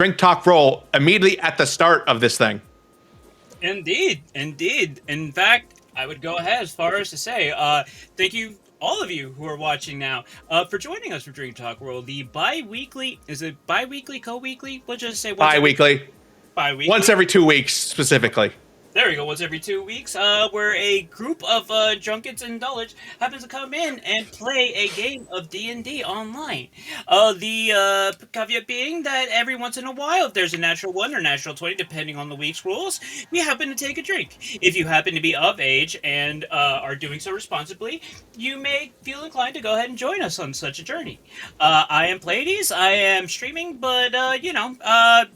drink, talk, roll immediately at the start of this thing. Indeed. In fact, I would go ahead as far as to say, thank you, all of you who are watching now, for joining us for Drink Talk World. The bi-weekly, is it bi-weekly, co-weekly? We'll just say Bi-weekly. Bi-weekly. Once every 2 weeks, specifically. There we go. Once every 2 weeks, where a group of junkets and dullards happens to come in and play a game of D&D online. The caveat being that every once in a while, if there's a natural 1 or natural 20, depending on the week's rules, we happen to take a drink. If you happen to be of age and are doing so responsibly, you may feel inclined to go ahead and join us on such a journey. I am Pleiades. I am streaming, but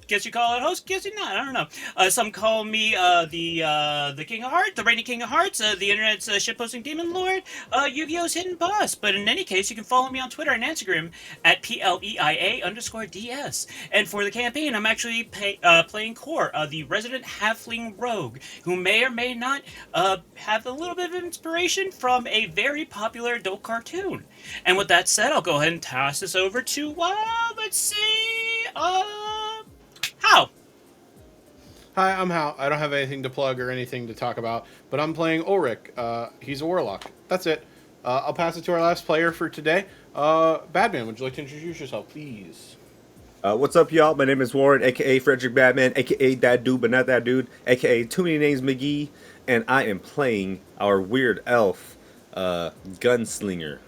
guess you call it host, guess you not. I don't know. Some call me the King of Hearts, the reigning King of Hearts, the internet's shitposting demon lord, Yu-Gi-Oh's hidden boss. But in any case, you can follow me on Twitter and Instagram at PLEIA_DS. And for the campaign, I'm actually playing Khorr, the resident halfling rogue, who may or may not have a little bit of inspiration from a very popular adult cartoon. And with that said, I'll go ahead and toss this over to, let's see, Hal. Hi, I'm Hal. I don't have anything to plug or anything to talk about, but I'm playing Ulrich. He's a warlock. That's it. I'll pass it to our last player for today. Badman, would you like to introduce yourself, please? What's up, y'all? My name is Warren, a.k.a. Frederick Batman, a.k.a. that dude, but not that dude, a.k.a. Too Many Names McGee, and I am playing our weird elf, Gunslinger.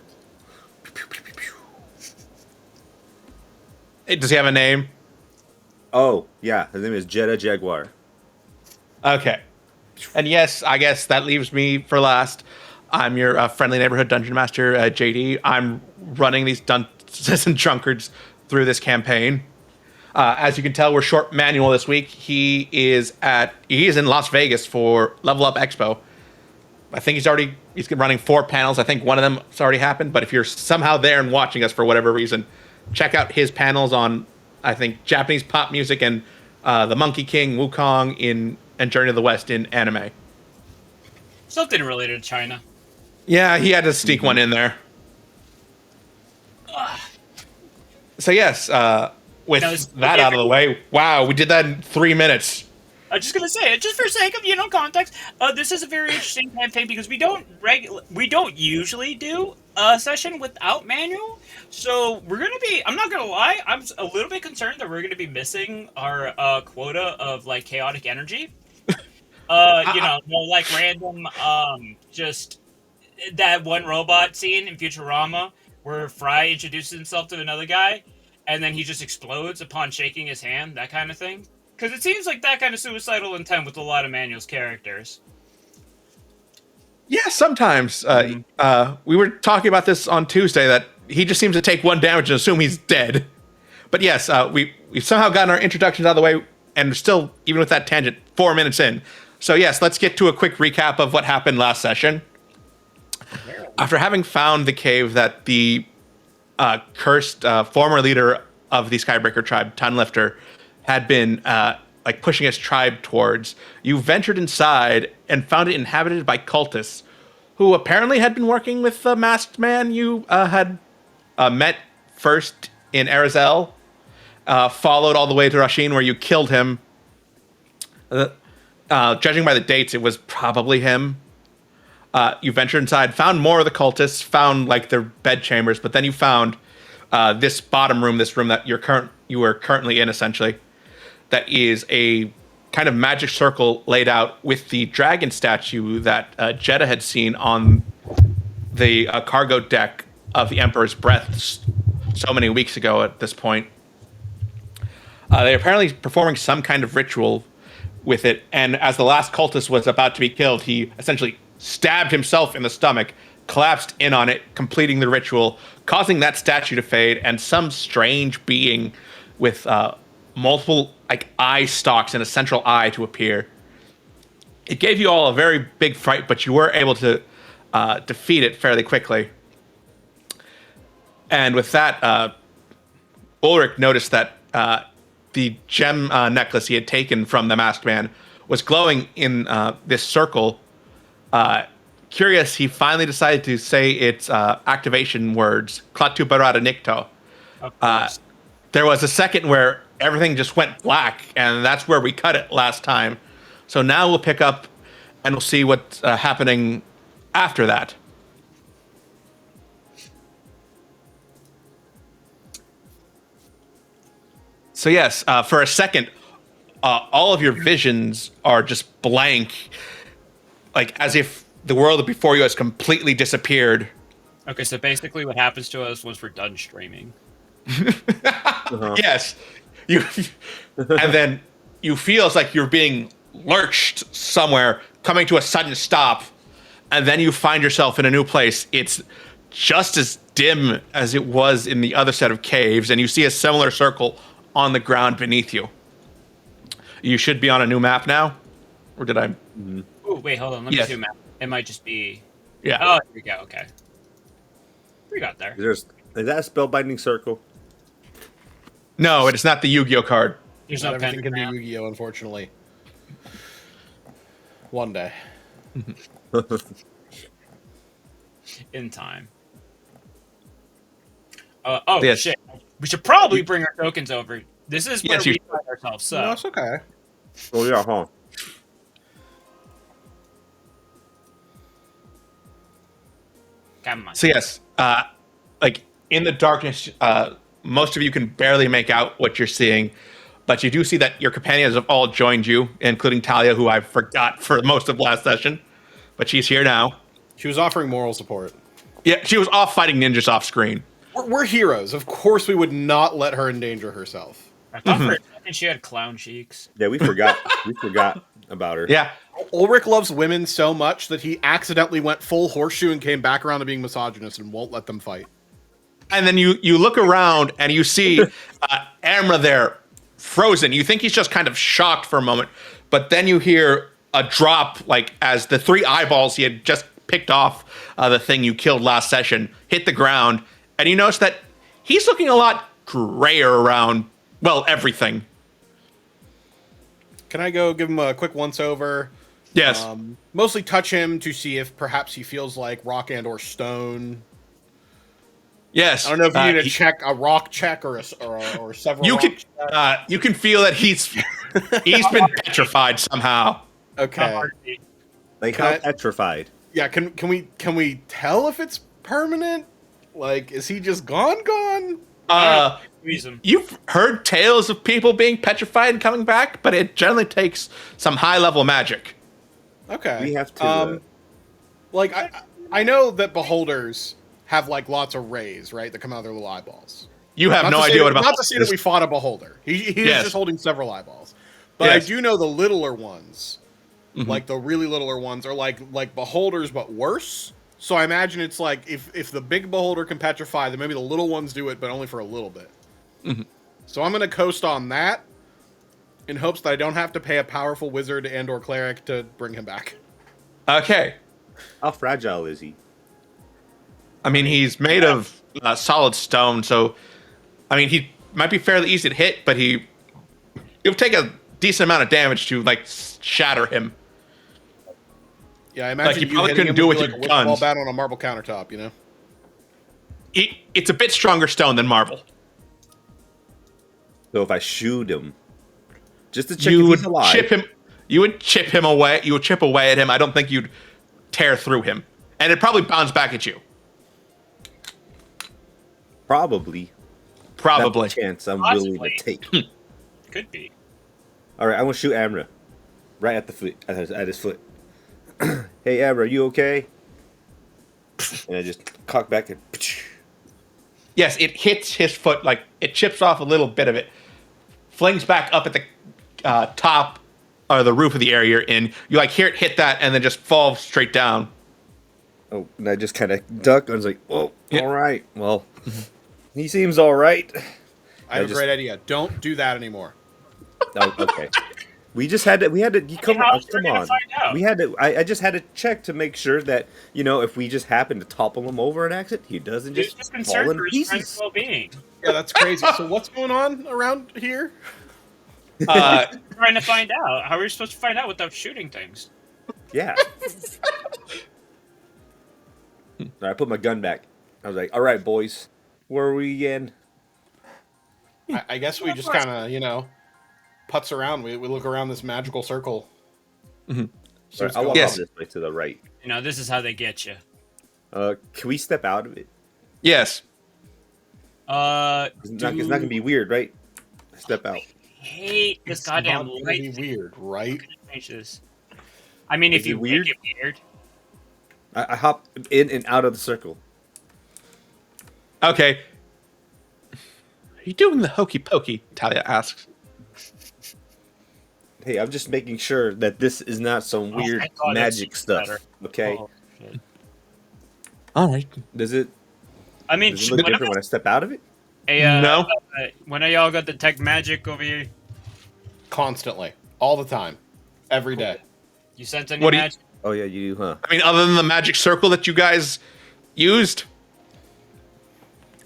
Hey, does he have a name? Oh, yeah, his name is Jedah Jaguar. Okay. And yes, I guess that leaves me for last. I'm your friendly neighborhood dungeon master, JD. I'm running these dunces and drunkards through this campaign. As you can tell, we're short manual this week. He is in Las Vegas for Level Up Expo. I think he's running 4 panels. I think one of them has already happened. But if you're somehow there and watching us for whatever reason, check out his panels on, I think, Japanese pop music and the Monkey King, Wukong and Journey to the West in anime. Something related to China. Yeah, he had to sneak one in there. So yes, with that out of the way, wow, we did that in 3 minutes. I'm just gonna say it, just for sake of context. This is a very interesting campaign because we don't usually do a session without manual. So we're gonna be. I'm not gonna lie. I'm a little bit concerned that we're gonna be missing our quota of like chaotic energy. Like random, just that one robot scene in Futurama where Fry introduces himself to another guy, and then he just explodes upon shaking his hand. That kind of thing. Because it seems like that kind of suicidal intent with a lot of Manuel's characters. Yeah, sometimes. We were talking about this on Tuesday, that he just seems to take 1 damage and assume he's dead. But yes, we've somehow gotten our introductions out of the way, and we're still, even with that tangent, 4 minutes in. So yes, let's get to a quick recap of what happened last session. After having found the cave that the cursed former leader of the Skybreaker tribe, Tunlifter, had been pushing his tribe towards, you ventured inside and found it inhabited by cultists who apparently had been working with the masked man you had met first in Arizel, followed all the way to Rasheen where you killed him. Judging by the dates, it was probably him. You ventured inside, found more of the cultists, found their bed chambers, but then you found this bottom room, this room that you were currently in, essentially. That is a kind of magic circle laid out with the dragon statue that Jedah had seen on the cargo deck of the Emperor's Breath so many weeks ago at this point. They're apparently performing some kind of ritual with it, and as the last cultist was about to be killed, he essentially stabbed himself in the stomach, collapsed in on it, completing the ritual, causing that statue to fade, and some strange being with multiple eye stalks and a central eye to appear. It gave you all a very big fright, but you were able to defeat it fairly quickly. And with that, Ulrich noticed that the gem necklace he had taken from the masked man was glowing in this circle. Curious, he finally decided to say its activation words, Klatu Barada Nikto. There was a second where everything just went black, and that's where we cut it last time. So now we'll pick up, and we'll see what's happening after that. So yes, for a second, all of your visions are just blank, like as if the world before you has completely disappeared. Okay, so basically what happens to us once we're done streaming. Yes, you, and then you feel it's like you're being lurched somewhere, coming to a sudden stop, and then you find yourself in a new place. It's just as dim as it was in the other set of caves, and you see a similar circle on the ground beneath you. You should be on a new map now, or did I? Oh, wait, hold on. Let me zoom out. It might just be. Yeah. Oh, here we go. Okay. We got there. Is that a spellbinding circle? No, it is not the Yu-Gi-Oh card. There's Not no everything can be pentagram. Yu-Gi-Oh, unfortunately. One day. In time. Oh, Yes. shit. We should probably bring our tokens over. This is where Yes, you we find ourselves, so. No, it's okay. Oh yeah, huh? Come on. So yes, like in the darkness, most of you can barely make out what you're seeing, but you do see that your companions have all joined you, including Talia, who I forgot for most of last session, but she's here now. She was offering moral support. Yeah, she was off fighting ninjas off screen. We're heroes. Of course we would not let her endanger herself. I thought for a second she had clown cheeks. Yeah, we forgot. We forgot about her. Yeah, Ulrich loves women so much that he accidentally went full horseshoe and came back around to being misogynist and won't let them fight. and then you look around and you see Amra there, frozen. You think he's just kind of shocked for a moment, but then you hear a drop, like as the 3 eyeballs he had just picked off the thing you killed last session hit the ground, and you notice that he's looking a lot grayer around, well, everything. Can I go give him a quick once-over? Yes. Mostly touch him to see if perhaps he feels like rock and or stone. Yes. I don't know if you need to check a rock check or several. You rock can checks. you can feel that he's been petrified somehow. Okay. Like Can how I- petrified. Yeah. Can we tell if it's permanent? Like, is he just gone? Squeeze him. You've heard tales of people being petrified and coming back, but it generally takes some high level magic. Okay. We have to. Like I know that beholders have like lots of rays, right, that come out of their little eyeballs. You have Not no to say idea that- what about Not to say that we fought a beholder. He is Yes. just holding several eyeballs. But Yes. I do know the littler ones, like the really littler ones, are like beholders but worse. So I imagine it's like if the big beholder can petrify, then maybe the little ones do it, but only for a little bit. So I'm gonna coast on that in hopes that I don't have to pay a powerful wizard and or cleric to bring him back. Okay. How fragile is he? I mean, he's made of solid stone, so I mean, he might be fairly easy to hit, but it'll take a decent amount of damage to like shatter him. Yeah, I imagine you probably hitting couldn't him do would it be with like your a wiffle ball guns. bat on a marble countertop, you know? It's a bit stronger stone than marble. So if I shoot him, just to check You if would he's alive. chip him. You would chip him away. You would chip away at him. I don't think you'd tear through him, and it probably bounce back at you. Probably. Probably. That's a chance I'm Possibly. willing to take. Could be. All right, I want to shoot Amra, right at the foot, at his foot. Hey, Amra, you okay? And I just cock back and. Yes, it hits his foot, like it chips off a little bit of it, flings back up at the top or the roof of the area you're in. You like hear it hit that, and then just fall straight down. Oh, and I just kind of duck. I was like, "Oh, Yeah. all right. Well, he seems all right." I have just- a great idea. Don't do that anymore. Oh, okay. We just had to. We had to. You come, how oh, else are we come gonna on. find out? We had to. I just had to check to make sure that if we just happen to topple him over an accident, he doesn't He's just just fall concerned in for his friend's pieces. well-being. Yeah, that's crazy. So what's going on around here? Trying to find out. How are we supposed to find out without shooting things? Yeah. I put my gun back. I was like, "All right, boys, where are we again?" I guess we just kind of, putz around. We look around this magical circle. Mhm. See what's I'll going walk on. off this way to the right. This is how they get you. Can we step out of it? Yes. It's not gonna be weird, right? Step out. Hate this It's goddamn not gonna light. be weird, right? Change this. I mean, if Is it you weird? make it weird. I hop in and out of the circle. Okay. Are you doing the hokey pokey? Talia asks. Hey, I'm just making sure that this is not some weird thank God, magic that's stuff. better. Okay? Oh, shit. All right. Does it I mean, look different when I step out of it? hey, No. When are y'all got detect magic over here? Constantly, all the time, every day. You sense any What do you- magic? Oh yeah, you do, huh? I mean, other than the magic circle that you guys used,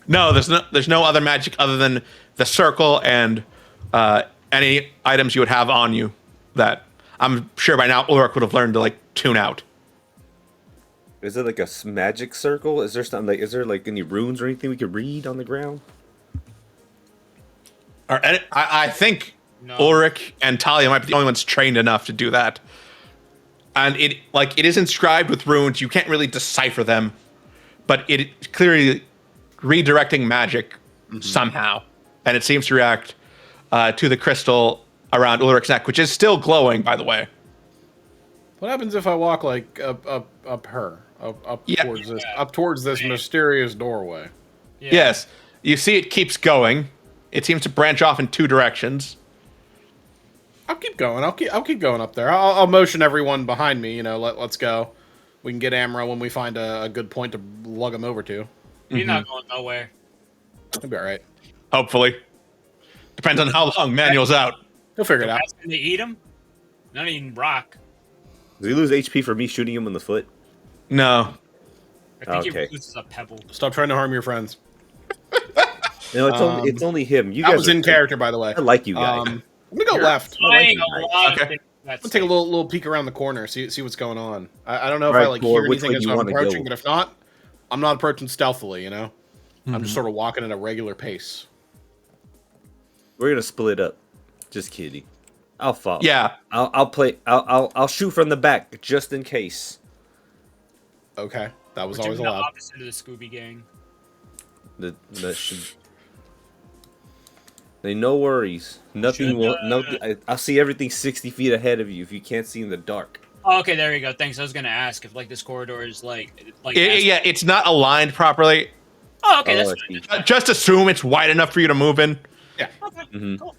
no, there's no other magic other than the circle and any items you would have on you that I'm sure by now Ulrich would have learned to like tune out. Is it like a magic circle? Is there something like? Is there like any runes or anything we could read on the ground? Or I think No. Ulrich and Talia might be the only ones trained enough to do that. And it is inscribed with runes. You can't really decipher them, but it clearly redirecting magic somehow, and it seems to react to the crystal around Ulrich's neck, which is still glowing, by the way. What happens if I walk like up Yeah. towards this mysterious doorway? Yeah. Yes, you see it keeps going. It seems to branch off in two directions. I'll keep going. I'll keep going up there. I'll motion everyone behind me. Let's go. We can get Amra when we find a good point to lug him over to. You're not going nowhere. He'll be all right. Hopefully, depends on how long Manuel's out. He'll figure it out. Rats, can they eat them? Not even rock. Does he lose HP for me shooting him in the foot? No, I think Okay. he loses a pebble. Stop trying to harm your friends. No, it's only him. You That guys was are in character, by the way. I like you guys. I'm gonna go left. Flying you a guys. lot Okay. of things. That's I'm gonna take a little peek around the corner, see what's going on. I don't know if Right, I like Khorr, hear which anything way as you I'm wanna approaching, go? but if not, I'm not approaching stealthily. I'm just sort of walking at a regular pace. We're gonna split up. Just kidding. I'll follow. yeah, I'll play. I'll shoot from the back just in case. Okay, that was We're always doing the allowed. opposite of the Scooby Gang. That should. No worries. Nothing will. No. I'll see everything 60 feet ahead of you if you can't see in the dark. Oh, okay, there we go. Thanks. I was gonna ask if this corridor is yeah, it's not aligned properly. Oh, okay, Oh, that's I fine. see. Just assume it's wide enough for you to move in. Yeah, Okay, Mhm. cool.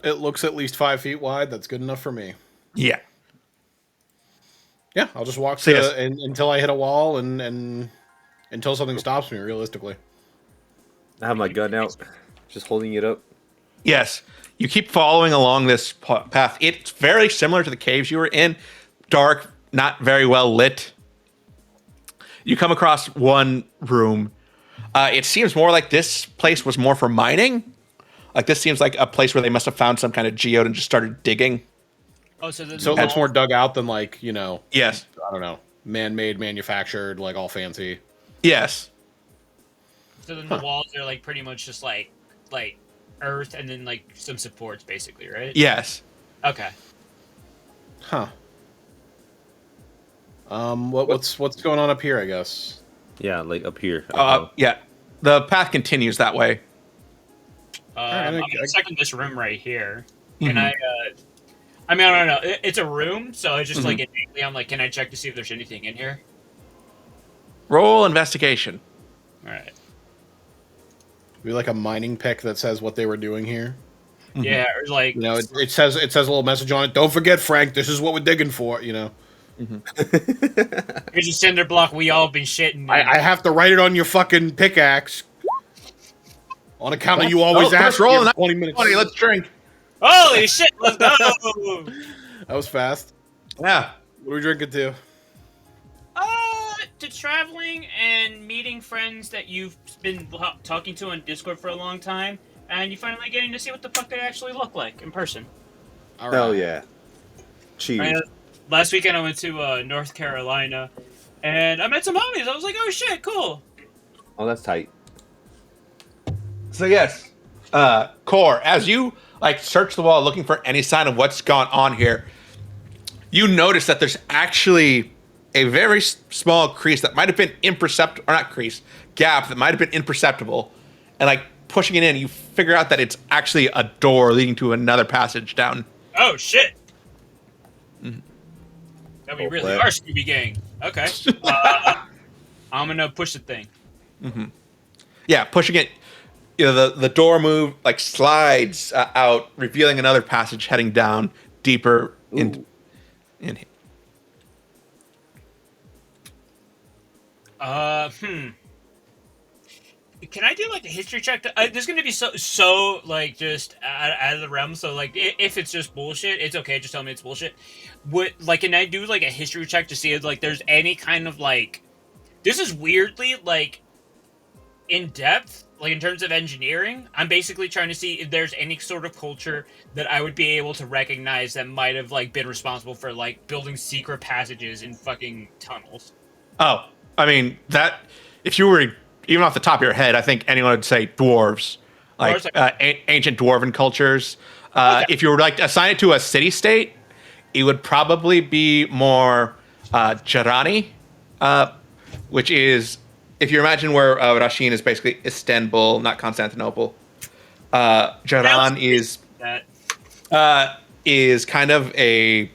it looks at least 5 feet wide. That's good enough for me. Yeah. Yeah, I'll just walk So yes. until I hit a wall and until something stops me. Realistically, I have my gun out, just holding it up. Yes, you keep following along this path. It's very similar to the caves you were in. Dark, not very well lit. You come across one room. It seems more like this place was more for mining. Like this seems like a place where they must have found some kind of geode and just started digging. Oh, so so it looks more dug out than Yes. I don't know, man-made, manufactured, like all fancy. Yes. So then the walls are pretty much just like earth and then some supports basically, right? Yes. Okay. Huh. What's going on up here? I guess. Yeah, like up here. Yeah. The path continues that way. Alright, I'm gonna check in this room right here. Can I? I mean, I don't know. It's a room, so I just innately, I'm like, can I check to see if there's anything in here? Roll investigation. All right. Be like a mining pick that says what they were doing here. Yeah, or it says a little message on it. Don't forget, Frank. This is what we're digging for. here's a cinder block we all been shitting. in. I have to write it on your fucking pickaxe. On account of you always ask roll me 20 minutes. 20, let's drink. Holy shit! Let's go. That was fast. Yeah. What are we drinking to? To traveling and meeting friends that you've been talking to on Discord for a long time, and you finally getting to see what the fuck they actually look like in person. All Hell yeah. Cheers. Right, last weekend I went to North Carolina, and I met some homies. I was like, oh shit, cool. Oh, that's tight. So yes, Khorr, as you like search the wall looking for any sign of what's gone on here, you notice that there's actually a very small crease that might have been imperceptible, or not crease, gap that might have been imperceptible, and like pushing it in, you figure out that it's actually a door leading to another passage down. Oh shit! That we really man. are Scooby Gang. Okay. I'm gonna push the thing. Yeah, pushing it. You know, the door move like slides out, revealing another passage heading down deeper in. Can I do like a history check? This is gonna be so like just out of the realm. So like, if it's just bullshit, it's okay. Just tell me it's bullshit. Can I do like a history check to see if like there's any kind of like, this is weirdly like in depth, like in terms of engineering. I'm basically trying to see if there's any sort of culture that I would be able to recognize that might have like been responsible for like building secret passages in fucking tunnels. Oh, I mean that. If you were even off the top of your head, I think anyone would say dwarves, like ancient dwarven cultures. Okay. If you were like assign it to a city state, it would probably be more Jarani, which is, if you imagine where Rashin is basically Istanbul, not Constantinople. Jaran is kind of is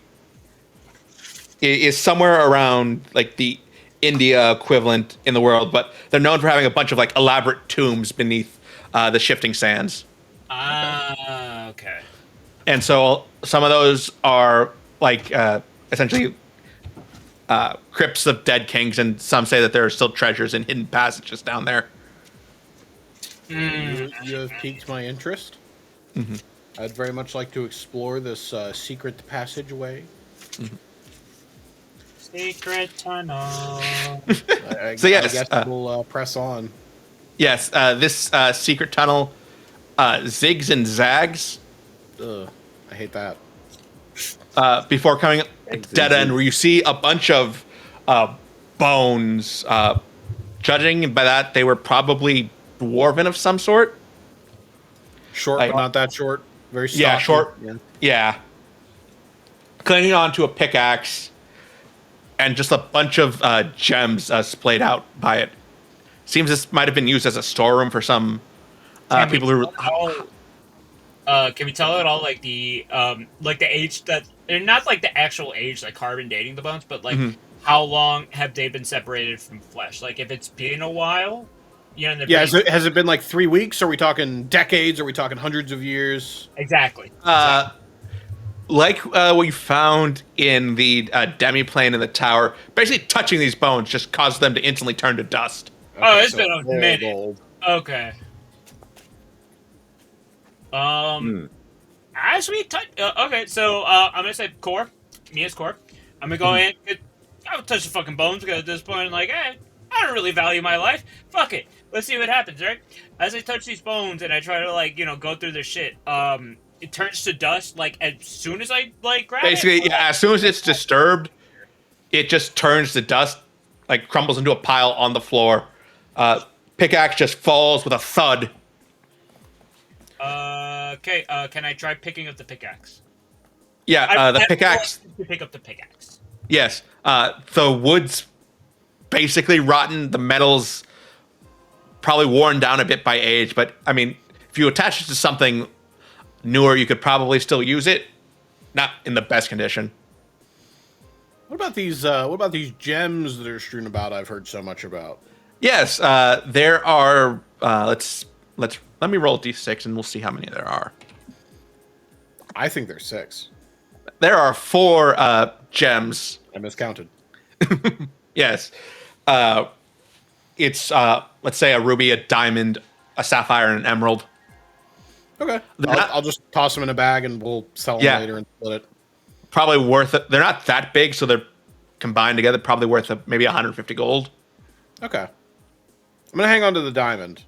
somewhere around like the India equivalent in the world, but they're known for having a bunch of like elaborate tombs beneath the shifting sands. Okay. And so some of those are like essentially crypts of dead kings, and some say that there are still treasures in hidden passages down there. You have piqued my interest. Mm-hmm. I'd very much like to explore this secret passageway. Mm-hmm. Secret tunnel. So yes, I guess we'll press on. Yes, this secret tunnel zigs and zags. Ugh, I hate that. Before coming at the dead end, where you see a bunch of bones. Judging by that, they were probably dwarven of some sort. Short, Like, but not that short. Very stocky. Yeah, short. Yeah. Clinging onto a pickaxe, and just a bunch of gems splayed out by it. Seems this might have been used as a storeroom for some people who. Can we tell at all like the age that, and not like the actual age, like carbon dating the bones, but like how long have they been separated from flesh? Like if it's been a while, you know. Yeah, has it been like 3 weeks? Are we talking decades? Are we talking hundreds of years? Exactly. Like what you found in the demiplane in the tower, basically touching these bones just caused them to instantly turn to dust. Okay, it's been a minute. Old. Okay. As we touch, okay, so I'm gonna say Khorr. Me as Khorr. I'm gonna go in. I'll touch the fucking bones because at this point, like, hey, I don't really value my life. Fuck it. Let's see what happens, right? As I touch these bones and I try to like, go through their shit, it turns to dust like as soon as I like grab Basically, it. yeah, as soon as it's disturbed, it just turns to dust, like crumbles into a pile on the floor. Pickaxe just falls with a thud. Okay. Can I try picking up the pickaxe? Yeah, the pickaxe. To pick up the pickaxe. Yes, the wood's basically rotten. The metal's probably worn down a bit by age, but I mean, if you attach it to something newer, you could probably still use it. Not in the best condition. What about these gems that are strewn about? I've heard so much about. Yes, there are. Let me roll a d6 and we'll see how many there are. I think there's 6. There are 4 gems. I miscounted. Yes, it's let's say a ruby, a diamond, a sapphire, and an emerald. Okay, Not, I'll just toss them in a bag and we'll sell them later and split it. Probably worth it. They're not that big, so they're combined together. Probably worth maybe 150 gold. Okay, I'm gonna hang on to the diamond.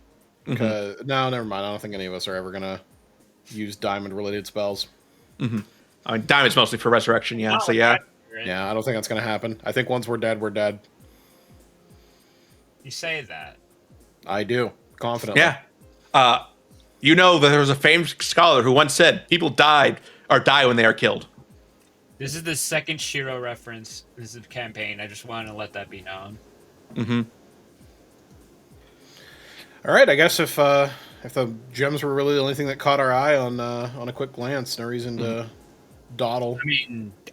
No, never mind. I don't think any of us are ever gonna use diamond-related spells. I mean, diamond's mostly for resurrection. Yeah, so yeah. Yeah, I don't think that's gonna happen. I think once we're dead, we're dead. You say that. I do confidently. Yeah. You know that there was a famous scholar who once said people die when they are killed. This is the second Shiro reference. This is a campaign. I just wanted to let that be known. Mm-hmm. All right, I guess if the gems were really the only thing that caught our eye on a quick glance, no reason to dawdle.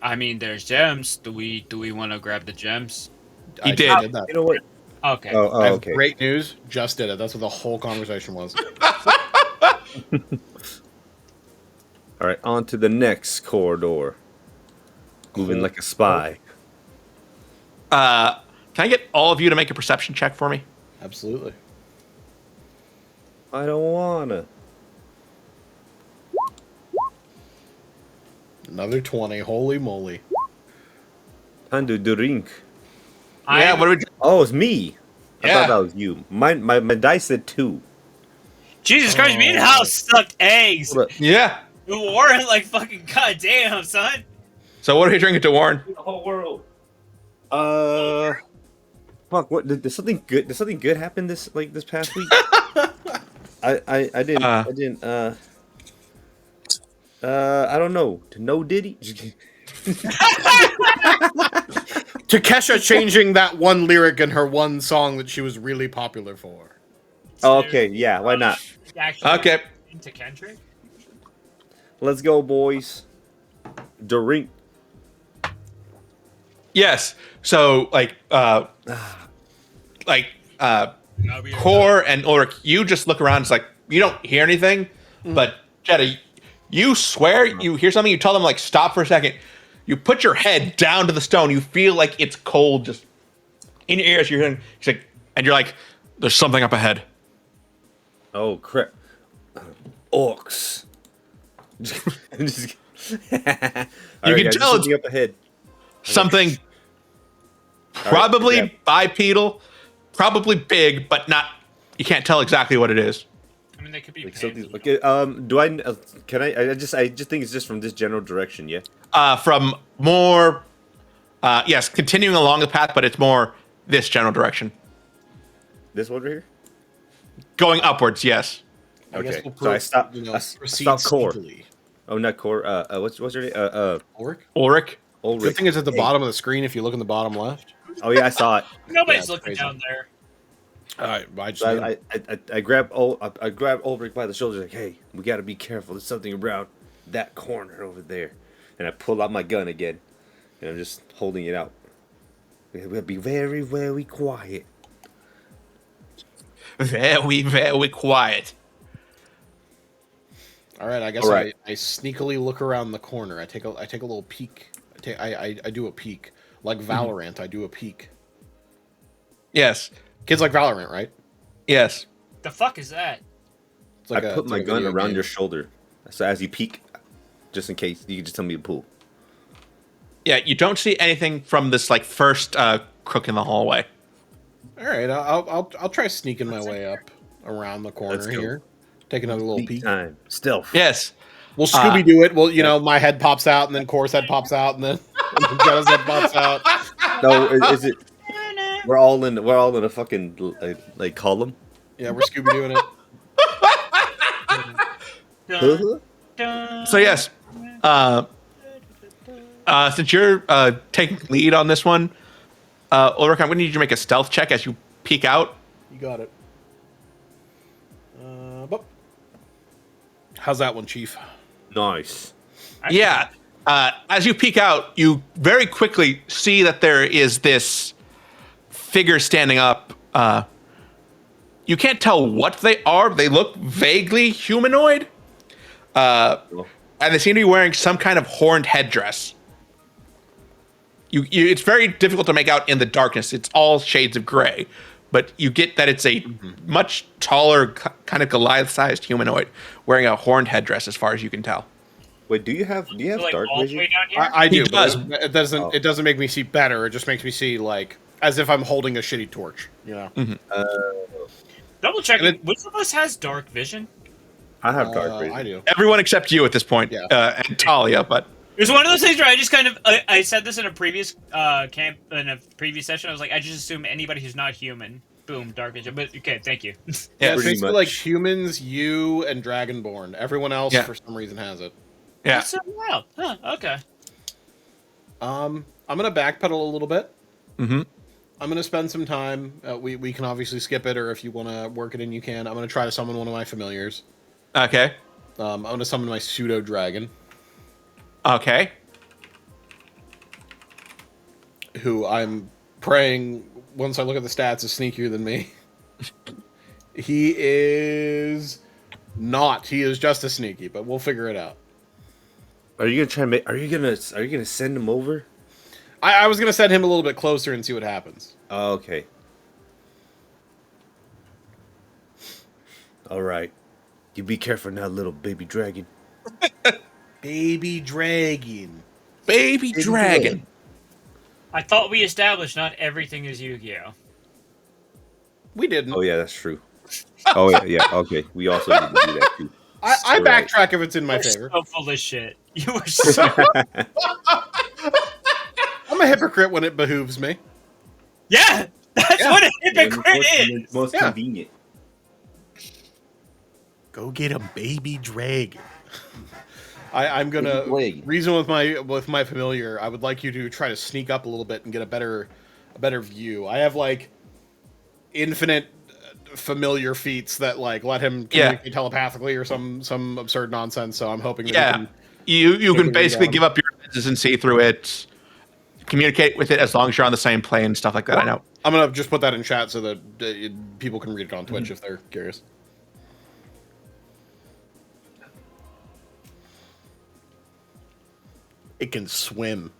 I mean, there's gems. Do we want to grab the gems? He I did. did that. You know what? Okay. I have Okay. great news. Just did it. That's what the whole conversation was. All right, on to the next corridor. Moving like a spy. Can I get all of you to make a perception check for me? Absolutely. I don't wanna. Another 20. Holy moly. Time to drink. Yeah, what do we do? Oh, it's me. I Yeah. thought that was you. My dice said 2. Jesus Christ, me and House sucked eggs. Hold up. Yeah. Warren, like, fucking goddamn, son. So what are you drinking to Warren? The whole world. Fuck. What did something good? Did something good happen this past week? I didn't. I don't know. To no Diddy. Takesha changing that one lyric in her one song that she was really popular for. Oh, okay. Yeah. Why not? Actually, Okay. into Kendrick? Let's go, boys. Drink. Yes. So Khorr and Ulrich, you just look around. It's like you don't hear anything, but Jedah, you swear you hear something. You tell them like stop for a second. You put your head down to the stone. You feel like it's cold, just in your ears. You're hearing, and you're like, "There's something up ahead." Oh crap. Orcs. Just- You can tell it's up ahead. something probably bipedal, probably big, but not. You can't tell exactly what it is. I mean, they could be Like pansy. something. Okay. Do I? Can I? I just think it's just from this general direction. Yeah. From more, yes, continuing along the path, but it's more this general direction, This one right here. going upwards. Yes. I guess Okay. we'll So I stopped. you know, I proceed stopped Khorr. sneakily. Oh, not Khorr. What's her name? Ulrich? Ulrich. Ulrich. Good thing it's at the Hey. bottom of the screen if you look in the bottom left. Oh yeah, I saw it. Nobody's Yeah, looking crazy. down there. I just So I grabbed Ulrich by the shoulders, like, "Hey, we gotta be careful. There's something around that corner over there." And I pull out my gun again, and I'm just holding it out. We gotta be very, very quiet. Very, very quiet. All right, I guess All right. I sneakily look around the corner. I take a little peek. I do a peek. Like Valorant, I do a peek. Yes. Kids like Valorant, right? Yes. The fuck is that? It's like I put it's my like a gun video around game. your shoulder, so as you peek, just in case, you can just tell me to pull. Yeah. You don't see anything from this like first crook in the hallway. All right, I'll try sneaking my way up around the corner Let's go. here. Take another little Peek peek. time, stealth. Yes. We'll Scooby Doo it. Well, you know, my head pops out, and then Khorr's head pops out, and then Jedah's head pops out. No, is it? We're all in a fucking like column. Yeah, we're Scooby Dooing it. Dun, dun. So yes. Since you're taking lead on this one, Ulrich, I'm going to need you to make a stealth check as you peek out. You got it. But how's that one, Chief? Nice. Yeah. As you peek out, you very quickly see that there is this figure standing up. You can't tell what they are. They look vaguely humanoid. And they seem to be wearing some kind of horned headdress. It's very difficult to make out in the darkness. It's all shades of gray. But you get that it's a much taller, kind of Goliath-sized humanoid wearing a horned headdress as far as you can tell. Wait, do you have So, like, dark all the vision? way down here? I He do. does. But it doesn't. Oh. It doesn't make me see better. It just makes me see like as if I'm holding a shitty torch. You know. Double check. And it- Which of us has dark vision? I have dark vision. I do. Everyone except you at this point, Yeah. and Talia, but It was one of those things where I just kind of I said this in a previous camp in a previous session. I was like, I just assume anybody who's not human boom, dark vision. But okay, thank you. Yeah, it's pretty basically much. like humans, you, and Dragonborn. Everyone else, Yeah. for some reason, has it. Yeah. That's so wild. Huh, okay. I'm gonna backpedal a little bit. Mm-hmm. I'm gonna spend some time. We can obviously skip it, or if you want to work it in, you can. I'm gonna try to summon one of my familiars. Okay. I'm gonna summon my pseudo dragon, Okay. who I'm praying, once I look at the stats, is sneakier than me. He is not. He is just as sneaky, but we'll figure it out. Are you gonna try and make? Are you gonna send him over? I was gonna send him a little bit closer and see what happens. Oh, okay. All right. You be careful now, little baby dragon. Baby dragon. Baby dragon. I thought we established not everything is Yu-Gi-Oh. We didn't. Oh yeah, that's true. Oh yeah. Okay, we also need to do that too. I Right. backtrack if it's in my You're favor. so full of shit. You are so. I'm a hypocrite when it behooves me. Yeah, that's what a hypocrite is. Most Yeah. convenient. Go get a baby dragon. I'm gonna Baby dragon. reason with my familiar. I would like you to try to sneak up a little bit and get a better view. I have like infinite familiar feats that like let him communicate telepathically or some absurd nonsense. So I'm hoping that Yeah. You can basically give up your lenses and see through it. Communicate with it as long as you're on the same plane, stuff like that. I know. I'm gonna just put that in chat so that people can read it on Twitch if they're curious. It can swim.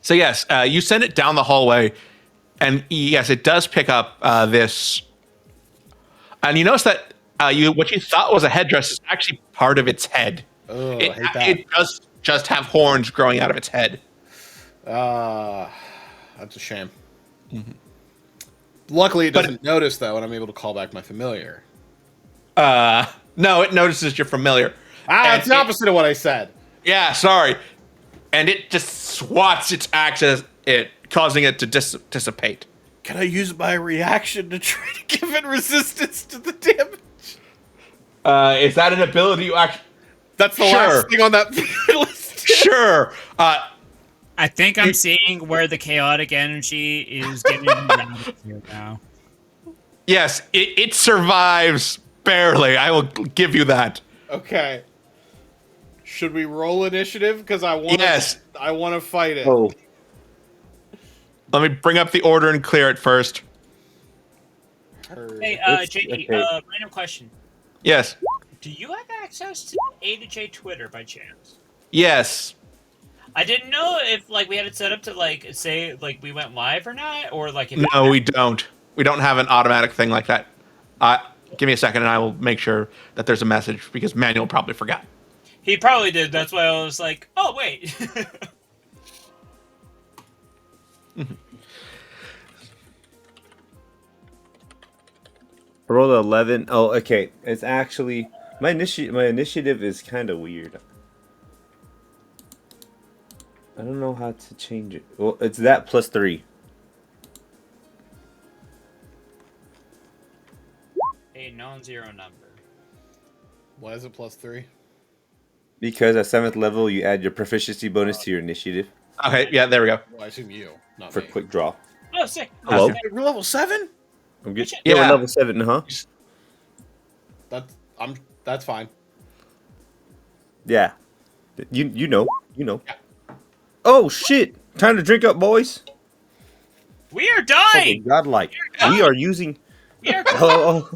So yes, you send it down the hallway, and yes, it does pick up this. And you notice that what you thought was a headdress is actually part of its head. Oh, It, I hate that. it does just have horns growing out of its head. That's a shame. Luckily, it doesn't notice though, and I'm able to call back my familiar. No, it notices you're familiar. It's the opposite of what I said. Yeah, sorry. And it just swats its axe at it, causing it to dissipate. Can I use my reaction to try to give it resistance to the damage? Is that an ability you actually? That's the Sure. last thing on that list. Sure. I think I'm seeing where the chaotic energy is getting around here now. Yes, it survives barely. I will give you that. Okay. Should we roll initiative? Because I want. Yes. I want to fight it. Oh, Let me bring up the order and clear it first. Hey, It's- JD, okay. random question. Yes. Do you have access to A to J Twitter by chance? Yes. I didn't know if like we had it set up to like say like we went live or not, or like if No, we don't. We don't have an automatic thing like that. Give me a second, and I will make sure that there's a message because Manuel probably forgot. he probably did. That's why I was like, oh wait. I rolled 11. Oh, okay. It's actually my initiative is kind of weird. I don't know how to change it. Well, it's that plus 3. A non-zero number. Why is it +3? Because at 7th level, you add your proficiency bonus to your initiative Okay, yeah, there we go. Well, I assume you, not for me. quick draw. Oh, sick. Hello? Sick. We're level 7? I'm good. Shit. Yeah, Yeah. we're level 7, huh? That's fine. Yeah. You know. Oh shit! Time to drink up, boys. We are Fucking dying. godlike. We are using. We are, Oh.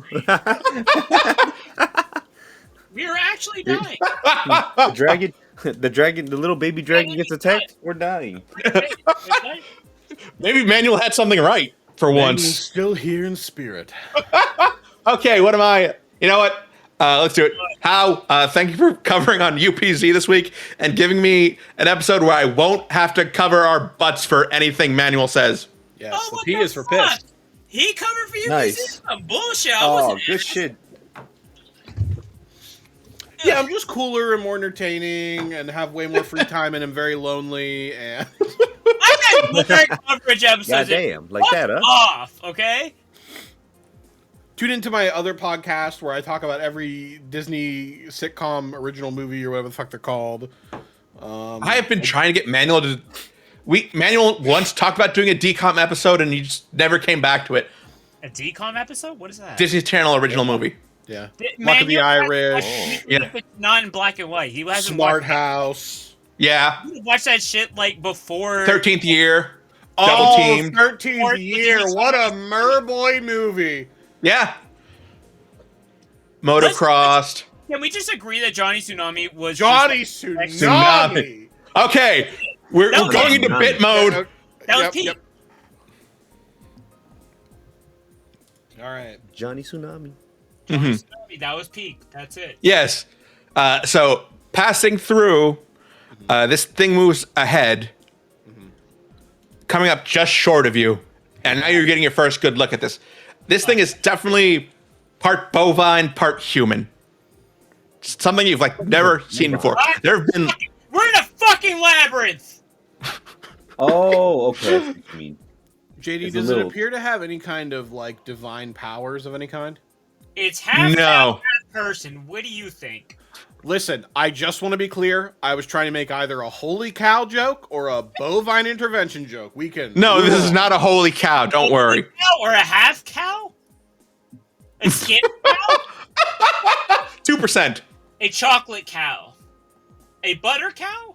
we are actually dying. The dragon, the little baby dragon gets attacked. We're dying. Maybe Manuel had something right for once. Still here in spirit. Okay, what am I? You know what? Let's do it. How? Thank you for covering on UPZ this week and giving me an episode where I won't have to cover our butts for anything Manuel says. Yes, Oh, the what P the is for fuck? pissed. He covered for you. Nice. This is some bullshit. I Oh, wasn't good asking. shit. Yeah, I'm just cooler and more entertaining and have way more free time and I'm very lonely and I got Blurry coverage episodes. Goddamn, like that, huh? Off, okay? Tune into my other podcast where I talk about every Disney sitcom, original movie, or whatever the fuck they're called. I have been trying to get Manuel to. Manuel once talked about doing a DCOM episode, and he just never came back to it. A DCOM episode? What is that? Disney Channel original movie. Yeah. Luck of the Irish. Yeah. It's not in black and white. He hasn't Smart watched House. Yeah. You watched that shit like before 13th year. Oh, Double team. 13th year. What a Merboy movie. Yeah. Motocrossed. Can we just agree that Johnny Tsunami was Johnny Tsunami. Okay. We're No, going into Tsunami. bit mode. That was Pete. All right. Johnny Tsunami. Tsunami, that was peak. That's it. Yes. So passing through, this thing moves ahead, coming up just short of you, and now you're getting your first good look at this. This thing is definitely part bovine, part human. Something you've like never seen before. There have been. We're in a fucking labyrinth. Oh, okay. I see what you mean. JD, It's a does little- it appear to have any kind of like divine powers of any kind? It's half No. half person. What do you think? Listen, I just want to be clear. I was trying to make either a holy cow joke or a bovine intervention joke. We can. No, this is not a holy cow. Don't worry. A cow or a half cow? A skin cow? 2%. A chocolate cow? A butter cow?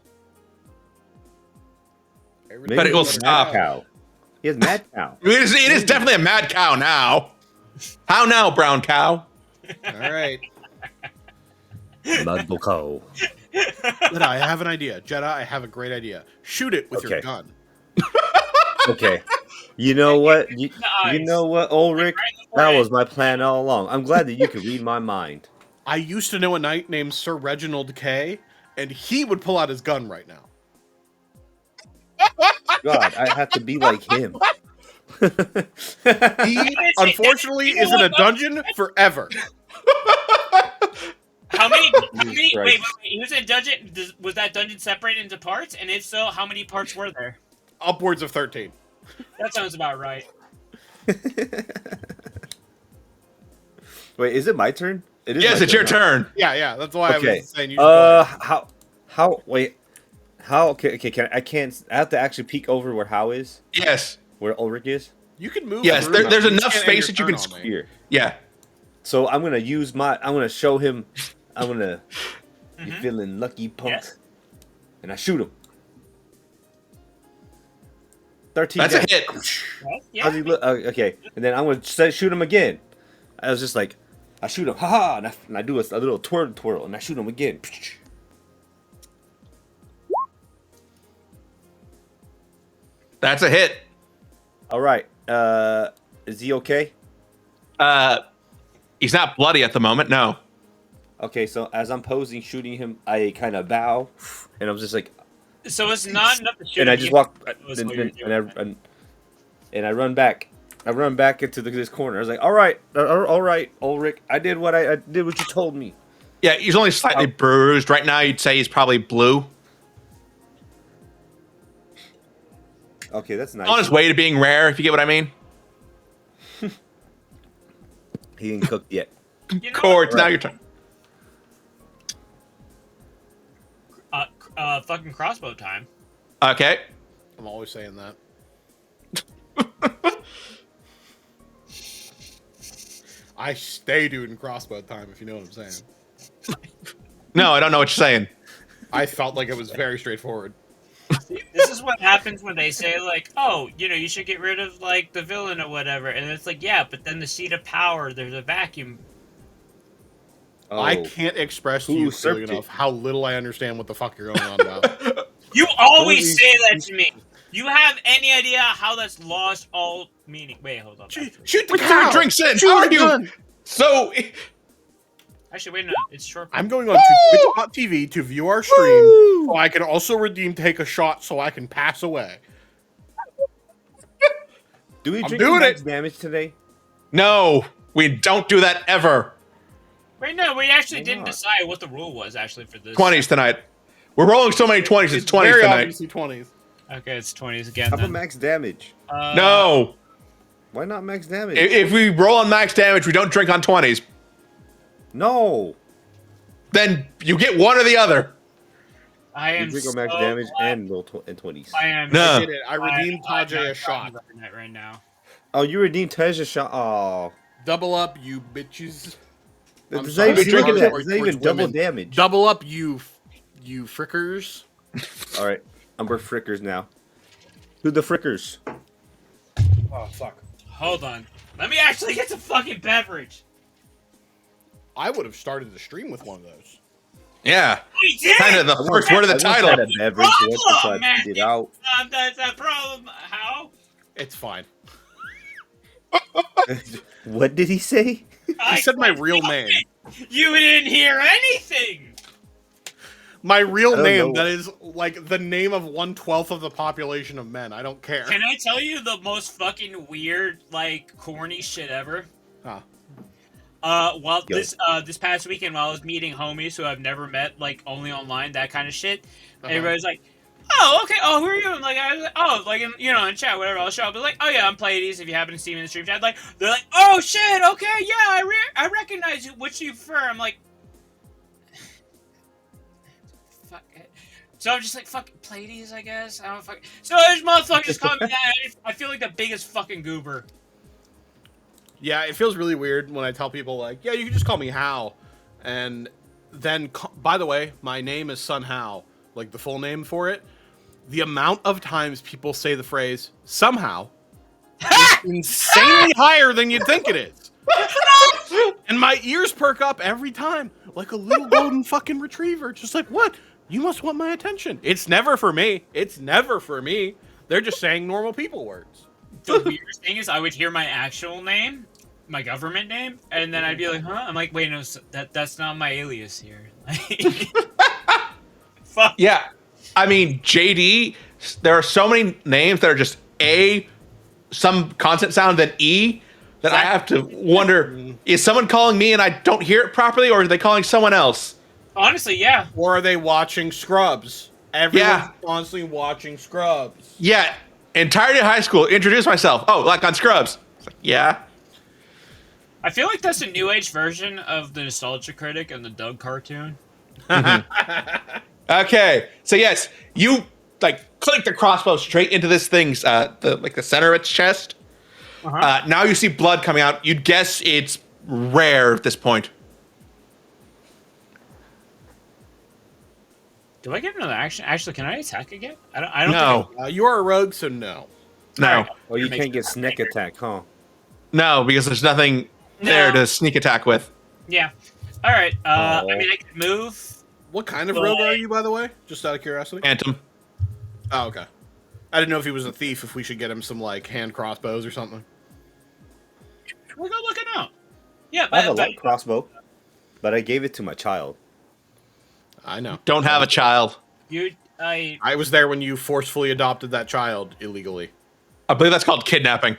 Maybe But it will he's a stop. Mad cow. He has mad cow. It is definitely a mad cow now. How now, brown cow? All right. Mud cow. Jedi, I have an idea. Jedi, I have a great idea. Shoot it with your Okay. gun. Okay. You know what? You eyes. know what, Ulrich? Right in the That forehead. was my plan all along. I'm glad that you could read my mind. I used to know a knight named Sir Reginald Kay, and he would pull out his gun right now. God, I have to be like him. He, unfortunately, is in a dungeon forever. How many? Jesus Wait, Christ. he was in a dungeon. Was that dungeon separated into parts? And if so, how many parts were there? Upwards of 13. That sounds about right. Wait, is it my turn? It is. Yes, my it's your huh? turn. Yeah, that's why I Okay. was saying you should go ahead. Wait, okay, I have to actually peek over where How is, Yes. where Ulrich is? You can move. Yes, through, there's but you enough can't space end that you your can turn on me. Here. Yeah. So I'm gonna show him, you feeling lucky, punk? Yes. And I shoot him. 13 That's a damage. hit. Yeah. How's he look? Okay, and then I'm gonna shoot him again. I was just like, I shoot him, haha, and I do a little twirl, and I shoot him again. That's a hit. All right, is he okay? He's not bloody at the moment. No. Okay, so as I'm posing, shooting him, I kind of bow, and I'm just like, So it's not enough to shoot. and I him, just you- walk, was and, what you're and, doing. and I run back. I run back into this corner. I was like, all right, Ulrich, I did what you told me. Yeah, he's only slightly bruised. Right now, you'd say he's probably blue. Okay, that's nice. On his way to being rare, if you get what I mean. He ain't cooked yet. You know Khorr, what? it's now your turn. Fucking crossbow time. Okay. I'm always saying that. I stay doing crossbow time, if you know what I'm saying. No, I don't know what you're saying. I felt like it was very straightforward. This is what happens when they say like, oh, you should get rid of like the villain or whatever, and it's like, yeah, but then the seat of power, there's a vacuum. Oh, I can't express to Who you usurped clearly it? enough how little I understand what the fuck you're going on about. You always Holy say that to me. You have any idea how that's lost all meaning? Wait, hold on. Shoot the Put cow! your drinks in. Shoot How are the you? gun! So, Actually, wait, no, it's short. I'm going on to Twitch.tv to view our stream, so I can also redeem take a shot so I can pass away. Do we I'm drink doing max it. damage today? no, we don't do that ever. Wait, no, we actually Why didn't not? decide what the rule was actually for this. 20s tonight. We're rolling so many 20s. It's 20s very tonight. obviously 20s. Okay, it's 20s again. How about Then. max damage? No. Why not max damage? If we roll on max damage, we don't drink on 20s. No. Then you get one or the other. I You am drink so on max damage glad and roll 20s. I am. No. I did it. I redeemed Tajay a shot. Right now. Oh, you redeemed Teja shot. Oh. Double up, you bitches. I'm It's sorry. not even, Look at that. Towards It's not even double women. damage. Double up, you frickers. All right. We're frickers now. Who the frickers? Oh, fuck. Hold on. Let me actually get some fucking beverage. I would have started the stream with one of those. Yeah. We did. Kind of the first word of the title. I had a beverage once Problem, before I man. put it out. That's a problem. How? It's fine. What did he say? He said my real name. You didn't hear anything. My real don't name, know. that is like the name of 1/12 of the population of men. I don't care. Can I tell you the most fucking weird, like, corny shit ever? Huh. Well, Go. this past weekend, while I was meeting homies who I've never met, like, only online, that kind of shit, everybody's like, oh, okay, oh, who are you? And, like, I was like, oh, like, in chat, whatever, I'll show up. But like, oh, yeah, I'm Pleiades, if you happen to see me in the stream chat. Like, they're like, oh, shit, okay, yeah, I recognize you. Which you prefer? I'm like, fuck it. So I'm just like, fuck Pleiades, I guess. I don't fuck. So there's motherfuckers calling me that. I feel like the biggest fucking goober. Yeah, it feels really weird when I tell people, like, yeah, you can just call me Hal. And then, by the way, my name is Sun Hal, like the full name for it. The amount of times people say the phrase, somehow, is insanely higher than you'd think it is. And my ears perk up every time, like a little golden fucking retriever. Just like, what? You must want my attention. It's never for me. It's never for me. They're just saying normal people words. The weirdest thing is, I would hear my actual name, my government name, and then I'd be like, huh? I'm like, wait, no, that's not my alias here. Fuck. Yeah. I mean, JD, there are so many names that are just A, some consonant sound, then E, that I have to wonder, is someone calling me and I don't hear it properly, or are they calling someone else? Honestly, yeah. Or are they watching Scrubs? Everyone's Yeah. constantly watching Scrubs. Yeah. Entirety of high school, introduce myself. Oh, like on Scrubs. It's like, yeah. I feel like that's a new age version of the Nostalgia Critic and the Doug cartoon. Okay. So yes, you like click the crossbow straight into this thing's the center of its chest. Now you see blood coming out. You'd guess it's rare at this point. Do I get another action? Actually, can I attack again? I don't No. think You are a rogue, so no. No. Oh, you Makes can't get sense. snack attack, huh? No, because there's nothing there No. to sneak attack with. Yeah. All right. I Oh. mean, I could move. What kind of rogue are you, by the way? Just out of curiosity. Phantom. Oh, okay. I didn't know if he was a thief, if we should get him some, like, hand crossbows or something. We'll go looking out. Yeah, I have a but light crossbow, but I gave it to my child. I know. Don't have a child. I was there when you forcefully adopted that child illegally. I believe that's called kidnapping.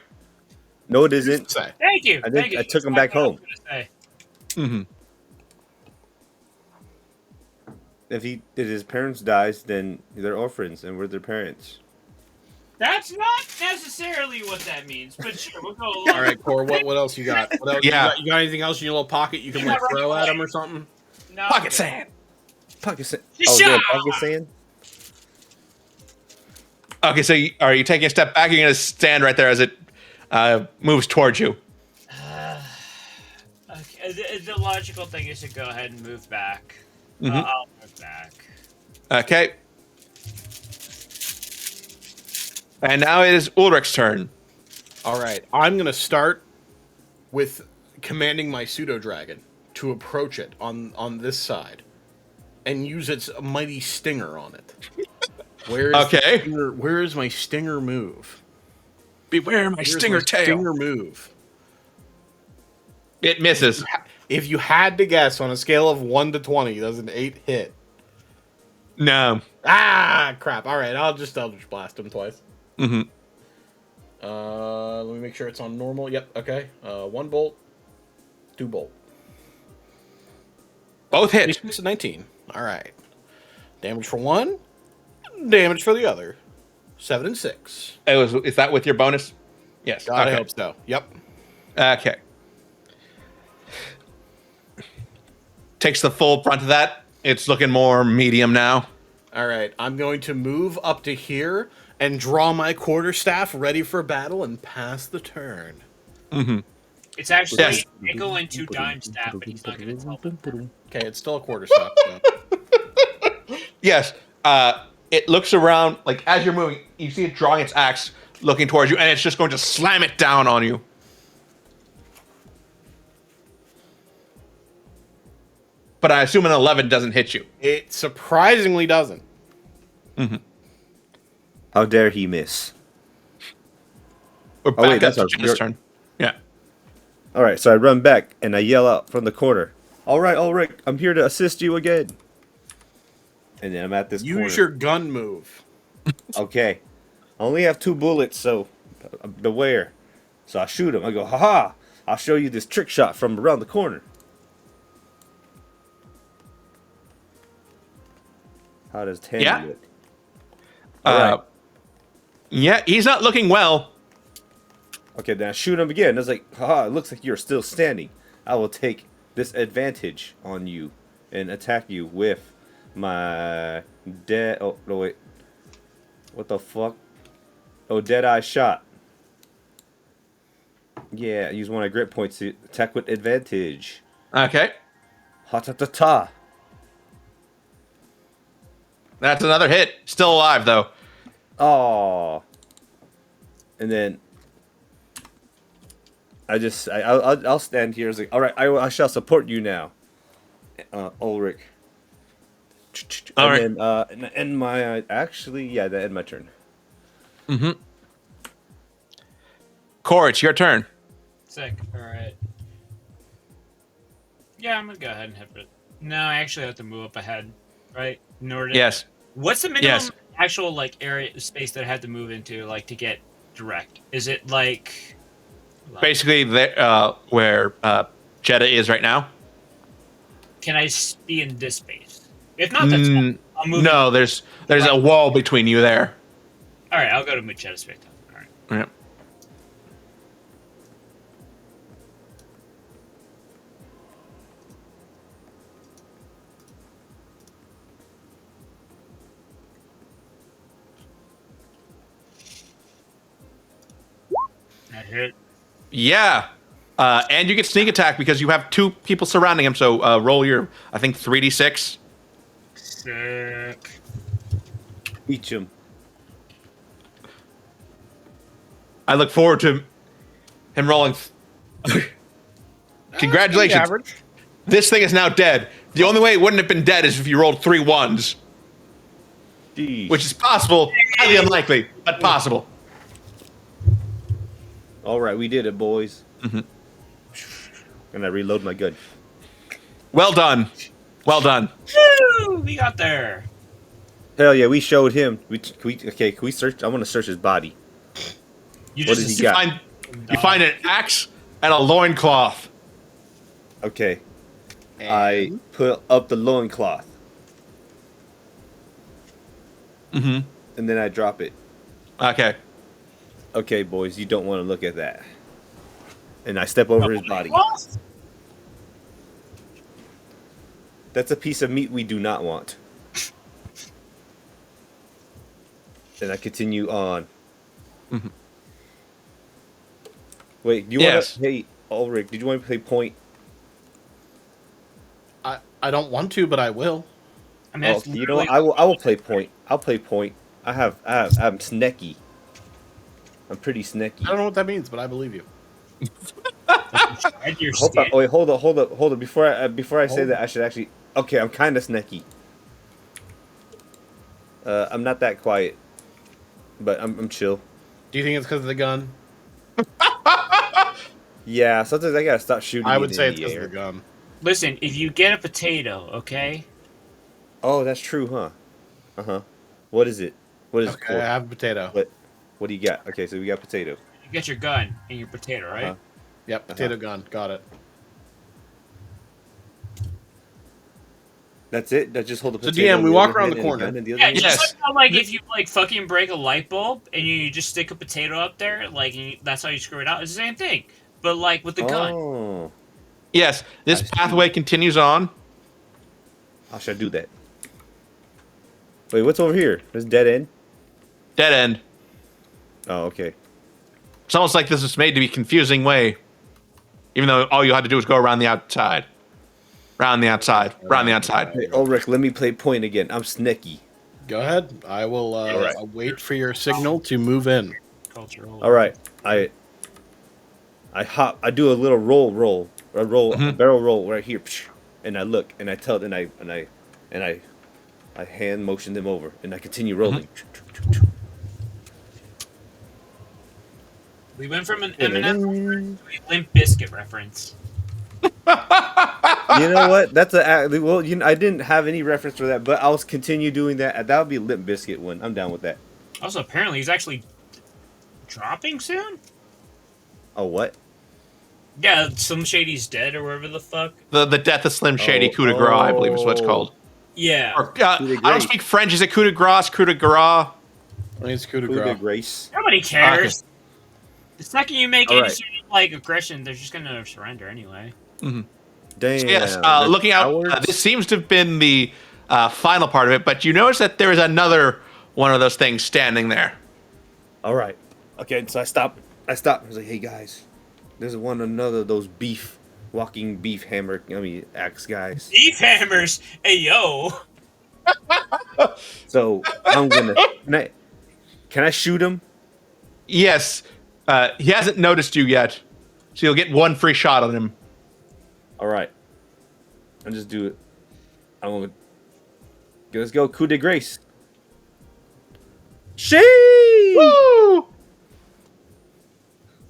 No, it isn't. Say. Thank you. I did- Thank you. I took him That's back what I was home. gonna say. Mm-hmm. If his parents dies, then they're orphans, and we're their parents. That's not necessarily what that means, but sure, we'll go along. All right, Khorr, what else you got? What else, Yeah. you got anything else in your little pocket you can, like, throw at him or something? No, Pocket sand. Pocket sand. Sha! Oh, yeah, pocket sand. Okay, so are you taking a step back? You're going to stand right there as it moves towards you. Okay, the logical thing is to go ahead and move back. Mhm. I'll move back. Okay. And now it is Ulrich's turn. All right, I'm going to start with commanding my pseudo-dragon to approach it on this side and use its mighty stinger on it. Where is my stinger move? Beware my Where's stinger my tail. Stinger move. It misses. If you had to guess on a scale of 1 to 20, does an 8 hit? No. Ah, crap. All right, I'll just Eldritch Blast him twice. Mm-hmm. Let me make sure it's on normal. Yep, okay. 1 bolt, 2 bolt. Both hit. 26 and 19. All right. Damage for one, damage for the other. 7 and 6. Is that with your bonus? Yes. God, okay. I hope so. Yep. Okay. Takes the full brunt of that. It's looking more medium now. All right, I'm going to move up to here and draw my quarterstaff ready for battle and pass the turn. It's actually Yes. Nickel and 2 dime staff, but he's not going to tell them. Okay, it's still a quarterstaff. So. Yes. It looks around, like as you're moving, you see it drawing its axe, looking towards you, and it's just going to slam it down on you. But I assume an 11 doesn't hit you. It surprisingly doesn't. How dare he miss? We're Oh, back wait, up that's to our- Jenna's turn. Yeah. All right, so I run back and I yell out from the corner. All right, Ulrich, I'm here to assist you again. And then I'm at this corner. Use your gun move. Okay. I only have 2 bullets, so beware. So I shoot him. I go, haha, I'll show you this trick shot from around the corner. How does 10 Yeah. look? All right. Yeah, he's not looking well. Okay, then I shoot him again. I was like, haha, it looks like you're still standing. I will take this advantage on you and attack you with my dead... Oh, no, wait. What the fuck? Oh, Deadeye shot. Yeah, use one of my grit points to attack with advantage. Okay. Ha-ta-ta-ta. That's another hit. Still alive, though. Oh. And then... I'll stand here as like, all right, I shall support you now, Ulrich. All right. And then, end my actually, yeah, that end my turn. Khorr, it's your turn. Sick. Alright. Yeah, I'm going to go ahead and hit it. No, I actually have to move up ahead, right? In order to... Yes. What's the minimum Yes. actual, like, area space that I had to move into, like, to get direct? Is it, like... Basically, where Jedah is right now. Can I be in this space? If not, that's fine. I'll move No, there's a wall between you there. Alright, I'll go to Jedah space. Alright. Yeah. That hit. Yeah. And you get sneak attack because you have 2 people surrounding him. So roll your, I think, 3d6. Sick. Each him. I look forward to him rolling. Congratulations. Average. This thing is now dead. The only way it wouldn't have been dead is if you rolled 3 1s, Jeez. which is possible. Highly unlikely, but possible. All right, we did it, boys. And I reload my gun. Well done. Well done. Woo! We got there. Hell yeah, we showed him. Can we search? I want to search his body. You What just does he You got? find an axe and a loincloth. Okay. I put up the loincloth. And then I drop it. Okay. Okay, boys, you don't want to look at that. And I step over his body. That's a piece of meat we do not want. And I continue on. Wait, do you want Yes. to... Hey, Ulrich, did you want to play point? I don't want to, but I will. I mean, Oh, that's you know what? literally- I will play point. I'll play point. I'm snacky. I'm pretty snacky. I don't know what that means, but I believe you. Spread your Hold skin. on, wait, hold on. Before I say that, I should actually. Okay, I'm kind of snacky. I'm not that quiet, but I'm chill. Do you think it's because of the gun? Yeah, sometimes I gotta stop shooting. I it would in say it's the because air. of the gun. Listen, if you get a potato, okay? Oh, that's true, huh? What is it? What is it Okay, I called? have a potato. What do you got? Okay, so we got potato. You get your gun and your potato, right? Uh-huh. Yep, potato gun. Got it. That's it. That just hold the So, potato. DM, in we the walk other around hand the and a corner. gun in the other Yeah, hand? just Yes. like how, like, if you, like, fucking break a light bulb and you just stick a potato up there, like, that's how you screw it out. It's the same thing, but, like, with the gun. Oh, Yes, this I see. pathway continues on. how should I do that? Wait, what's over here? There's dead end. Dead end. Oh, okay. It's almost like this was made to be a confusing way. Even though all you had to do was go around the outside. Round the outside. Round the outside. Hey, Ulrich, let me play point again. I'm sneaky. Go ahead. I will right. wait for your signal to move in. Cultural. All right. I do a little roll, a barrel roll right here, and I look and I tell and I hand motion them over and I continue rolling. We went from an M&M to a Limp Biscuit reference. You know what? That's well. I didn't have any reference for that, but I'll continue doing that. That would be a Limp Biscuit one. I'm down with that. Also, apparently, he's actually dropping soon? Oh, what? Yeah, Slim Shady's dead or whatever the fuck. The death of Slim Shady, coup de grace, I believe is what it's called. Yeah. Or, Coup de I don't grace. speak French. Is it coup de grace? Coup de grace? I think it's coup de Coup de grace. grace. Nobody cares. The second you make any Alright. sort of, like, aggression, they're just gonna surrender anyway. Damn. So yes, that's looking out, cowards. this seems to have been the final part of it, but you notice that there is another one of those things standing there. All right. Okay, so I stopped. I was like, hey guys, there's another of those walking beef hammer, axe guys. Beef hammers! Hey, yo! So I'm gonna. Can I shoot him? Yes, he hasn't noticed you yet, so you'll get one free shot on him. All right. I'll just do it. I'm gonna. Let's go. Coup de grace. Sheesh! Woo!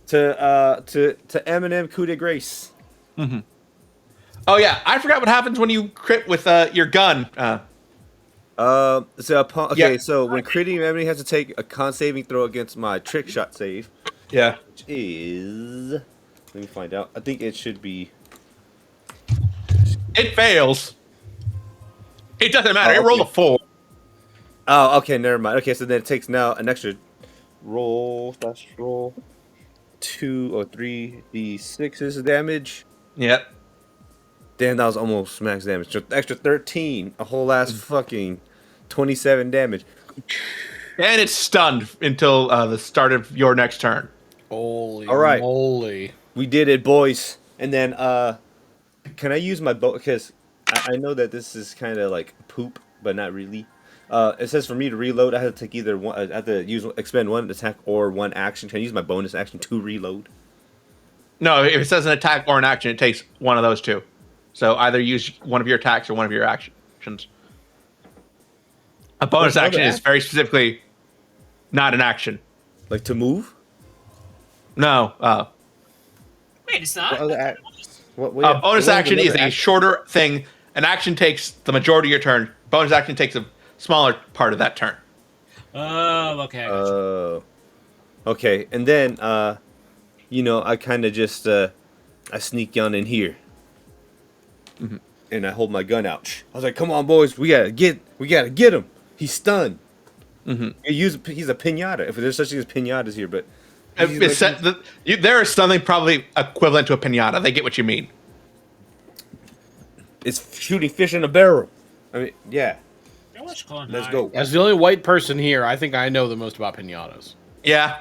To Eminem coup de grace. Oh yeah, I forgot what happens when you crit with your gun. So Yeah. so when critting, enemy has to take a con saving throw against my trick shot save, Yeah. which is. Let me find out. I think it should be. It fails. It doesn't matter. Oh, It rolled a okay. 4. Oh, okay, never mind. Okay, so then it takes now an extra roll 2 or 3 d6s damage. Yep. Damn, that was almost max damage. So extra 13, a whole ass fucking 27 damage. And it's stunned until the start of your next turn. Holy All right. moly. We did it, boys. And then, can I use my bow? Because I know that this is kind of like poop, but not really. It says for me to reload, I have to take either one. I have to expend one attack or one action. Can I use my bonus action to reload? No, if it says an attack or an action, it takes one of those two. So either use one of your attacks or one of your actions. A bonus What's action other is very specifically not an action. Like to move? No. Wait, it's not? What other what, A bonus what action another is a shorter thing. An action takes the majority of your turn. Bonus action takes a smaller part of that turn. Oh, okay. I gotcha. Okay, and then I kind of just I sneak on in here, and I hold my gun out. I was like, "Come on, boys, we gotta get him. He's stunned. He's a pinata. If there's such thing as pinatas here, but There is something probably equivalent to a pinata. They get what you mean. it's shooting fish in a barrel. I mean, yeah. Don't watch Clone Let's High. go. As the only white person here, I think I know the most about pinatas. Yeah,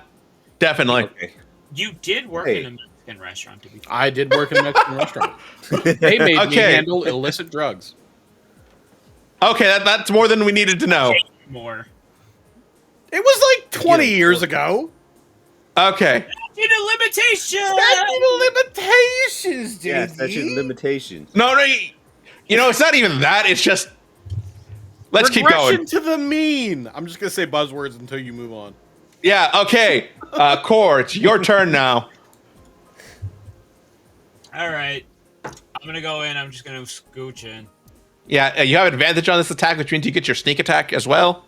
definitely. Okay. You did work Hey. in a Mexican restaurant, to be fair. I did work in a Mexican restaurant. They made me Okay. handle illicit drugs. Okay, that's more than we needed to know. More. It was like 20 Yeah. years ago. Okay. Due to limitation! Limitations, dude. Yeah, that's your limitations. No, it's not even that. It's just let's keep going. Regression to the mean. I'm just gonna say buzzwords until you move on. Yeah. Okay. Khorr, it's your turn now. Alright. I'm gonna go in, I'm just gonna scooch in. Yeah, you have advantage on this attack, which means you get your sneak attack as well.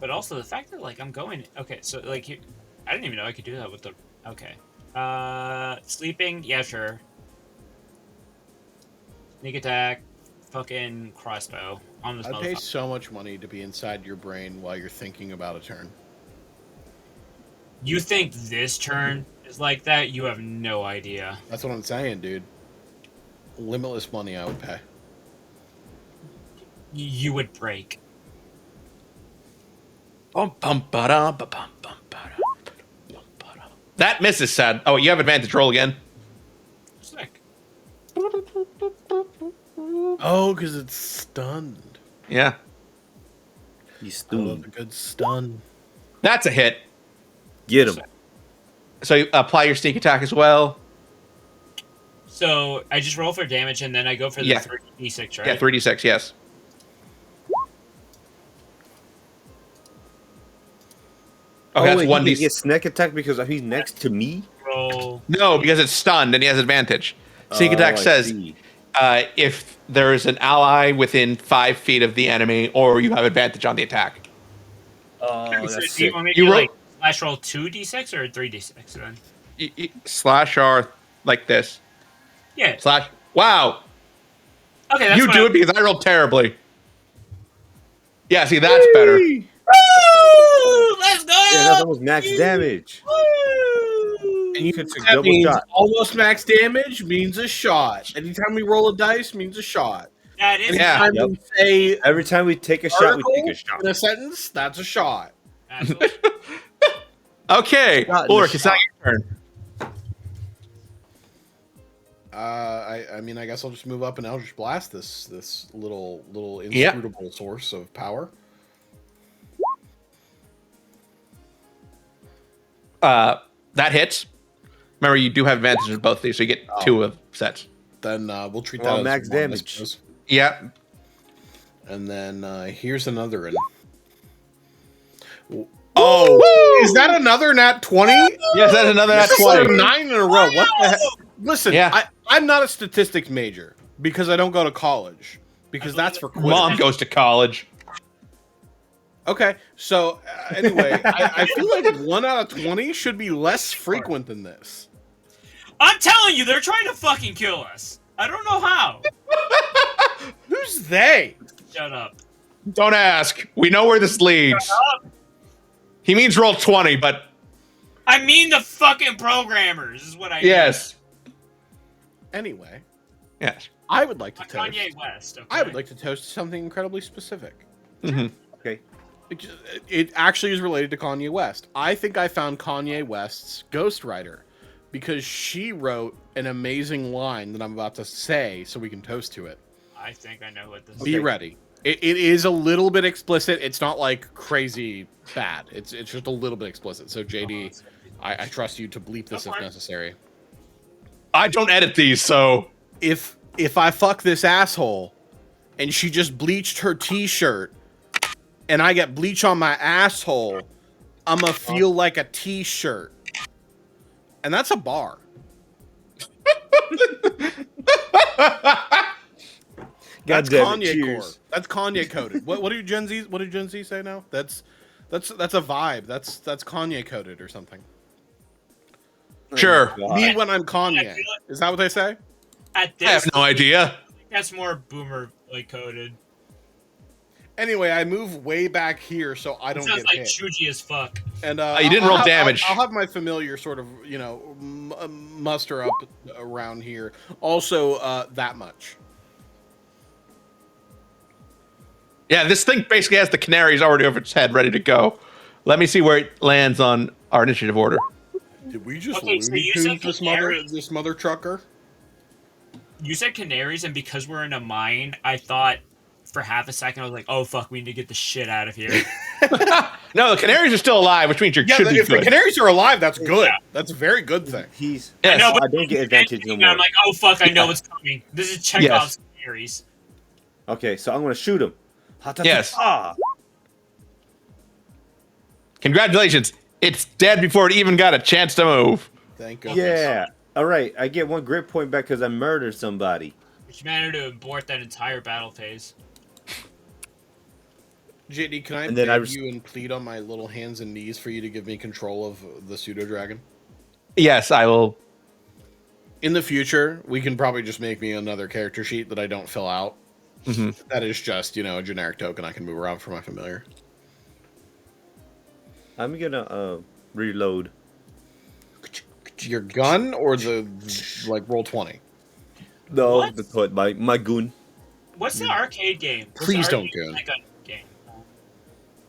But also the fact that, like, I'm going... Okay, so, like, I didn't even know I could do that with the... Okay. Sleeping? Yeah, sure. Sneak attack. fucking crossbow on this I'd pay motherfucker. so much money to be inside your brain while you're thinking about a turn. You think this turn is like that? You have no idea. That's what I'm saying, dude. Limitless money I would pay. You would break. That misses, sad. Oh, you have advantage. Roll again. Sick. Oh, because it's stunned. Yeah. He's I love a stunned. good stun. That's a hit. Get him. So you apply your sneak attack as well. So I just roll for damage and then I go for the Yeah. 3d6, right? Yeah, 3d6, yes. Okay, that's wait, one he d. gets sneak attack because he's next to me. Roll. No, because it's stunned and he has advantage. Sneak attack I says see. if there is an ally within 5 feet of the enemy, or you have advantage on the attack. Oh, So that's do you sick. want me to You do, roll- like slash roll 2d6 or 3d6 then? Slash R like this. Yeah. Slash. Wow. Okay, that's You what do I- it because I rolled terribly. Yeah, see, that's better. Woo! Let's go! Yeah, that's almost max damage. Woo! And you It's a that double means shot. almost max damage means a shot. Anytime we roll a dice means a shot. That is Yeah. Anytime we say Every time we take a shot, we article take a shot. in a sentence, that's a shot. absolutely. Okay, Shot in the Ulrich, it's not shot. your turn. I mean, I guess I'll just move up and Eldritch Blast this little Yep. inscrutable source of power. That hits. Remember, you do have advantage in both these, so you get 2 of sets. Then we'll treat Well, that as max one, I damage. suppose. Yeah. And then here's another one. Oh, Is that another nat 20? yes, that's another nat This is like 20. 9 in a row. What the heck? Listen, Yeah. I'm not a statistics major because I don't go to college. Because that's for quiz. Mom goes to college. Okay, so anyway, I feel like 1 out of 20 should be less frequent than this. I'm telling you, they're trying to fucking kill us. I don't know how. Who's they? Shut up. Don't ask. We know where this leads. Shut up. He means roll 20, but I mean the fucking programmers is what I mean. yes. Anyway, Yes. I would like to Not toast. Kanye West. Okay? I would like to toast something incredibly specific. hmm Okay. It actually is related to Kanye West. I think I found Kanye West's ghostwriter because she wrote an amazing line that I'm about to say so we can toast to it. I think I know what this Be is. ready. It is a little bit explicit. It's not like crazy bad. It's just a little bit explicit. So JD, I trust you to bleep this if necessary. I don't edit these, so If I fuck this asshole and she just bleached her t-shirt and I get bleach on my asshole, I'ma feel like a t-shirt. And that's a bar. God That's damn it, Kanye core. cheers. That's Kanye coded. What do Gen Z say now? That's a vibe. That's Kanye coded or something. sure. God. Me when I'm Kanye. Is that what they say? At I have this, no idea. that's more boomer like coded. Anyway, I move way back here so I don't Sounds get like hit. choogy as fuck. And You didn't roll I'll have- damage. I'll have my familiar sort of, muster up around here. Also, that much. Yeah, this thing basically has the canaries already over its head, ready to go. Let me see where it lands on our initiative order. Did we just Okay, so Looney you Tunes said canaries? this mother trucker? You said canaries, and because we're in a mine, I thought for half a second I was like, "Oh fuck, we need to get the shit out of here." No, the canaries are still alive, which means you Yeah, should be if the good. canaries are alive, that's good. Yeah. That's a very good thing. He's. Yes. No, but I don't get advantage no more. I'm like, "Oh fuck, I know what's coming." This is Chekhov's canaries. Okay, so I'm gonna shoot him. Yes. Ah. Congratulations. It's dead before it even got a chance to move. Thank goodness. Yeah. All right. I get 1 grit point back because I murdered somebody. Which managed to abort that entire battle phase. JD, can I And then beg I you and plead on my little hands and knees for you to give me control of the pseudo dragon? Yes, I will. In the future, we can probably just make me another character sheet that I don't fill out. That is just, a generic token I can move around for my familiar. I'm gonna reload. Your gun or the roll 20? No, What? that's what my goon. What's the arcade game? What's Please the don't arcade go. Like a game.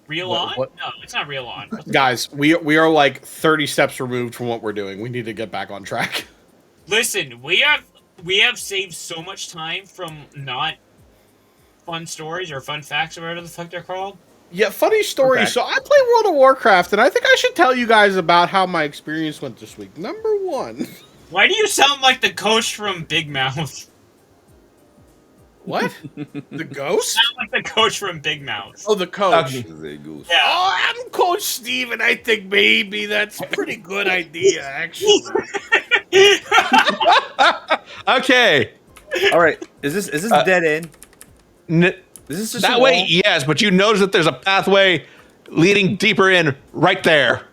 Real What- on? what- No, it's not real on. What's the- Guys, we are like 30 steps removed from what we're doing. We need to get back on track. Listen, we have saved so much time from not fun stories or fun facts or whatever the fuck they're called. Yeah, funny story. Okay. So I play World of Warcraft, and I think I should tell you guys about how my experience went this week. Number one. Why do you sound like the coach from Big Mouth? What? The ghost? Sound like the coach from Big Mouth. Oh, the coach. Okay. This is a goose. Yeah. Oh, I'm Coach Steve, and I think maybe that's a pretty good idea, actually. Okay. All right, is this dead end? Is this just That a way, wall? yes, but you notice that there's a pathway leading deeper in right there.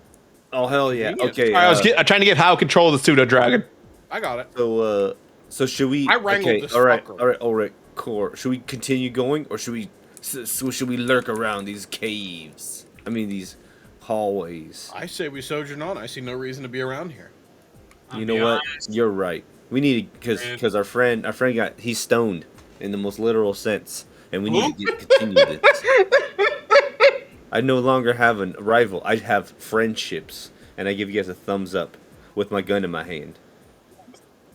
Oh hell yeah! Okay, All right, I'm trying to get How control of the pseudo dragon. I got it. so should we? I wrangled okay, this all right, fucker. all right, Khorr. Should we continue going, or should we? So should we lurk around these caves? I mean, these hallways. I say we sojourn on. I see no reason to be around here. You know what? You're right. We need because our friend he's stoned in the most literal sense, and we need to continue this. I no longer have a rival. I have friendships, and I give you guys a thumbs up with my gun in my hand,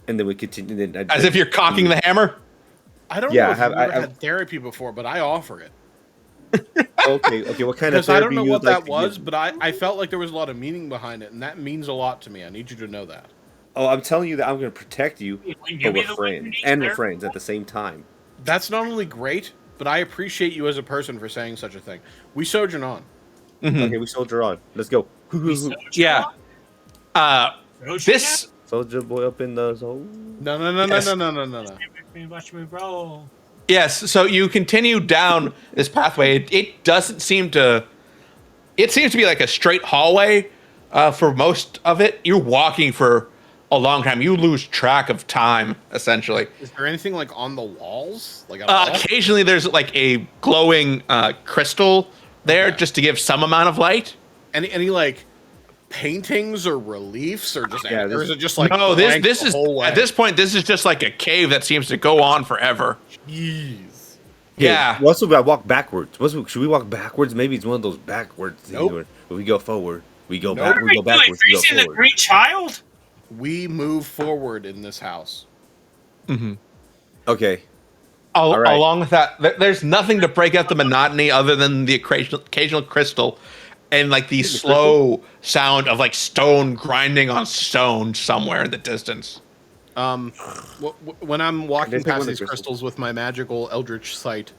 and then we continue. Then As if you're cocking the hammer. I don't Yeah, know if I have- you've ever I- had therapy before, but I offer it. Okay. What kind of Because I don't therapy know you what would like that to was, give? but I felt like there was a lot of meaning behind it, and that means a lot to me. I need you to know that. Oh, I'm telling you that I'm going to protect you, Wouldn't but you be we're the one who friends, needs and we're therapy? friends at the same time. That's not only great, but I appreciate you as a person for saying such a thing. We sojourn on. Okay, we soldier on. Let's go. Yeah. This Soldier boy up in the zone. No. Watch me roll. yes. So you continue down this pathway. It doesn't seem to. It seems to be like a straight hallway for most of it. You're walking for a long time. You lose track of time essentially. Is there anything like on the walls? Like at all? Occasionally, there's like a glowing crystal there just to give some amount of light. Any like paintings or reliefs or just Yeah, or is it just like No, blank this the is whole way? at this point. This is just like a cave that seems to go on forever. Jeez. Yeah. What if I walk backwards? Should we walk backwards? Maybe it's one of those backwards things Nope. where we go forward. We go Nope. back. What are We you go doing? backwards. We go Facing the forward. Green Child? We move forward in this house. Okay. right. Along with that, there's nothing to break up the monotony other than the occasional crystal and like the slow sound of like stone grinding on stone somewhere in the distance. When I'm walking pick one past of the these crystals. crystals with my magical eldritch sight,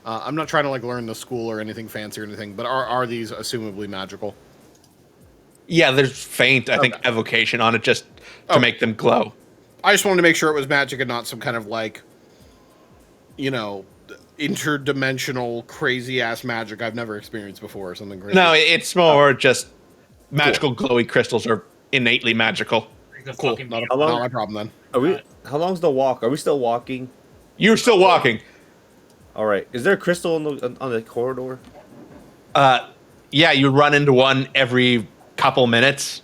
I'm not trying to like learn the school or anything fancy or anything, but are these assumably magical? Yeah, there's faint, I think, evocation on it just to make them glow. I just wanted to make sure it was magic and not some kind of like, interdimensional crazy ass magic I've never experienced before or something crazy. No, it's more just magical glowy crystals are innately magical. The Cool. fucking Not, How long- not my problem then. Are we? How long's the walk? Are we still walking? You're still walking. All right. Is there a crystal on the corridor? Yeah, you run into one every couple minutes.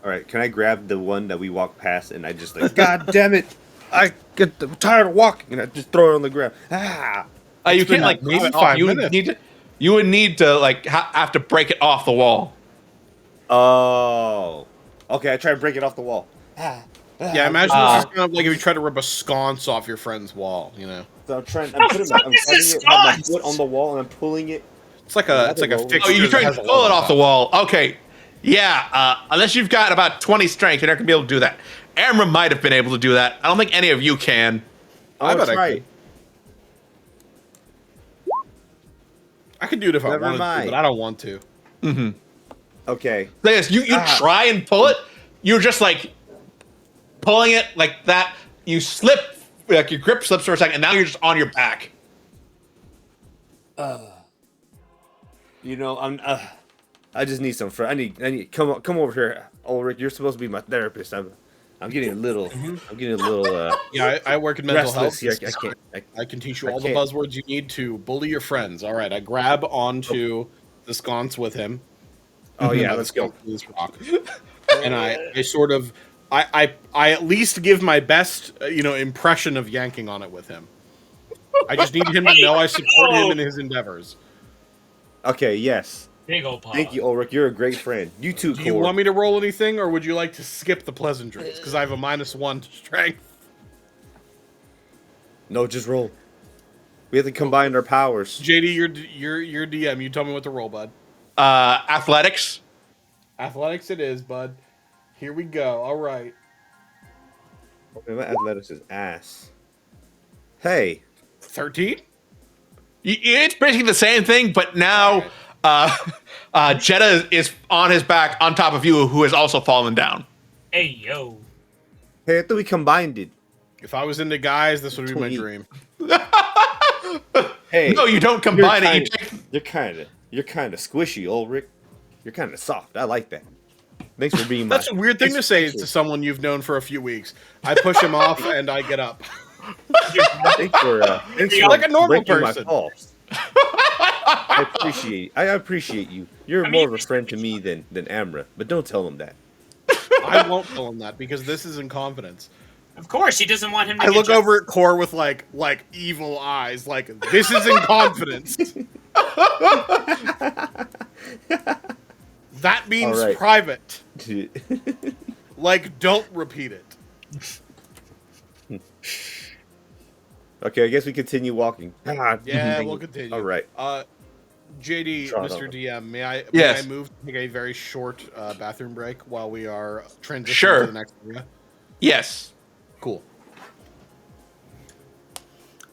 All right. Can I grab the one that we walked past and I just like, God damn it! I'm tired of walking, and I just throw it on the ground. Ah! You been can't like maybe maybe 5 you would minutes. need to. You would need to like have to break it off the wall. Oh. Okay. I try to break it off the wall. Yeah, imagine this is kind of like if you try to rip a sconce off your friend's wall, So I'm trying. The I'm putting fuck I'm is this putting it, have my sconce? foot on the wall, and I'm pulling it. It's like a Oh, fixture. Oh, you're that trying has to a pull lid it on off the top. wall. Okay. Yeah, unless you've got about 20 strength, you're not going to be able to do that. Amra might have been able to do that. I don't think any of you can. I bet want to I try could. it. I could do it if Never I wanted mind. to, but I don't want to. Okay. Like this, you try and pull it, you're just like pulling it like that. You slip, like your grip slips for a second, and now you're just on your back. I just need some friends. I need. Come over here, Ulrich. You're supposed to be my therapist. I'm getting a little. I'm getting a little. Yeah, I work in mental restless health. here. I can't. I can teach you I all the can't. buzzwords you need to bully your friends. All right, I grab onto the sconce with him. Oh yeah, The let's go. sconce with this rock. And I sort of, I at least give my best, impression of yanking on it with him. I just need him to know I support him in his endeavors. Okay. Yes. Big old paw. Thank you, Ulrich. You're a great friend. You too, Do you Khorr. want me to roll anything, or would you like to skip the pleasantries? Because I have a -1 to strength. No, just roll. We have to combine our powers. JD, you're DM. You tell me what to roll, bud. Athletics. Athletics it is, bud. Here we go. All right. Okay, my athletics is ass. Hey. 13? It's basically the same thing, but now Jedah is on his back on top of you, who has also fallen down. Hey, yo. Hey, I thought we combined it. If I was into guys, this would be my 20. dream. Hey. No, you don't combine it. You're kind of squishy, Ulrich. You're kind of soft. I like that. Thanks for being That's a weird thing to say to someone you've known for a few weeks. I push him off and I get up. Thanks for like a normal breaking person. my fall. I appreciate you. You're more of a friend to me than Amra, but don't tell him that. I won't tell him that because this is in confidence. Of course, he doesn't want him to I look over at Khorr with like evil eyes, like this is in confidence. That means All right. private. Like, don't repeat it. Okay, I guess we continue walking. Yeah, we'll continue. All right. JD, Trot Mr. on. DM, may I Yes. move to take a very short bathroom break while we are transitioning Sure. to the next area? Yes. Cool.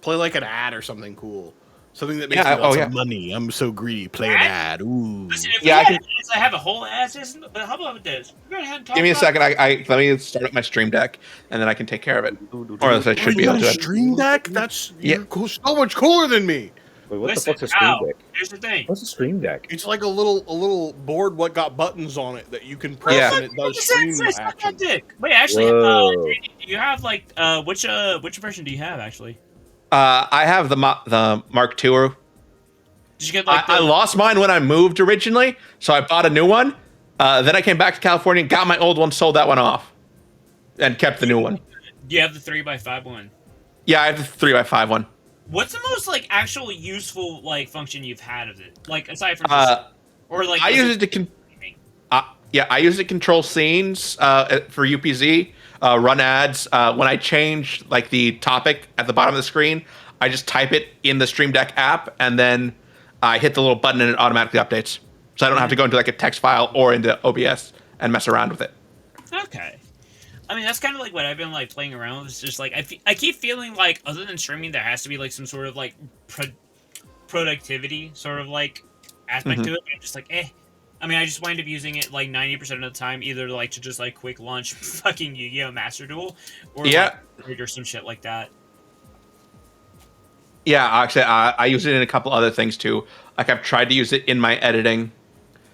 Play like an ad or something cool. Something that makes Yeah, me lots oh, of money. I'm so greedy. Play an Ad? ad. Ooh. Listen, if Yeah, we I had ads, I have a whole ass system, but how about this? Go ahead and talk Give me a about- second. Let me start up my stream deck, and then I can take care of it. Or else I should be You able got to a do it. stream deck? That's Yeah. you're cool, so much cooler than me. Wait, what Listen, the fuck's a stream Al, deck? here's the thing. What's a stream deck? It's like a little board what got buttons on it that you can press Yeah. and it does What does stream that say? Suck action. that dick. Wait, actually, Whoa. do you have like which version do you have actually? I have the Mark II. Did you get like I lost mine when I moved originally, so I bought a new one. Then I came back to California, got my old one, sold that one off, and kept the new one. Do you have the 3x5 one? Yeah, I have the 3x5 one. What's the most like actual useful like function you've had of it? Like aside from just, or like I use it to I use it to control scenes for UPZ, run ads. When I change like the topic at the bottom of the screen, I just type it in the Stream Deck app, and then I hit the little button and it automatically updates. So I don't have to go into like a text file or into OBS and mess around with it. Okay. I mean, that's kind of like what I've been like playing around with. It's just like I keep feeling like other than streaming, there has to be like some sort of like productivity sort of like aspect to it. But I'm just like, eh. I mean, I just wind up using it like 90% of the time, either like to just like quick launch fucking Yu-Gi-Oh! Master Duel, or like, or some shit like that. Yeah, actually, I use it in a couple other things too. Like I've tried to use it in my editing.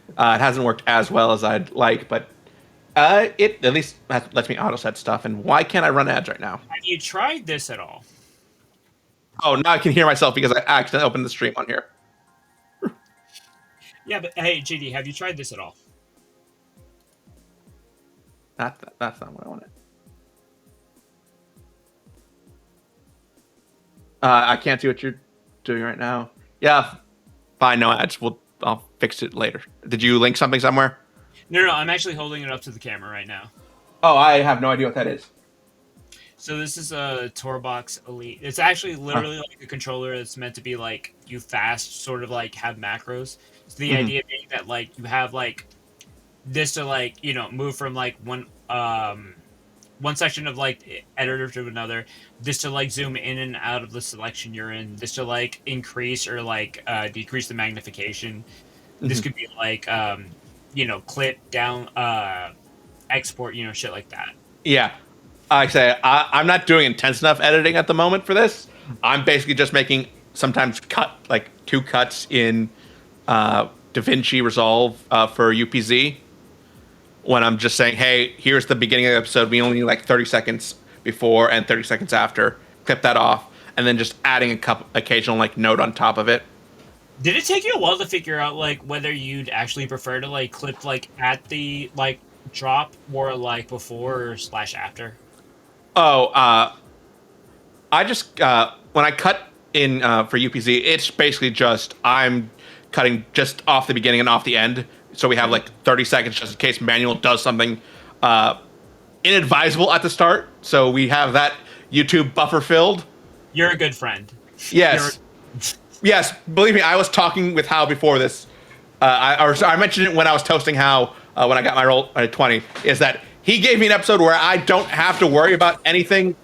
It hasn't worked as well as I'd like, but it at least lets me auto set stuff. And why can't I run ads right now? Have you tried this at all? Oh, now I can hear myself because I accidentally opened the stream on here. Yeah, but hey, JD, have you tried this at all? That's not what I wanted. I can't see what you're doing right now. Yeah, fine, no ads. I'll fix it later. Did you link something somewhere? No, I'm actually holding it up to the camera right now. Oh, I have no idea what that is. So this is a Torbox Elite. It's actually literally like a controller that's meant to be like you fast, sort of like have macros. So the idea being that like you have like this to like move from like one section of like editor to another. This to like zoom in and out of the selection you're in. This to like increase or like decrease the magnification. This could be like clip down, export, shit like that. Yeah. Like I say, I'm not doing intense enough editing at the moment for this. I'm basically just making sometimes like 2 cuts in DaVinci Resolve for UPZ. when I'm just saying, hey, here's the beginning of the episode. We only need like 30 seconds before and 30 seconds after. Clip that off, and then just adding a couple occasional like note on top of it. Did it take you a while to figure out like whether you'd actually prefer to like clip like at the like drop or like before or / after? Oh, I just when I cut in for UPZ, it's basically just I'm cutting just off the beginning and off the end, so we have like 30 seconds just in case Manuel does something inadvisable at the start. So we have that YouTube buffer filled. You're a good friend. Yes. Yes, believe me, I was talking with Hal before this. I mentioned it when I was toasting Hal when I got my roll at 20, is that he gave me an episode where I don't have to worry about anything.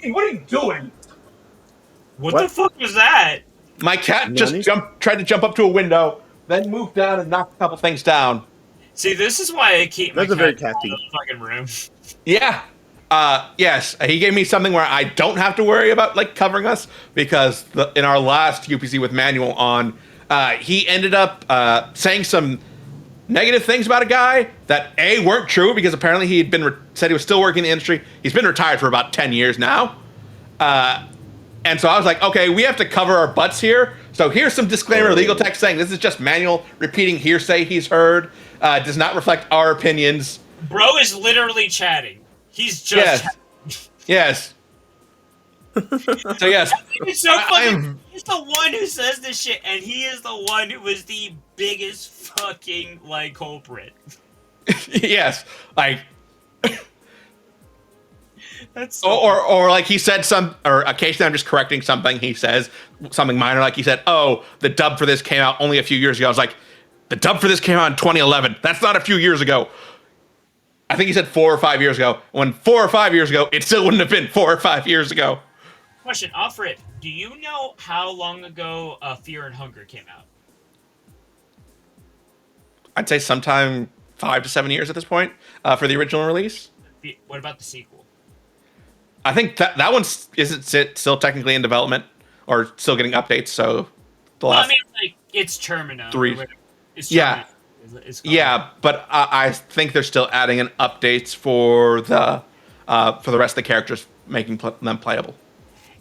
What are you doing? What the fuck was that? My cat just tried to jump up to a window, then moved down and knocked a couple things down. See, this is why I keep my cat out of the fucking room. Yeah. Yes, he gave me something where I don't have to worry about like covering us, because in our last UPC with Manuel on, he ended up saying some negative things about a guy that weren't true, because apparently he had been said he was still working in the industry. He's been retired for about 10 years now. And so I was like, okay, we have to cover our butts here. So here's some disclaimer legal text saying this is just Manuel repeating hearsay he's heard. Does not reflect our opinions. Bro is literally chatting. He's just chatting. Yes. So yes. It's so funny. He's the one who says this shit, and he is the one who was the biggest fucking like culprit. Yes. Like that's so or like he said or occasionally I'm just correcting something he says, something minor, like he said, oh, the dub for this came out only a few years ago. I was like, the dub for this came out in 2011. That's not a few years ago. I think he said 4 or 5 years ago. When 4 or 5 years ago, it still wouldn't have been 4 or 5 years ago. Question, off rip. Do you know how long ago Fear and Hunger came out? I'd say sometime 5 to 7 years at this point for the original release. What about the sequel? I think that one isn't still technically in development or still getting updates. So the last I mean, like it's Termina. 3. It's yeah. Yeah, but I think they're still adding in updates for the rest of the characters, making them playable.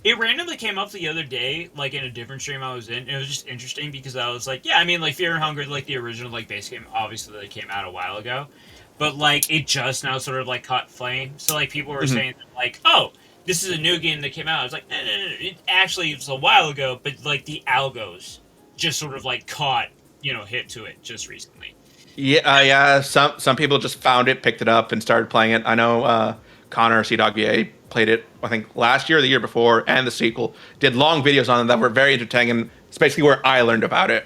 It randomly came up the other day, like in a different stream I was in, and it was just interesting because I was like, yeah, I mean, like Fear and Hunger, like the original like base game, obviously they came out a while ago, but like it just now sort of like caught flame. So like people were saying like, oh, this is a new game that came out. I was like, no, it actually was a while ago, but like the algos just sort of like caught, hit to it just recently. Yeah. Some people just found it, picked it up, and started playing it. I know Connor, CWA, played it, I think, last year or the year before, and the sequel. Did long videos on it that were very entertaining, and it's basically where I learned about it.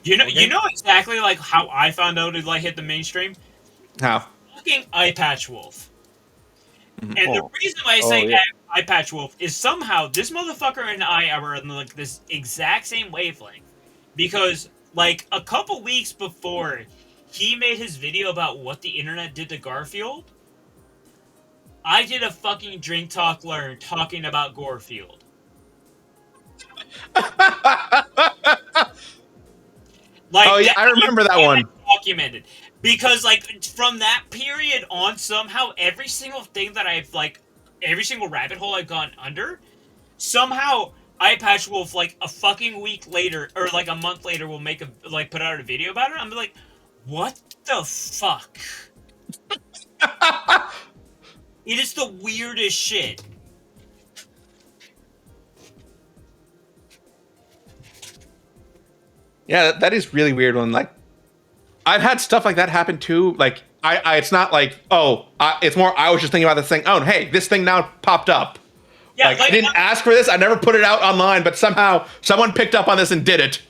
You know exactly like how I found out it like hit the mainstream? How? Fucking Eye Patch Wolf. And the reason why I say Eye Patch Wolf is somehow this motherfucker and I are on like this exact same wavelength, because like a couple weeks before he made his video about what the internet did to Garfield, I did a fucking Drink Talk Learn talking about Garfield. Like, oh yeah, I remember that one. Documented. Because like from that period on, somehow every single thing that I've like, every single rabbit hole I've gone under, somehow Eye Patch Wolf like a fucking week later or like a month later will make put out a video about it. I'm like, what the fuck? It is the weirdest shit. Yeah, that is really weird. When like, I've had stuff like that happen too. Like, it's not like, it's more, I was just thinking about this thing. Oh, hey, this thing now popped up. Yeah, like I didn't ask for this. I never put it out online, but somehow someone picked up on this and did it.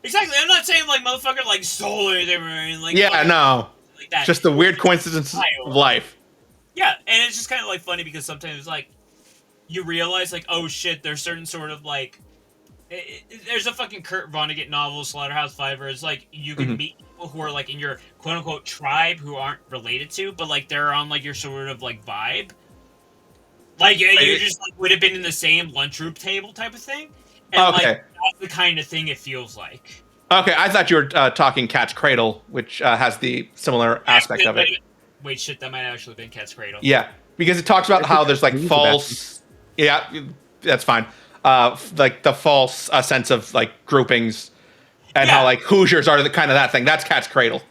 Exactly. I'm not saying like motherfucker like stole anything. Like, yeah, no. Like that. Just the weird coincidence of life. Yeah, and it's just kind of like funny because sometimes like you realize like, oh shit, there's certain sort of like there's a fucking Kurt Vonnegut novel, Slaughterhouse-Five, where it's like you can meet people who are like in your quote unquote tribe who aren't related to, but like they're on like your sort of like vibe. Like you just like would have been in the same lunchroom table type of thing. And like that's the kind of thing it feels like. Okay, I thought you were talking Cat's Cradle, which has the similar aspect of it. Wait, shit, that might have actually been Cat's Cradle. Yeah, because it talks about how there's like false. Yeah, that's fine. Like the false sense of like groupings, and how like Hoosiers are the kind of that thing. That's Cat's Cradle.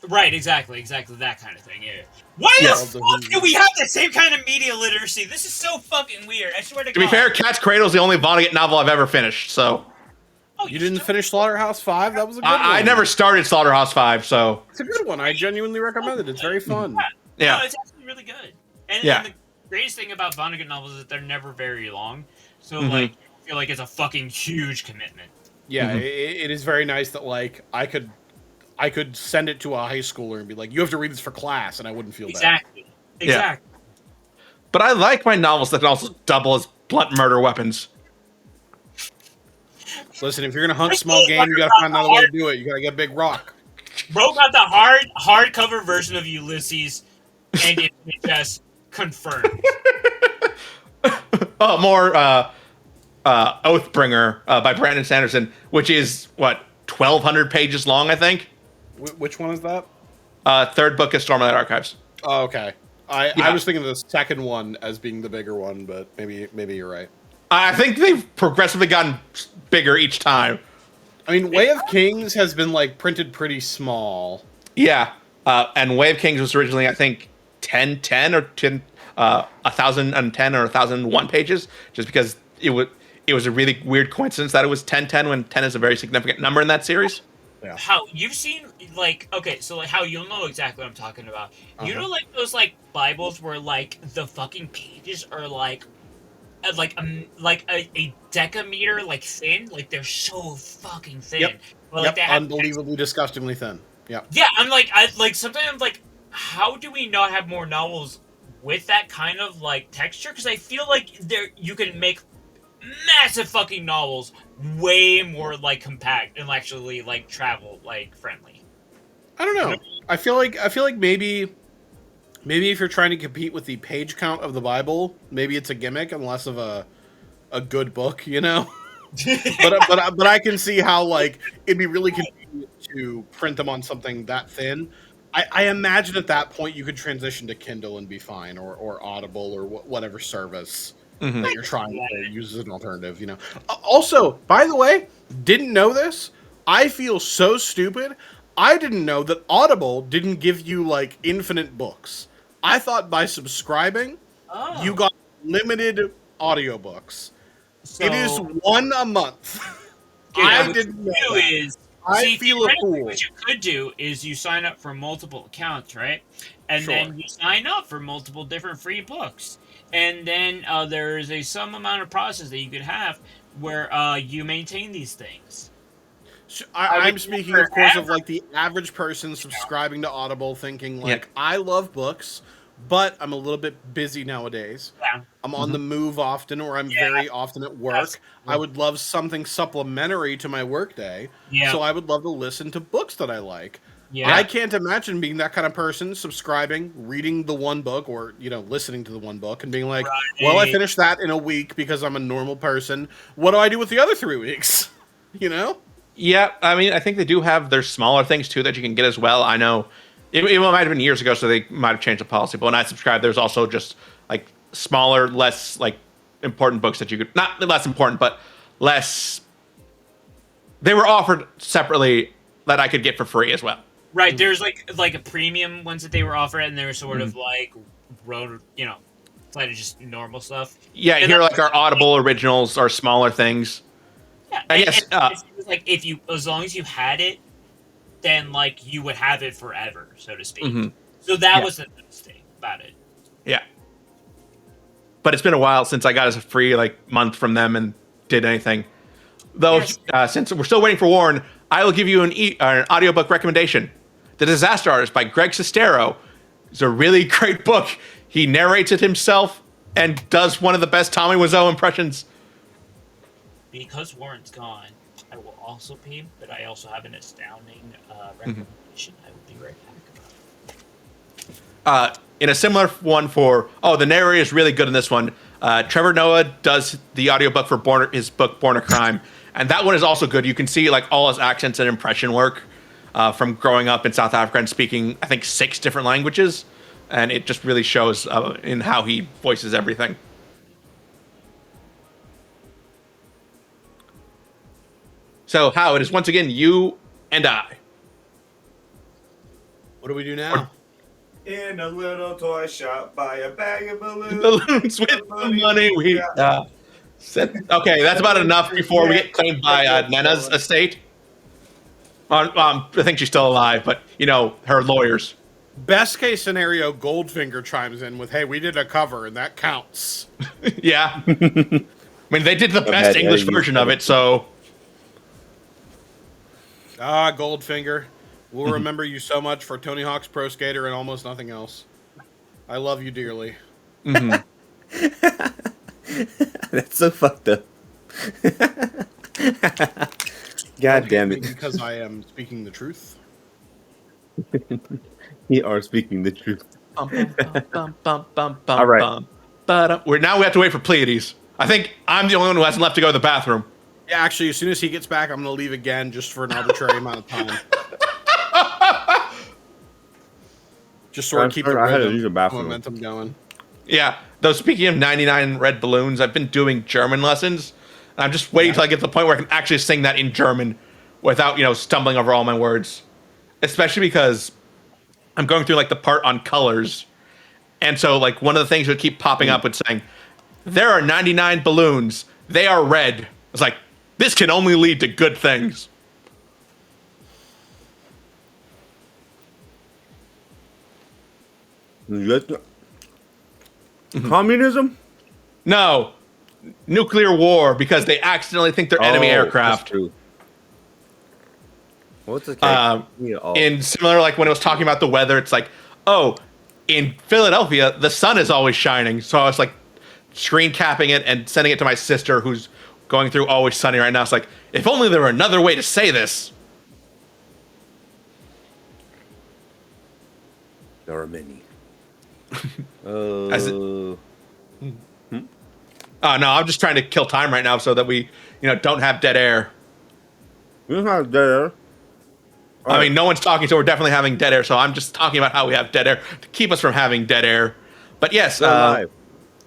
Right, exactly that kind of thing. Yeah. Why the fuck do we have the same kind of media literacy? This is so fucking weird. I swear to God. To be fair, Cat's Cradle is the only Vonnegut novel I've ever finished. So. Oh, You didn't finish Slaughterhouse 5? That was a good one. I never started Slaughterhouse 5, so. It's a good one. I genuinely recommend it. It's very fun. Yeah. No, it's actually really good. And the greatest thing about Vonnegut novels is that they're never very long. So, like, I feel like it's a fucking huge commitment. Yeah, it is very nice that, like, I could send it to a high schooler and be like, you have to read this for class, and I wouldn't feel bad. Exactly. Yeah. But I like my novels that can also double as blunt murder weapons. Listen, if you're gonna hunt small game, you gotta find another way to do it. You gotta get a big rock. Bro got the hardcover version of Ulysses, and it just confirmed. More Oathbringer by Brandon Sanderson, which is, 1,200 pages long, I think? Which one is that? Third book is Stormlight Archives. Oh, okay. I was thinking of the second one as being the bigger one, but maybe you're right. I think they've progressively gotten bigger each time. I mean, Way of Kings has been, like, printed pretty small. Yeah. And Way of Kings was originally, I think, 1010 or 1,010 or 1,001 pages, just because it was a really weird coincidence that it was 1010 when 10 is a very significant number in that series. Yeah. How you've seen, like, okay, so like how you'll know exactly what I'm talking about. You know, like those like Bibles where like the fucking pages are like a decameter like thin, like they're so fucking thin. Yep. But, like, Unbelievably, disgustingly thin. Yeah. Yeah, sometimes I'm like, how do we not have more novels with that kind of like texture? Because I feel like you can make massive fucking novels way more like compact and actually like travel like friendly. I don't know. I feel like maybe if you're trying to compete with the page count of the Bible, maybe it's a gimmick and less of a good book, you know. but I can see how like it'd be really convenient to print them on something that thin. I imagine at that point you could transition to Kindle and be fine, or Audible, or whatever service that you're trying to use as an alternative, you know. Also, by the way, didn't know this. I feel so stupid. I didn't know that Audible didn't give you like infinite books. I thought by subscribing, you got limited audiobooks. So, it is one a month. I didn't know that. I feel a fool. What you could do is you sign up for multiple accounts, right? And then you sign up for multiple different free books. And then there's some amount of process that you could have where you maintain these things. I'm speaking, of course, of like the average person subscribing to Audible thinking like, I love books, but I'm a little bit busy nowadays. Yeah. I'm on the move often, or I'm very often at work. I would love something supplementary to my workday. Yeah. So I would love to listen to books that I like. Yeah. I can't imagine being that kind of person, subscribing, reading the one book, or, you know, listening to the one book and being like, well, I finished that in a week because I'm a normal person. What do I do with the other 3 weeks? You know? Yeah, I mean, I think they do have their smaller things, too, that you can get as well. I know it might have been years ago, so they might have changed the policy. But when I subscribed, there's also just, like, smaller, less, like, important books that you could... Not less important, but less... They were offered separately that I could get for free as well. Right, there's, like a premium ones that they were offering, and they were sort of, like, instead of just normal stuff. Yeah, and here, like, our Audible originals are smaller things. Yeah, I guess it was like as long as you had it, then like you would have it forever, so to speak. So that was the nice thing about it. Yeah, but it's been a while since I got a free like month from them and did anything. Though since we're still waiting for Warren, I will give you an audiobook recommendation. The Disaster Artist by Greg Sestero. It's a really great book. He narrates it himself and does one of the best Tommy Wiseau impressions. Because Warren's gone, I will also pee, but I also have an astounding recommendation I will be right back about. In a similar one the narrator is really good in this one. Trevor Noah does the audiobook for his book Born a Crime, and that one is also good. You can see like all his accents and impression work from growing up in South Africa and speaking, I think, 6 different languages. and it just really shows in how he voices everything. So, How, it is once again you and I. What do we do now? In a little toy shop, buy a bag of balloons. Balloons with the money we okay, that's about enough before we get claimed by Nana's estate. I think she's still alive, but you know, her lawyers. Best case scenario, Goldfinger chimes in with, "Hey, we did a cover, and that counts." Yeah. I mean, they did the best English version of it, so. Ah, Goldfinger. We'll remember you so much for Tony Hawk's Pro Skater and almost nothing else. I love you dearly. Mm-hmm. That's so fucked up. God damn it. Because I am speaking the truth. You are speaking the truth. All right. But we have to wait for Pleiades. I think I'm the only one who hasn't left to go to the bathroom. Yeah, actually, as soon as he gets back, I'm going to leave again just for an arbitrary amount of time. Just sort of keep the momentum going. Yeah, though speaking of 99 red balloons, I've been doing German lessons. And I'm just waiting till I get to the point where I can actually sing that in German without, stumbling over all my words. Especially because I'm going through like the part on colors. And so like one of the things would keep popping up with saying, there are 99 balloons. They are red. It's like, this can only lead to good things. Communism? No. Nuclear war, because they accidentally think they're enemy aircraft. That's true. What's the in similar, like when it was talking about the weather, it's like, oh, in Philadelphia, the sun is always shining. So I was like screen capping it and sending it to my sister who's going through Always Sunny right now. It's like, if only there were another way to say this. There are many. Oh, no, I'm just trying to kill time right now so that we, don't have dead air. We don't have dead air. I mean, no one's talking, so we're definitely having dead air. So I'm just talking about how we have dead air to keep us from having dead air. But yes, live.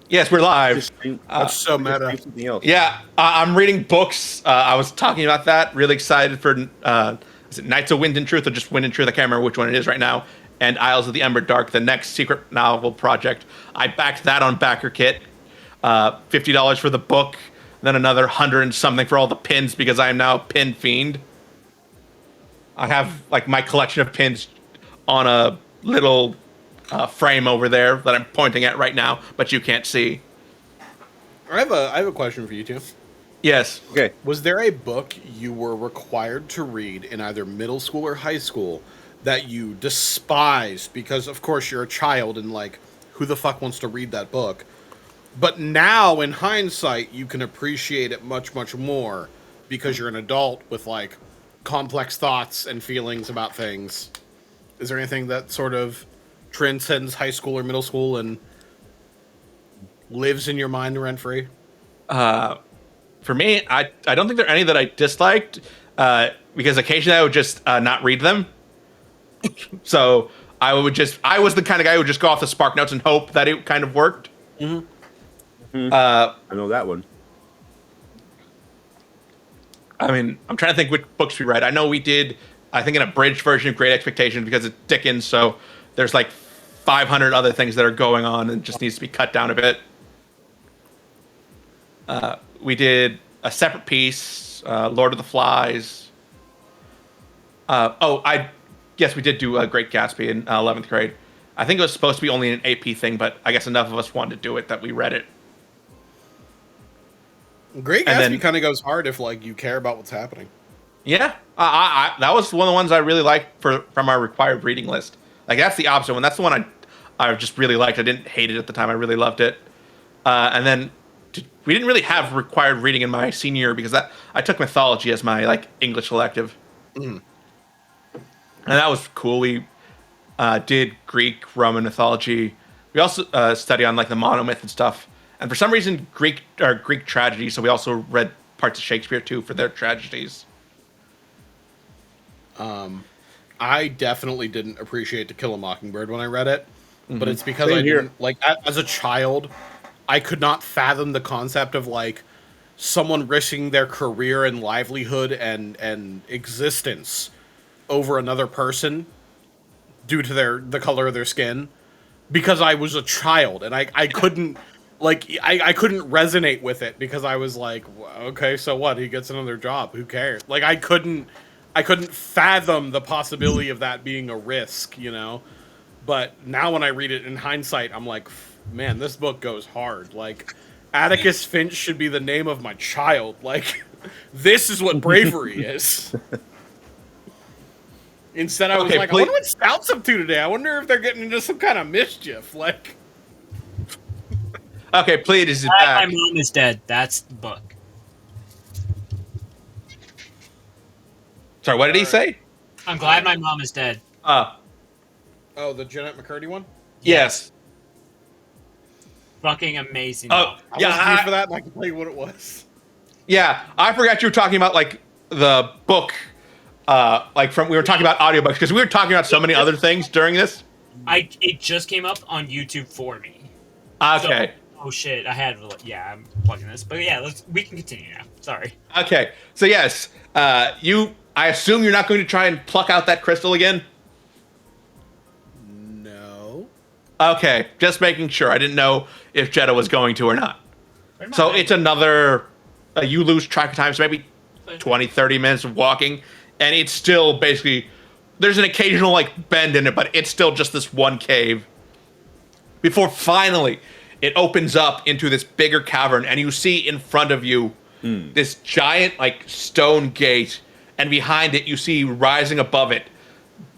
Yes, we're live. That's so meta. Yeah, I'm reading books. I was talking about that. Really excited for is it Knights of Wind and Truth or just Wind and Truth? I can't remember which one it is right now. And Isles of the Ember Dark, the next secret novel project. I backed that on BackerKit. $50 for the book, then another 100 and something for all the pins because I am now a pin fiend. I have like my collection of pins on a little frame over there that I'm pointing at right now, but you can't see. I have a question for you two. Yes. Okay. Was there a book you were required to read in either middle school or high school that you despised because, of course, you're a child and like, who the fuck wants to read that book? But now, in hindsight, you can appreciate it much, much more because you're an adult with like complex thoughts and feelings about things. Is there anything that sort of transcends high school or middle school and lives in your mind rent-free? For me, I don't think there are any that I disliked because occasionally I would just not read them. So I was the kind of guy who would just go off the Spark Notes and hope that it kind of worked. Mm-hmm. I know that one. I mean, I'm trying to think which books we read. I know we did, I think, an abridged version of Great Expectations because it's Dickens, so there's like 500 other things that are going on and it just needs to be cut down a bit. We did a separate piece, Lord of the Flies. Yes, we did do Great Gatsby in 11th grade. I think it was supposed to be only an AP thing, but I guess enough of us wanted to do it that we read it. Great Gatsby kind of goes hard if like you care about what's happening. Yeah, that was one of the ones I really liked from our required reading list. Like that's the opposite one. That's the one I just really liked. I didn't hate it at the time. I really loved it. And then we didn't really have required reading in my senior year because I took mythology as my like English elective. Mm. And that was cool. We did Greek, Roman mythology. We also studied on like the monomyth and stuff. And for some reason, Greek tragedy. So we also read parts of Shakespeare too for their tragedies. I definitely didn't appreciate To Kill a Mockingbird when I read it. but it's because Same I here. didn't like as a child, I could not fathom the concept of like someone risking their career and livelihood and existence over another person due to the color of their skin, because I was a child and I couldn't I couldn't resonate with it because I was like, okay, so what? He gets another job. Who cares? Like I couldn't fathom the possibility of that being a risk, you know? But now when I read it in hindsight, I'm like, man, this book goes hard. Like Atticus Finch should be the name of my child. Like this is what bravery is. Instead, I was Okay, like, I wonder what Stout's up to today. I wonder if they're getting into some kind of mischief. Like, Okay, Pleiades is My back. mom is dead. That's the book. Sorry, what did he say? I'm glad my mom is dead. oh, the Jeanette McCurdy one. Yes. Fucking amazing. Oh, I yeah. wasn't here for that, and I can tell you what it was. Yeah, I forgot you were talking about like the book, we were talking about audiobooks because we were talking about so many other things during this. It just came up on YouTube for me. Okay, So, oh shit! I'm plugging this, but yeah, we can continue now. Sorry. okay. So yes, I assume you're not going to try and pluck out that crystal again. No. Okay, just making sure. I didn't know if Jedah was going to or not. So it's another. You lose track of time, so maybe 20, 30 minutes of walking, and it's still basically. There's an occasional like bend in it, but it's still just this one cave. Before finally, it opens up into this bigger cavern, and you see in front of you this giant like stone gate, and behind it you see rising above it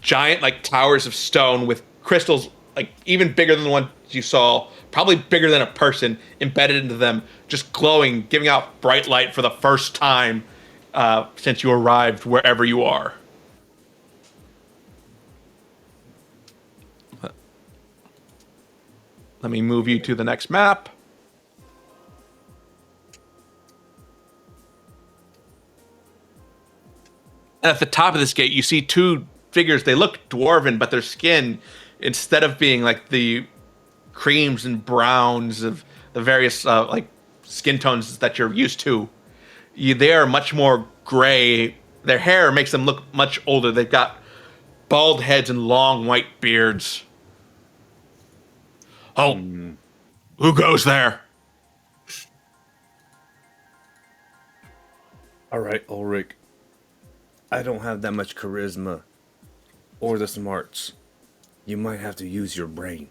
giant like towers of stone with crystals like even bigger than the ones you saw, probably bigger than a person embedded into them, just glowing, giving out bright light for the first time since you arrived wherever you are. Let me move you to the next map. And at the top of this gate, you see two figures. They look dwarven, but their skin, instead of being like the creams and browns of the various like skin tones that you're used to, they are much more gray. Their hair makes them look much older. They've got bald heads and long white beards. Oh, who goes there? All right, Ulrich. I don't have that much charisma or the smarts. You might have to use your brain.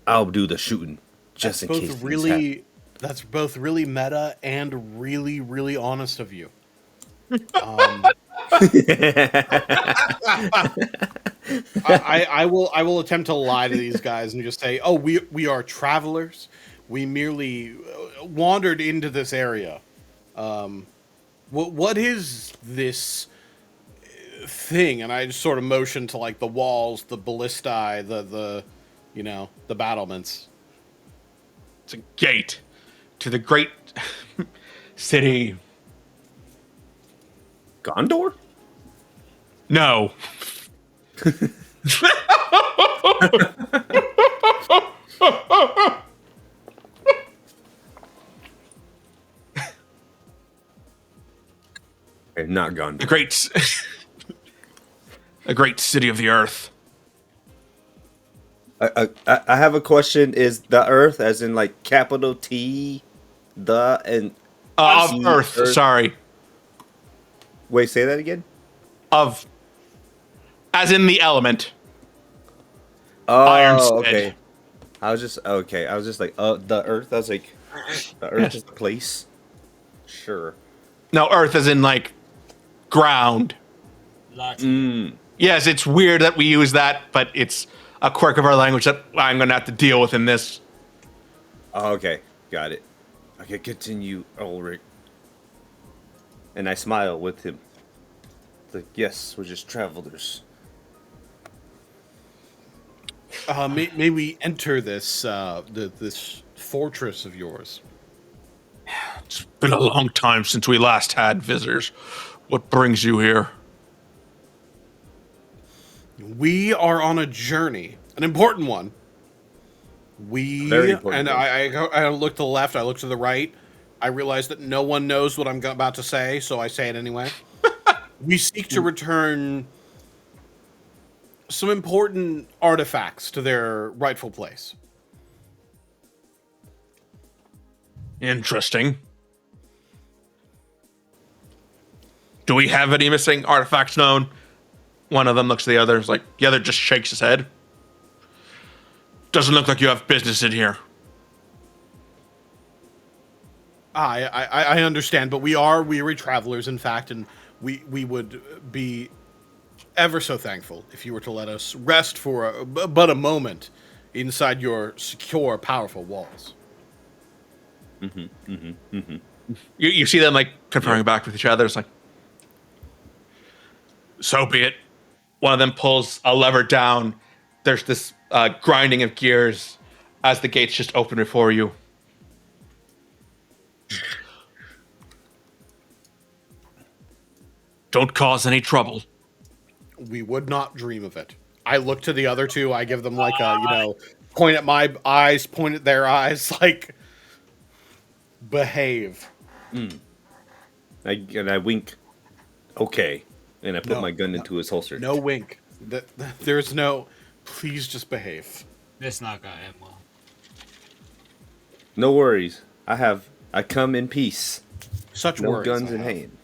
I'll do the shooting just in case. That's both really meta and really, really honest of you. I will attempt to lie to these guys and just say, oh, we are travelers. We merely wandered into this area. What is this thing? And I just sort of motion to like the walls, the ballistae, the battlements. It's a gate to the great city. Gondor? No. Not Gondor. A great city of the earth. I have a question. Is the Earth, as in like capital T, the and Of T, earth, sorry. Wait, say that again. Of, as in the element. Oh, Ironstead. okay. I was just like, the Earth. I was like, the Earth is the place. Sure. No, earth as in like ground. Yes, it's weird that we use that, but it's a quirk of our language that I'm going to have to deal with in this. Oh, okay, got it. Okay, continue, Ulrich. And I smile with him. Like, yes, we're just travelers. May we enter this this fortress of yours? It's been a long time since we last had visitors. What brings you here? We are on a journey An important one. Very important And one. I look to the left, I look to the right. I realize that no one knows what I'm about to say, so I say it anyway. We seek to return some important artifacts to their rightful place. Interesting. Do we have any missing artifacts known? One of them looks at the other. It's like the other just shakes his head. Doesn't look like you have business in here. I understand, but we are weary travelers, in fact, and we would be ever so thankful if you were to let us rest for but a moment inside your secure, powerful walls. You see them like conferring back with each other. It's like, so be it. One of them pulls a lever down. There's this grinding of gears as the gates just open before you. Don't cause any trouble. We would not dream of it. I look to the other two. I give them like a, point at my eyes, point at their eyes, like, behave. I wink. Okay. And I put my gun into his holster. No wink. There's no, please just behave. This not gonna end well. No worries. I come in peace. Such No words. guns in hand.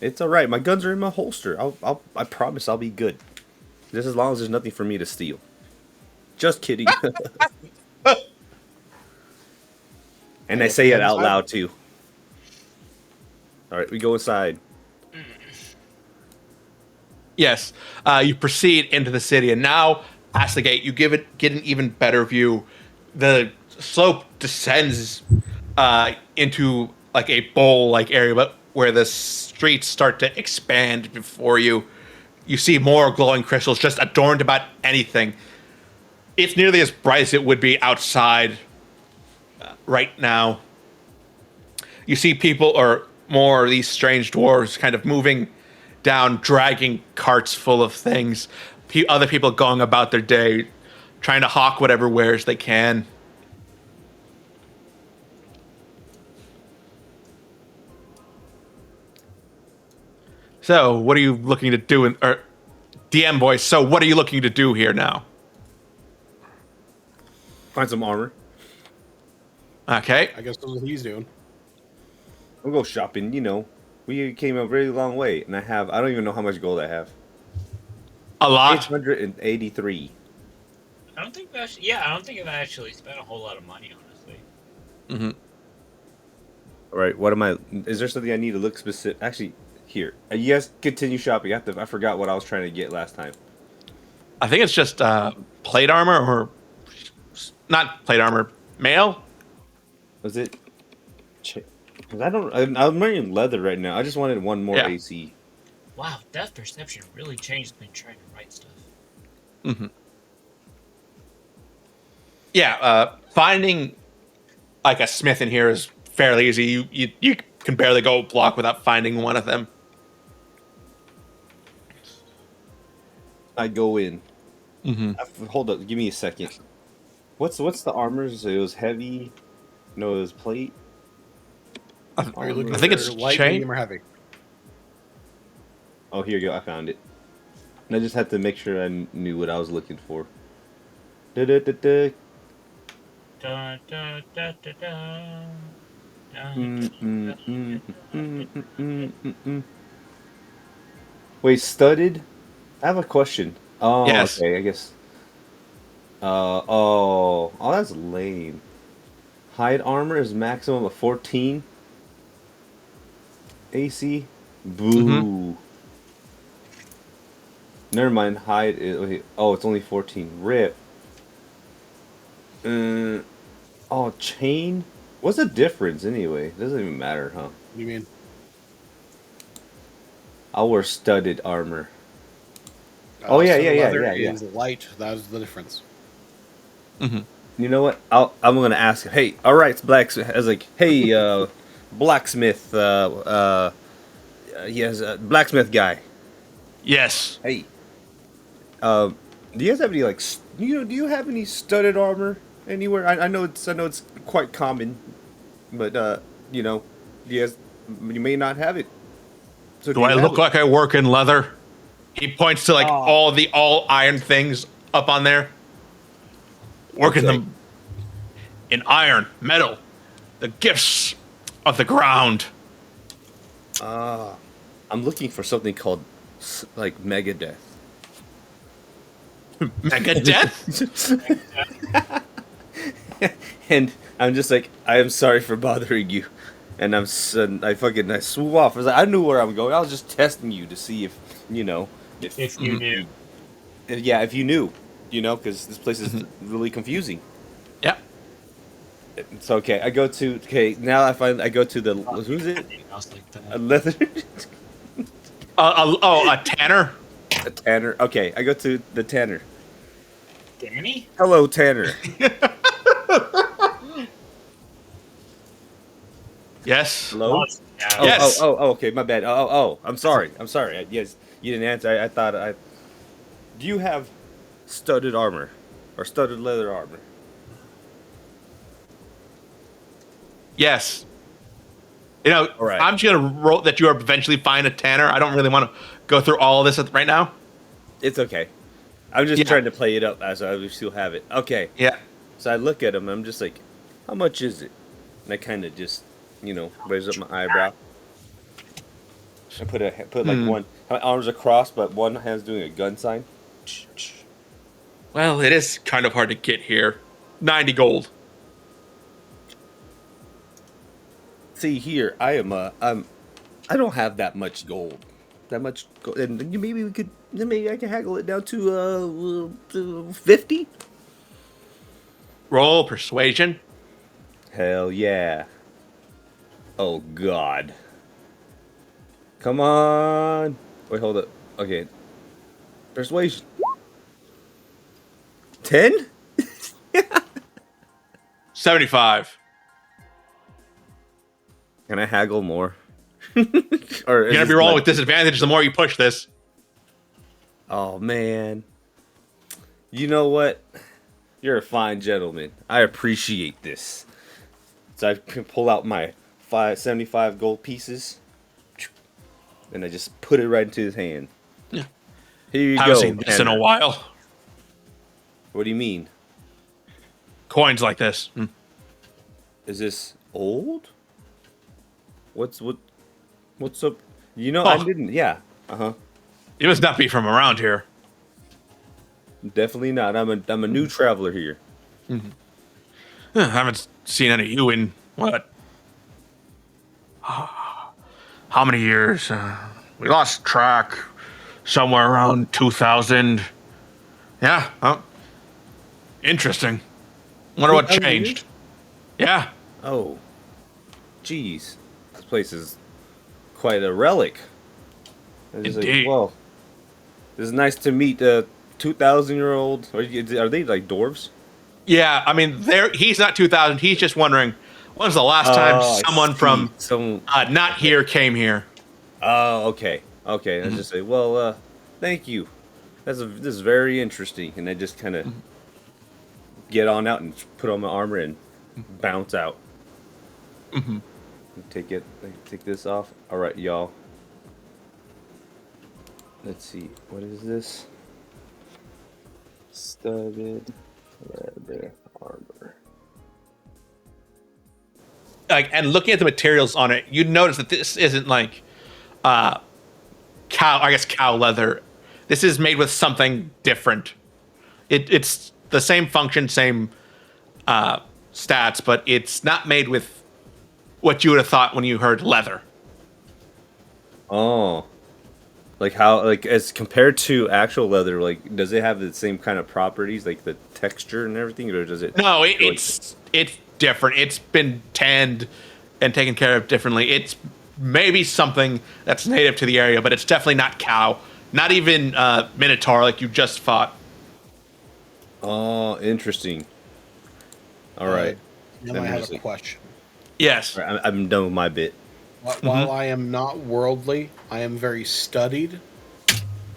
It's all right. My guns are in my holster. I promise I'll be good. Just as long as there's nothing for me to steal. Just kidding. And I say it out loud too. All right, we go inside. Yes, you proceed into the city, and now past the gate, you get an even better view. The slope descends into like a bowl-like area, but where the streets start to expand before you. You see more glowing crystals just adorned about anything. It's nearly as bright as it would be outside right now. You see people, or more of these strange dwarves, kind of moving down, dragging carts full of things. Other people going about their day, trying to hawk whatever wares they can. So, what are you looking to do? Or DM voice. So, what are you looking to do here now? Find some armor. Okay. I guess that's what he's doing. We'll go shopping. We came a very long way, and I don't even know how much gold I have. A lot. 883. I don't think I don't think I've actually spent a whole lot of money, honestly. Mm-hmm. All right, what am I? Is there something I need to look specific? Actually, here. You guys continue shopping. I forgot what I was trying to get last time. I think it's just plate armor, or not plate armor, mail. Was it? I'm wearing leather right now. I just wanted one more AC. Wow, depth perception really changed when trying to write stuff. Mm-hmm. Yeah, finding like a smith in here is fairly easy. You can barely go a block without finding one of them. I go in. Mm-hmm. Hold up, give me a second. What's the armor? So it was heavy. No, it was plate. Are you looking I think for it's light, chain. medium, or heavy? Oh, here you go. I found it. And I just had to make sure I knew what I was looking for. Da-da-da-da. Da, da, da, da, da. Wait, studded? I have a question. Oh, Yes. okay, I guess. That's lame. Hide armor is maximum of 14 AC. Boo. Never mind. Hide is. Okay. Oh, it's only 14. Rip. Chain. What's the difference anyway? It doesn't even matter, huh? What do you mean? I'll wear studded armor. So yeah. leather is light. That is the difference. Mm-hmm. You know what? I'm gonna ask him. Hey, all right, blacksmith. I was like, hey, blacksmith. Blacksmith guy. Yes. Hey, do you guys have any like do you have any studded armor anywhere? I know it's quite common, but you may not have it. So Do I look like I work in leather? He points to like Oh. all iron things up on there. Working Okay. them in iron, metal, the gifts of the ground. I'm looking for something called like Megadeth. Megadeth? And I'm just like, I am sorry for bothering you. And I swoop off. I knew where I'm going. I was just testing you to see if If you knew. if you knew, because this place is really confusing. Yeah. It's okay. Now I go to the who's it? I was like A that. leather. A tanner? A tanner. Okay, I go to the tanner. Danny? Hello, Tanner. Yes. Hello. Yeah. Oh, Yes. okay, my bad. I'm sorry. Yes, you didn't answer. I thought Do you have studded armor or studded leather armor? Yes. All right. I'm just gonna roll that you are eventually find a tanner. I don't really want to go through all of this right now. It's okay. I'm just Yeah. trying to play it up as I still have it. Okay. Yeah. So I look at him. I'm just like, how much is it? And I kind of just, raise up my eyebrow. I put like one, my arms across, but one hand's doing a gun sign. Well, it is kind of hard to get here. 90 gold. See here, I don't have that much gold. And maybe I can haggle it down to 50. Roll persuasion. Hell yeah. Oh God. Come on. Wait, hold up. Okay. Persuasion. 10? 75. Can I haggle more? Or You're gonna be rolling with disadvantage the more you push this. Oh man. You know what? You're a fine gentleman. I appreciate this. So I can pull out my 75 gold pieces, and I just put it right into his hand. Yeah. Here you Haven't go. seen this in a Tanner. while. What do you mean? Coins like this. Is this old? What's up? Oh. I didn't. Yeah. You must not be from around here. Definitely not. I'm a new traveler here. I haven't seen any of you in what? How many years? We lost track. Somewhere around 2000. Yeah. Oh. Interesting. Wonder what 2000 changed. Yeah. Oh, jeez. This place is quite a relic. I'm just Indeed. Well, it's nice to meet a 2,000-year-old. Are they like dwarves? Yeah. I mean, he's not 2000. He's just wondering when's the last time I someone see. from not here came here. Oh, okay. Okay. I just say, well, thank you. This is very interesting. And I just kind of get on out and put on my armor and bounce out. Take this off. All right, y'all. Let's see. What is this? Studded leather armor. Like, and looking at the materials on it, you'd notice that this isn't like cow leather. This is made with something different. It's the same function, same stats, but it's not made with what you would have thought when you heard leather. Oh. Like how, like as compared to actual leather, like does it have the same kind of properties, like the texture and everything, or does it? No, it's different. It's been tanned and taken care of differently. It's maybe something that's native to the area, but it's definitely not cow. Not even minotaur like you just fought. Oh, interesting. All right. Now That I have means a like- question. Yes. All right, I'm done with my bit. While I am not worldly, I am very studied.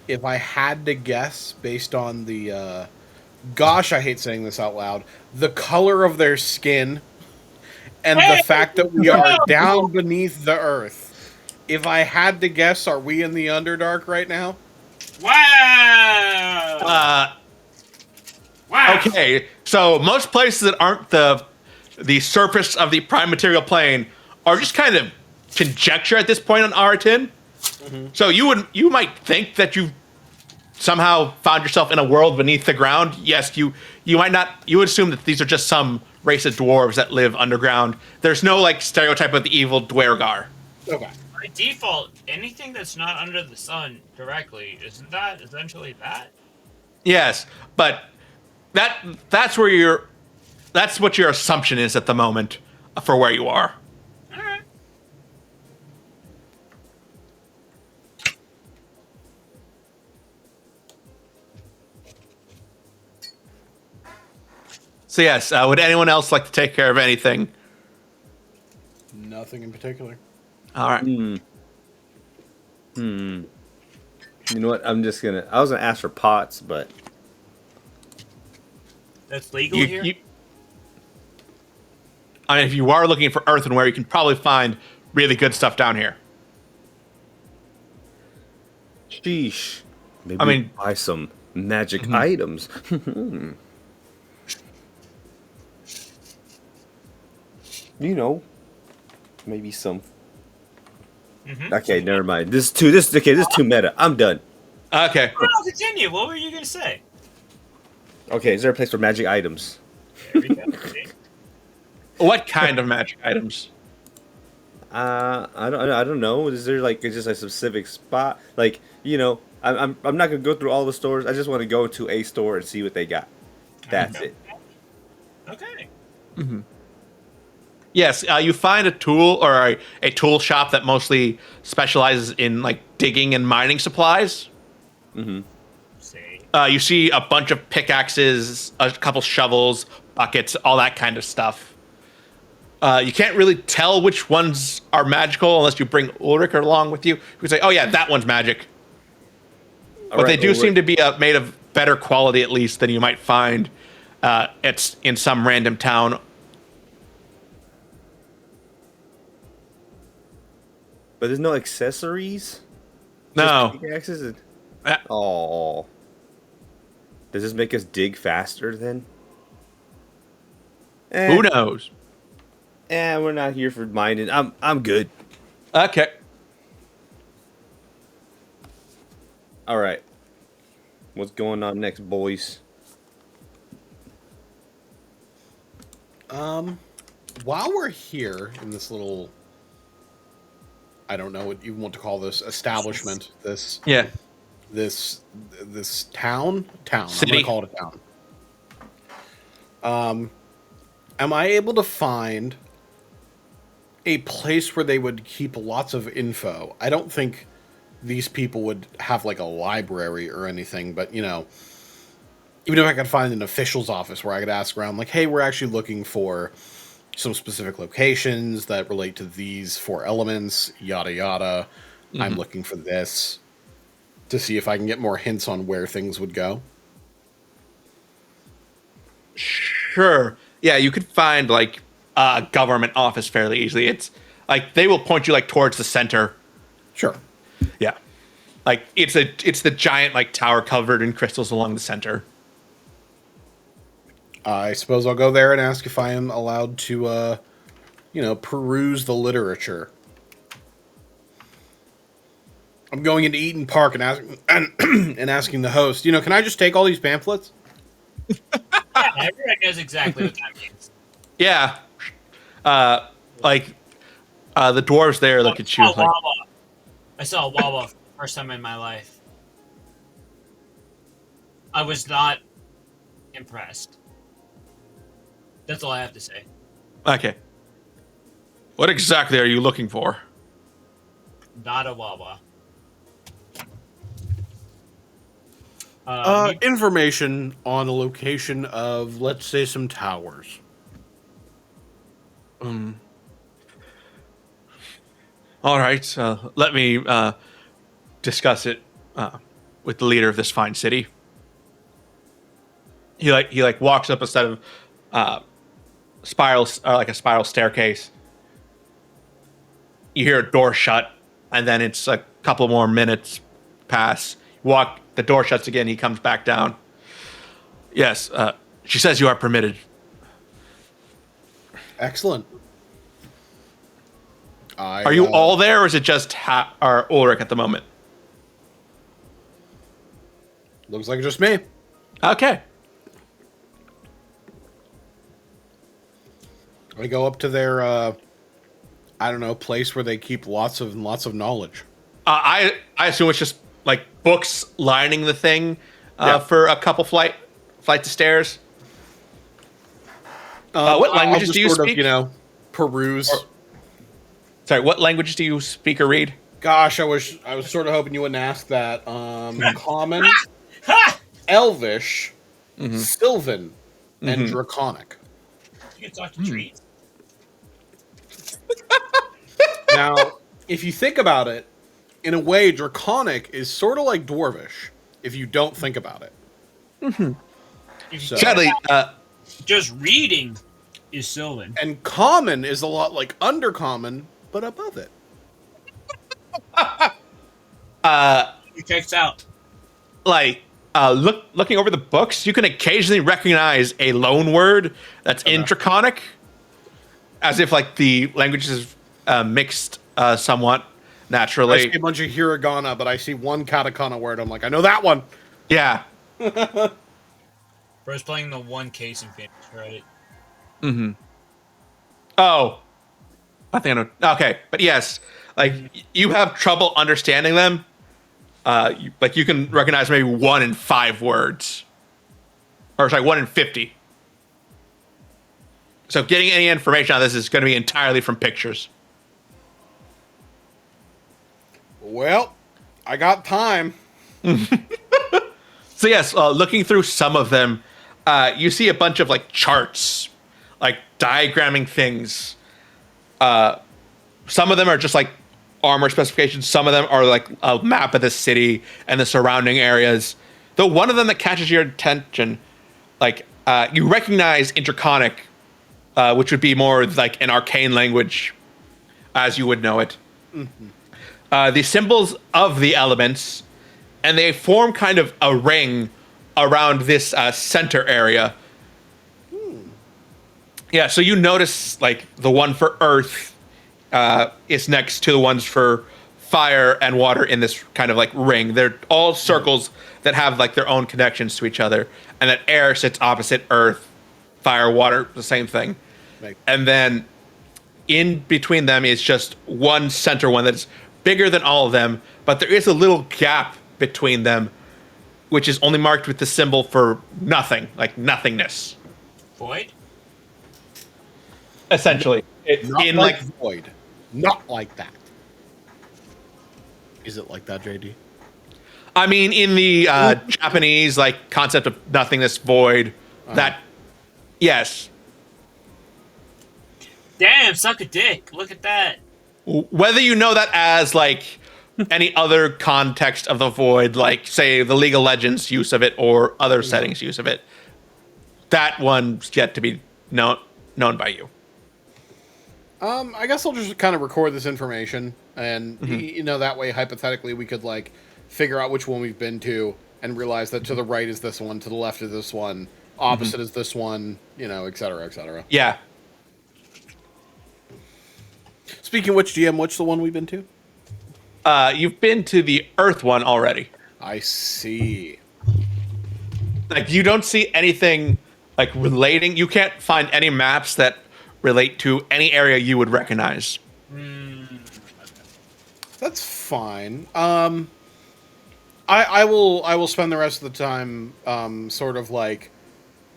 If I had to guess, based on the gosh, I hate saying this out loud, the color of their skin and the fact that we are down beneath the earth. If I had to guess, are we in the Underdark right now? Wow! Wow! Okay, so most places that aren't the surface of the prime material plane are just kind of conjecture at this point on Arretin. So you might think that you've somehow found yourself in a world beneath the ground. Yes, you might not. You would assume that these are just some race of dwarves that live underground. There's no like stereotype of the evil Dwergar. Okay. By default, anything that's not under the sun directly, isn't that essentially that? Yes, but that's what your assumption is at the moment for where you are. Alright. So yes, would anyone else like to take care of anything? Nothing in particular. All right. You know what? I was gonna ask for pots, but That's legal here? I mean, if you are looking for earthenware, you can probably find really good stuff down here. sheesh. Maybe I mean- buy some magic items. You know, maybe some. Okay, never mind. This is too meta. I'm done. Okay. No, continue. What were you going to say? Okay, is there a place for magic items? There we go. See? What kind of magic items? I don't know. Is there like just a specific spot? Like, you know, I'm not gonna go through all the stores. I just want to go to a store and see what they got. That's it. Okay. Yes, you find a tool or a tool shop that mostly specializes in like digging and mining supplies. See. You see a bunch of pickaxes, a couple shovels, buckets, all that kind of stuff. You can't really tell which ones are magical unless you bring Ulrich along with you. You say, "Oh yeah, that one's magic." But they do seem to be made of better quality, at least, than you might find in some random town. But there's no accessories. No. Just pickaxes and... Uh, Oh. Does this make us dig faster then? Who knows? We're not here for mining. I'm good. Okay. All right. What's going on next, boys? While we're here in this little, I don't know what you want to call this establishment, this Yeah. this town. City. I'm gonna call it a town. Am I able to find a place where they would keep lots of info? I don't think these people would have like a library or anything, but you know, even if I could find an official's office where I could ask around, like, hey, we're actually looking for some specific locations that relate to these 4 elements, yada yada. I'm looking for this, to see if I can get more hints on where things would go. Sure. Yeah, you could find like a government office fairly easily. It's like they will point you like towards the center. Sure. Yeah. Like it's the giant like tower covered in crystals along the center. I suppose I'll go there and ask if I am allowed to, peruse the literature. I'm going into Eaton Park and asking the host, can I just take all these pamphlets? Yeah, everyone knows exactly what that means. Yeah. The dwarves there look at you like, I saw a Wawa for the first time in my life. I was not impressed. That's all I have to say. okay. What exactly are you looking for? Not a Wawa. Information on the location of, let's say, some towers. All right. Let me discuss it with the leader of this fine city. he walks up a set of spirals, like a spiral staircase. You hear a door shut, and then it's a couple more minutes pass. The door shuts again. He comes back down. Yes, she says you are permitted. Excellent. Are you all there, or is it just or Ulrich at the moment? Looks like just me. Okay. I go up to their, I don't know, place where they keep lots of knowledge. I assume it's just like books lining the thing for a couple flight of stairs. What languages do you speak? Peruse. Sorry, what languages do you speak or read? Gosh, I was sort of hoping you wouldn't ask that. Common, Elvish, Sylvan, and Draconic. You can talk to trees. Now, if you think about it, in a way, Draconic is sort of like Dwarvish, if you don't think about it. So, Sadly, just reading is Sylvan. and Common is a lot like Undercommon, but above it. It checks out. Looking over the books, you can occasionally recognize a loan word that's in Draconic, as if like the language is mixed somewhat naturally. I see a bunch of hiragana, but I see one katakana word. I'm like, I know that one. Yeah. Bro's playing the one case in Phoenix, right? Oh, I think I know. Okay, but yes, like you have trouble understanding them. Like you can recognize maybe 1 in 5 words, or sorry, 1 in 50. So getting any information on this is going to be entirely from pictures. Well, I got time. So yes, looking through some of them, you see a bunch of like charts, like diagramming things. Some of them are just like armor specifications. Some of them are like a map of the city and the surrounding areas. Though one of them that catches your attention, like you recognize in Draconic, which would be more like an arcane language, as you would know it. The symbols of the elements, and they form kind of a ring around this center area. Yeah, so you notice like the one for earth is next to the ones for fire and water in this kind of like ring. They're all circles that have like their own connections to each other, and that air sits opposite earth, fire, water, the same thing. Right. And then in between them is just one center one that's bigger than all of them, but there is a little gap between them, which is only marked with the symbol for nothing, like nothingness. Void? Essentially. Not In like like void. Not like that. Is it like that, JD? I mean, in the Japanese like concept of nothingness, void, that yes. Damn, suck a dick. Look at that. Whether you know that as like any other context of the void, like say the League of Legends use of it or other settings use of it, that one's yet to be known by you. I guess I'll just kind of record this information, and that way, hypothetically, we could like figure out which one we've been to, and realize that to the right is this one, to the left is this one, opposite is this one, et cetera, et cetera. Yeah. Speaking of which, GM, what's the one we've been to? You've been to the Earth one already. I see. Like you don't see anything like relating. You can't find any maps that relate to any area you would recognize. That's fine. I will spend the rest of the time sort of like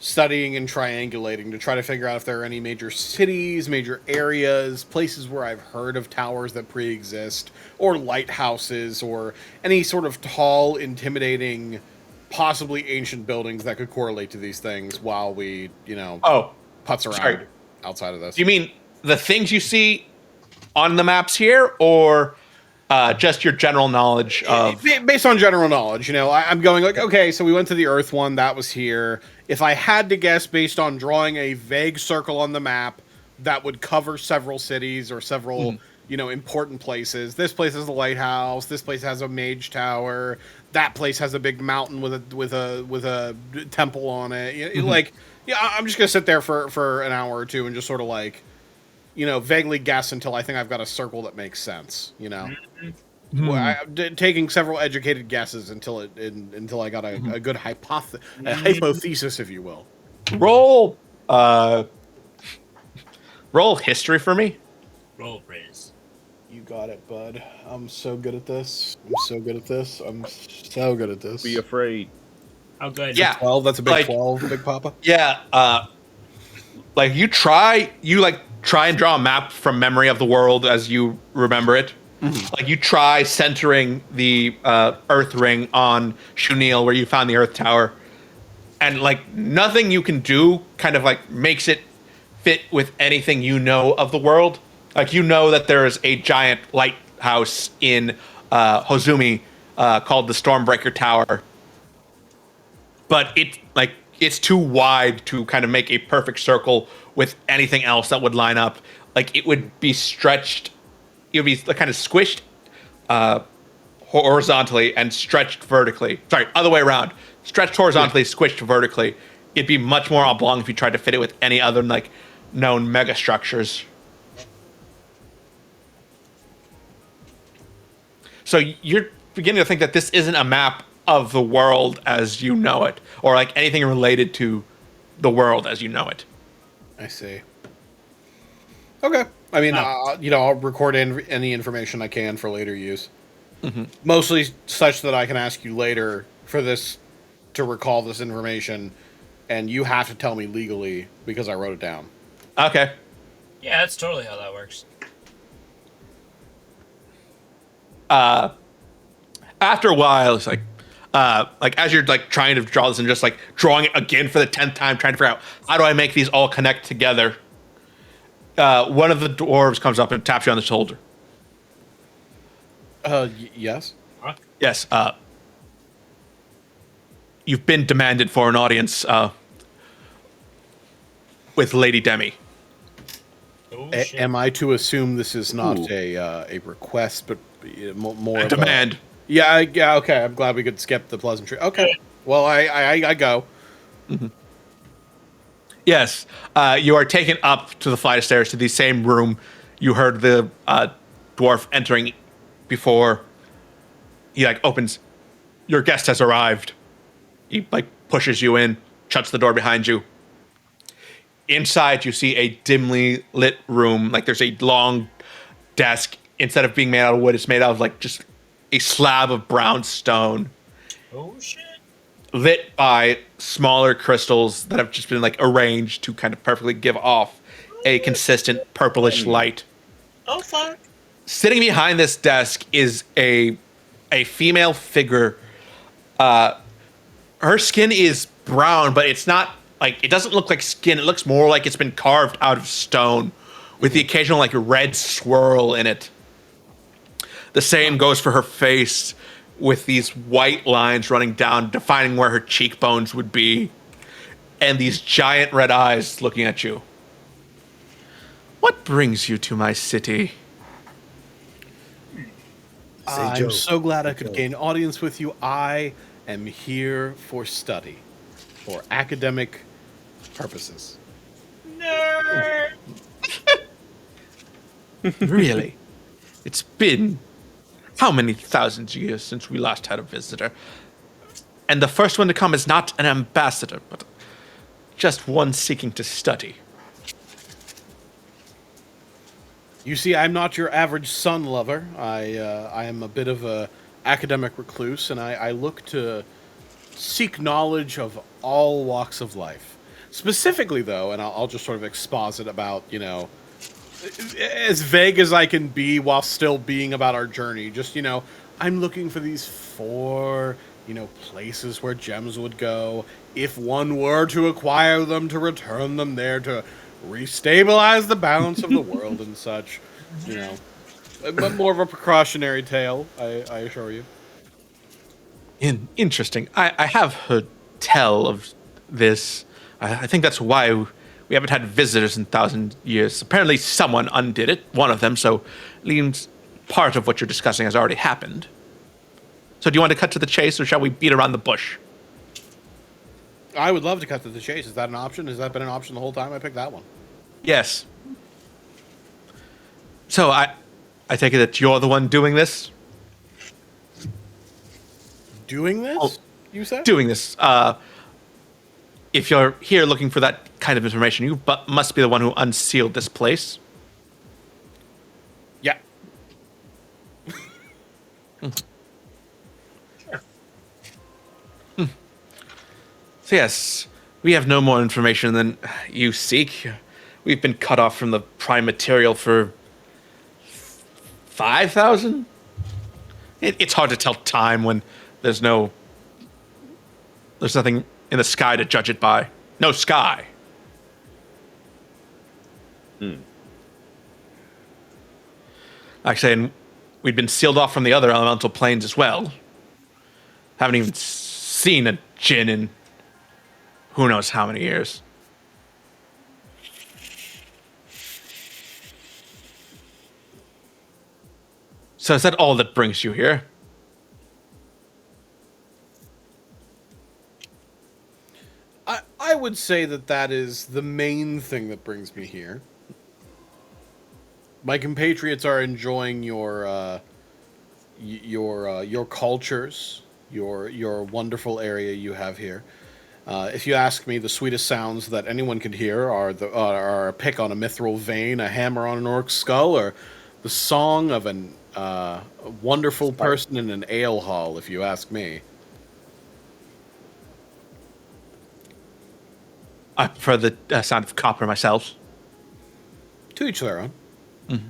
studying and triangulating to try to figure out if there are any major cities, major areas, places where I've heard of towers that pre-exist, or lighthouses, or any sort of tall, intimidating, possibly ancient buildings that could correlate to these things while we, putz around outside of this. Do you mean the things you see on the maps here, or just your general knowledge of. Based on general knowledge, I'm going like, okay, so we went to the Earth one, that was here. If I had to guess based on drawing a vague circle on the map that would cover several cities or several, important places. This place has a lighthouse. This place has a mage tower. That place has a big mountain with a temple on it. I'm just gonna sit there for an hour or two and just sort of like, vaguely guess until I think I've got a circle that makes sense. Taking several educated guesses until I got a good hypothesis, if you will. Roll history for me. Roll Riz. You got it, bud. I'm so good at this. I'm so good at this. Be afraid. How good? Yeah. 12. That's a big 12, Big Papa. Yeah. You try and draw a map from memory of the world as you remember it. Mm-hmm. You try centering the Earth ring on Shunil where you found the Earth Tower, and nothing you can do kind of makes it fit with anything you know of the world. That there is a giant lighthouse in Hozumi called the Stormbreaker Tower, but it's too wide to kind of make a perfect circle with anything else that would line up. It would be stretched. It would be kind of squished horizontally and stretched vertically. Sorry, other way around. Stretched horizontally, squished vertically. It'd be much more oblong if you tried to fit it with any other known megastructures. So you're beginning to think that this isn't a map of the world as you know it, or anything related to the world as you know it. I see. Okay. I mean, I'll record any information I can for later use. Mm-hmm. Mostly such that I can ask you later for this to recall this information, and you have to tell me legally because I wrote it down. Okay. Yeah, that's totally how that works. After a while, it's as you're trying to draw this and just drawing it again for the 10th time, trying to figure out how do I make these all connect together. One of the dwarves comes up and taps you on the shoulder. Yes. Huh? Yes. You've been demanded for an audience with Lady Demi. Oh, Am I to assume this is not a request, but more a demand? Yeah. Okay. I'm glad we could skip the pleasantry. Okay. Well, I go. Mm-hmm. Yes. You are taken up to the flight of stairs to the same room you heard the dwarf entering before. He opens. Your guest has arrived. He pushes you in, shuts the door behind you. Inside, you see a dimly lit room. There's a long desk. Instead of being made out of wood, it's made out of just a slab of brown stone. Oh shit! Lit by smaller crystals that have just been arranged to kind of perfectly give off a consistent purplish light. Oh fuck! Sitting behind this desk is a female figure. Her skin is brown, but it's not it doesn't look like skin. It looks more like it's been carved out of stone, with the occasional red swirl in it. The same goes for her face, with these white lines running down, defining where her cheekbones would be, and these giant red eyes looking at you. What brings you to my city? I'm so glad I could gain audience with you. I am here for study, for academic purposes. Nerd. Really? It's been how many thousands of years since we last had a visitor? And the first one to come is not an ambassador, but just one seeking to study. You see, I'm not your average sun lover. I am a bit of a academic recluse, and I look to seek knowledge of all walks of life. Specifically, though, and I'll just sort of exposit about, as vague as I can be while still being about our journey. Just, I'm looking for these 4, places where gems would go. If one were to acquire them, to return them there, to restabilize the balance of the world and such, But more of a precautionary tale, I assure you. Interesting. I have heard tell of this. I think that's why we haven't had visitors in 1,000 years. Apparently, someone undid it, one of them. So, means part of what you're discussing has already happened. So, do you want to cut to the chase, or shall we beat around the bush? I would love to cut to the chase. Is that an option? Has that been an option the whole time? I picked that one. Yes. So, I take it that you're the one doing this. Doing this? Oh, you said? Doing this. If you're here looking for that kind of information, you must be the one who unsealed this place. Yeah. So yes, we have no more information than you seek. We've been cut off from the prime material for 5,000? It's hard to tell time when there's nothing in the sky to judge it by. No sky. Like I say, we'd been sealed off from the other elemental planes as well. Haven't even seen a djinn in who knows how many years. So is that all that brings you here? I would say that is the main thing that brings me here. My compatriots are enjoying your cultures, your wonderful area you have here. If you ask me, the sweetest sounds that anyone could hear are a pick on a mithril vein, a hammer on an orc's skull, or the song of a wonderful person in an ale hall, if you ask me. I prefer the sound of copper myself. To each their own. Mm-hmm.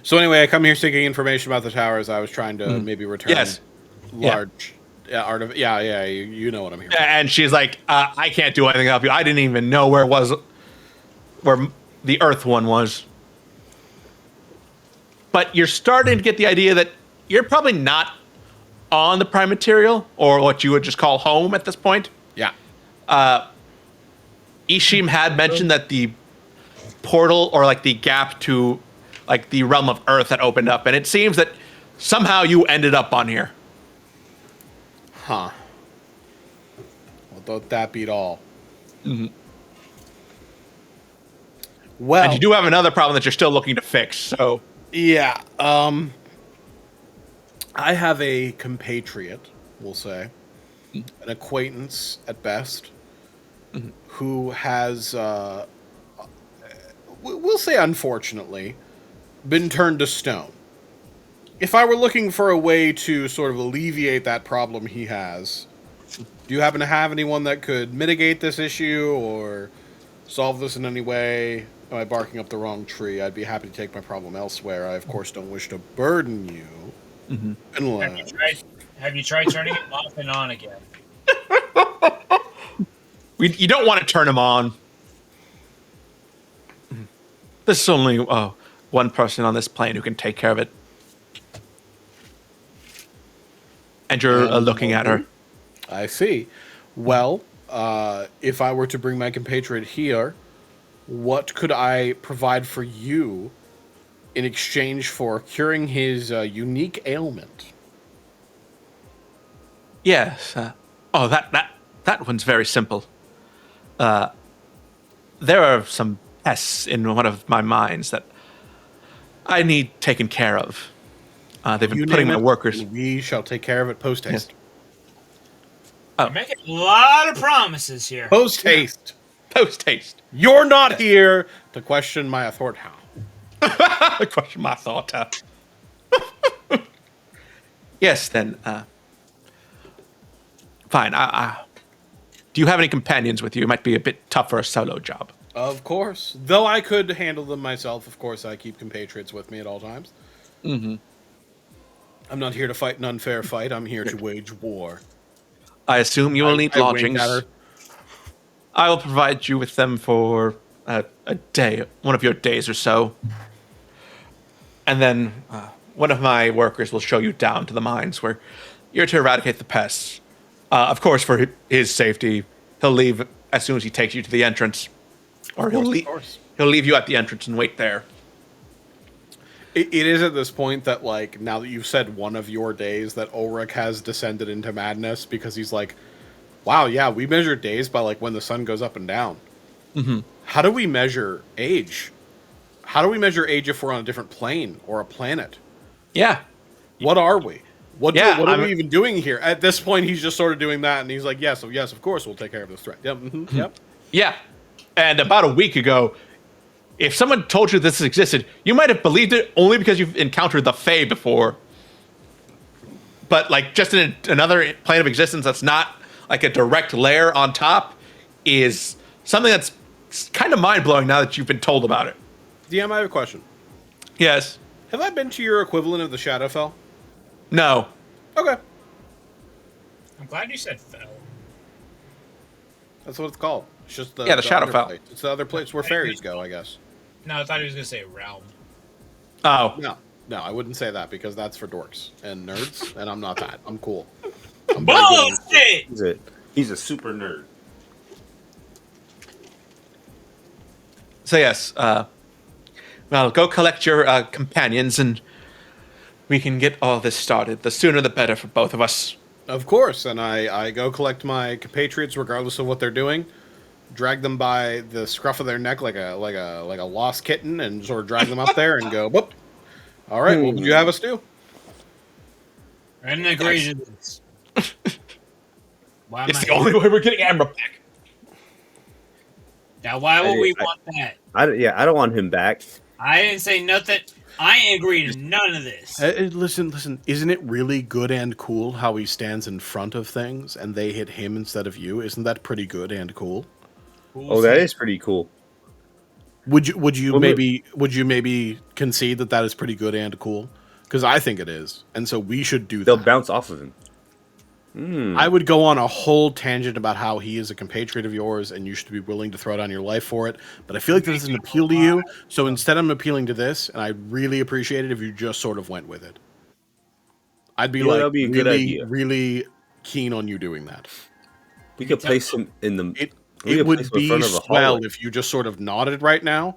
So anyway, I come here seeking information about the towers. I was trying to maybe return Yes. large you know what I'm here for. And she's like, I can't do anything to help you. I didn't even know where the Earth one was. But you're starting to get the idea that you're probably not on the prime material, or what you would just call home at this point. Yeah. Ishim had mentioned that the portal, or like the gap to like the realm of Earth, had opened up, and it seems that somehow you ended up on here. Huh. Well, don't that beat all? Mm-hmm. Well, And you do have another problem that you're still looking to fix. So yeah. I have a compatriot, we'll say, an acquaintance at best, who has, we'll say unfortunately, been turned to stone. If I were looking for a way to sort of alleviate that problem he has, do you happen to have anyone that could mitigate this issue or solve this in any way? Am I barking up the wrong tree? I'd be happy to take my problem elsewhere. I, of course, don't wish to burden you. Have you tried turning it off and on again? you don't want to turn him on. There's only one person on this plane who can take care of it. And you're looking at her. I see. Well, if I were to bring my compatriot here, what could I provide for you in exchange for curing his unique ailment? Yes. That one's very simple. There are some pests in one of my mines that I need taken care of. They've been putting my workers. We shall take care of it post haste. Yes. You're making a lot of promises here. Post haste. Post haste. You're not here to question my authority. Question my thought. Yes, then. Fine. Do you have any companions with you? It might be a bit tough for a solo job. Of course. Though I could handle them myself, of course, I keep compatriots with me at all times. Mm-hmm. I'm not here to fight an unfair fight. I'm here to wage war. I assume you will need I winked lodgings. at her. I will provide you with them for a day, one of your days or so. And then one of my workers will show you down to the mines where you're to eradicate the pests. Of course, for his safety, he'll leave as soon as he takes you to the entrance. Or Of course. he'll leave you at the entrance and wait there. It is at this point that, like, now that you've said one of your days, that Ulrich has descended into madness because he's like, wow, yeah, we measure days by, like, when the sun goes up and down. Mm-hmm. How do we measure age? How do we measure age if we're on a different plane or a planet? Yeah. What are we? What Yeah, are we even doing here? At this point, he's just sort of doing that, and he's like, yes, of course, we'll take care of this threat. Yep, yep. Yeah. And about a week ago, if someone told you this existed, you might have believed it only because you've encountered the Fae before. But, like, just in another plane of existence that's not, like, a direct layer on top is something that's kind of mind-blowing now that you've been told about it. DM, I have a question. Yes. Have I been to your equivalent of the Shadowfell? No. Okay. I'm glad you said fell. That's what it's called. It's just the Yeah, the other Shadowfell. place. It's the other place where fairies go, I guess. No, I thought he was gonna say realm. Oh. No, I wouldn't say that because that's for dorks and nerds, and I'm not that. I'm cool. I'm very good. Bullshit! He's a super nerd. So, yes. Well, go collect your companions and we can get all this started. The sooner the better for both of us. Of course, and I go collect my compatriots regardless of what they're doing, drag them by the scruff of their neck like a lost kitten, and sort of drag them up there and go, whoop. All right, what would you have us do? And agrees. Why am It's I the only way we're getting Amra back. Now, why would we want that? I don't want him back. I didn't say nothing. I ain't agree to none of this. Listen. Isn't it really good and cool how he stands in front of things and they hit him instead of you? Isn't that pretty good and cool? Oh, that is pretty cool. Would you maybe concede that is pretty good and cool? Because I think it is, and so we should do that. They'll bounce off of him. I would go on a whole tangent about how he is a compatriot of yours and you should be willing to throw down your life for it. But I feel like that doesn't appeal to you. So instead I'm appealing to this, and I'd really appreciate it if you just sort of went with it. I'd be That'd be a good idea. really keen on you doing that. We could place him in the. It would be swell if you just sort of nodded right now.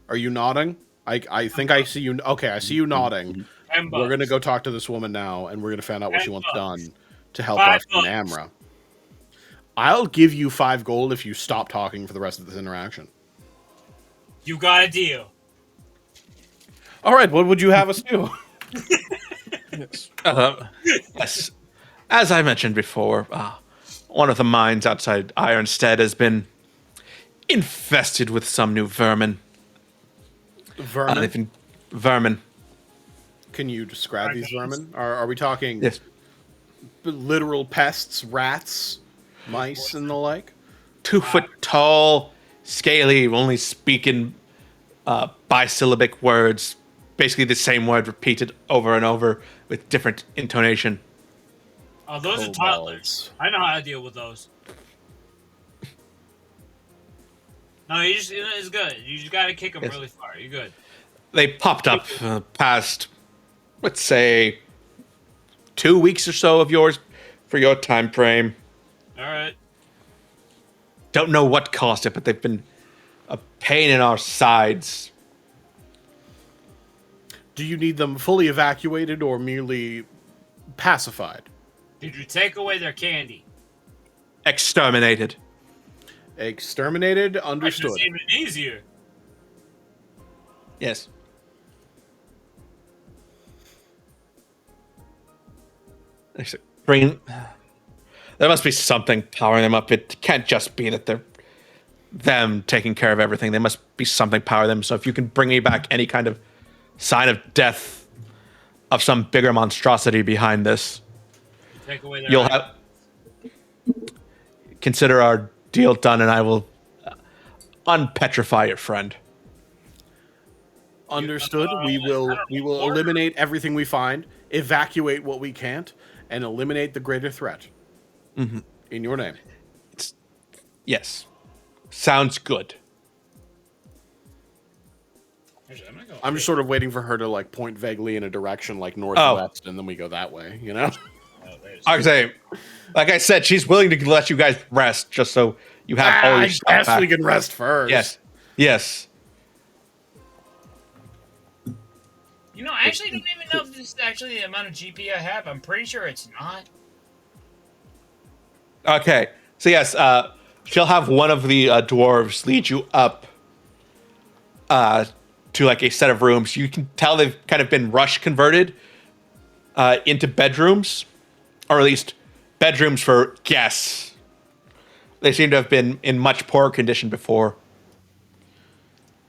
Are you nodding? I think I see you. Okay, I see you nodding. We're going to go talk to this woman now, and we're going to find out what she wants done to help us in Amra. I'll give you 5 gold if you stop talking for the rest of this interaction. You got a deal. All right, what would you have us do? Yes. As I mentioned before, one of the mines outside Ironstead has been infested with some new vermin. Vermin? They've been vermin. Can you describe these vermin? Are we talking Yes. literal pests, rats, mice, and the like? 2 foot tall, scaly, only speaking bisyllabic words. Basically the same word repeated over and over with different intonation. Oh, those are toddlers. I know how to deal with those. No, it's good. You just gotta kick them really far. You're good. They popped up past, let's say, 2 weeks or so of yours for your time frame. All right. Don't know what caused it, but they've been a pain in our sides. Do you need them fully evacuated or merely pacified? Did you take away their candy? Exterminated. Exterminated? Understood. That's even easier. Yes. Bring. There must be something powering them up. It can't just be that they're them taking care of everything. There must be something powering them. So if you can bring me back any kind of sign of death of some bigger monstrosity behind this, Take away their you'll have. Consider our deal done, and I will unpetrify your friend. Understood. We will eliminate everything we find, evacuate what we can't, and eliminate the greater threat. Mm-hmm. In your name. Yes. Sounds good. Actually, I'm gonna go. I'm just sort of waiting for her to like point vaguely in a direction like northwest, and then we go that way. You know. Oh, there's- I say, like I said, she's willing to let you guys rest just so you have all your I stuff guess back. we can rest first. Yes. Yes. You know, I actually don't even know if this is actually the amount of GP I have. I'm pretty sure it's not. Okay. So yes, she'll have one of the dwarves lead you up to like a set of rooms. You can tell they've kind of been rush converted into bedrooms, or at least bedrooms for guests. They seem to have been in much poorer condition before.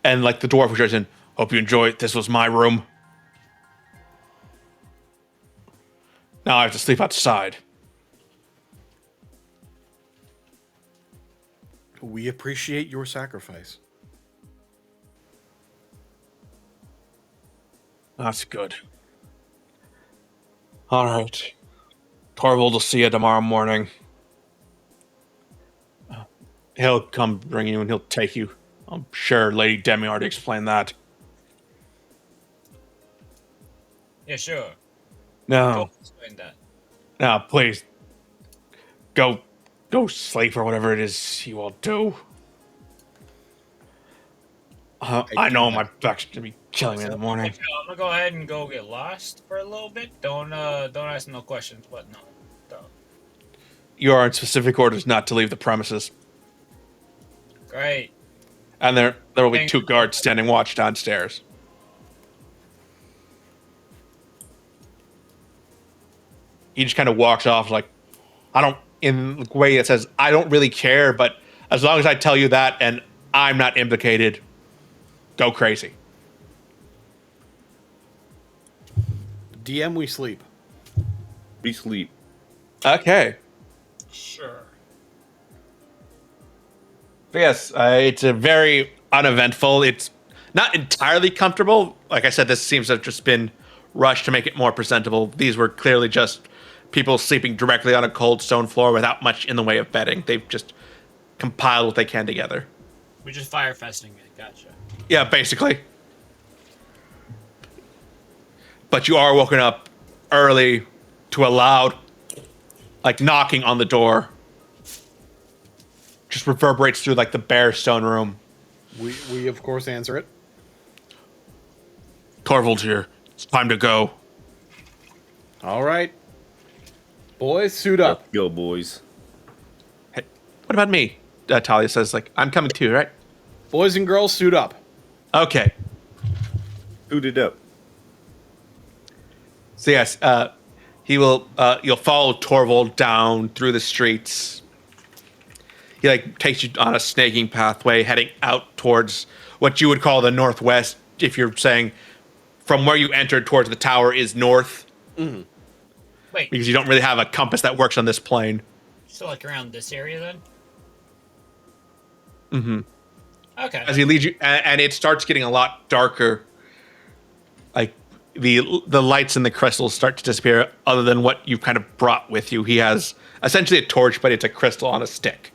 And like the dwarf was in, hope you enjoy it. This was my room. Now I have to sleep outside. We appreciate your sacrifice. That's good. All right. Torvald will see you tomorrow morning. He'll come bring you and he'll take you. I'm sure Lady Demi already explained that. Yeah, sure. No. Go explain that. No, please. Go sleep or whatever it is you all do. I know my back's gonna be killing me in the morning. Okay, I'm gonna go ahead and go get lost for a little bit. Don't ask no questions. But no. Don't. You are in specific orders not to leave the premises. Great. And there will be Thank 2 you. guards standing watch downstairs. He just kind of walks off like, in the way it says, I don't really care, but as long as I tell you that and I'm not implicated, go crazy. DM, we sleep. We sleep. Okay. Sure. But yes, it's a very uneventful. It's not entirely comfortable. Like I said, this seems to have just been rushed to make it more presentable. These were clearly just people sleeping directly on a cold stone floor without much in the way of bedding. They've just compiled what they can together. We're just firefesting it. Gotcha. Yeah, basically. But you are woken up early to a loud, like, knocking on the door. Just reverberates through, like, the bare stone room. We of course answer it. Torvald's here. It's time to go. All right, boys, suit up. Let's go, boys. Hey, what about me? Talia says, like, I'm coming too, right? Boys and girls, suit up. Okay. Suit it up. So yes, you'll follow Torvald down through the streets. He like takes you on a snaking pathway heading out towards what you would call the northwest, if you're saying from where you entered towards the tower is north. Mm-hmm. Wait. Because you don't really have a compass that works on this plane. So like around this area then? Mm-hmm. Okay. As he leads you, and it starts getting a lot darker. Like the lights in the crystals start to disappear, other than what you kind of brought with you. He has essentially a torch, but it's a crystal on a stick.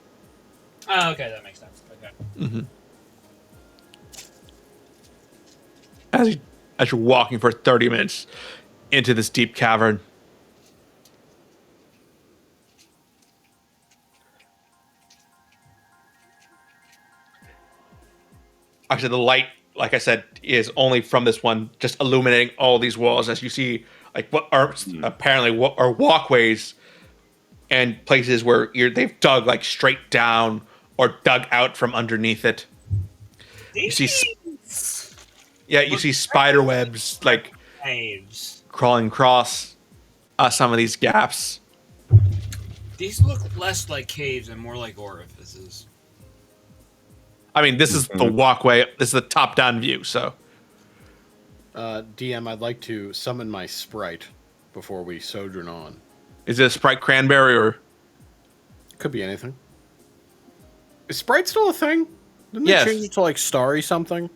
Oh, okay, that makes sense. Okay. Mm-hmm. As you're walking for 30 minutes into this deep cavern, actually the light, like I said, is only from this one, just illuminating all these walls as you see like what are apparently what are walkways and places where they've dug like straight down or dug out from underneath it. You see, you see spider webs like Caves. crawling across some of these gaps. These look less like caves and more like orifices. I mean, this is the walkway. This is the top-down view. So, DM, I'd like to summon my sprite before we sojourn on. is it a Sprite Cranberry or? Could be anything. Is sprite still a thing? Didn't Yes. they change it to like starry something?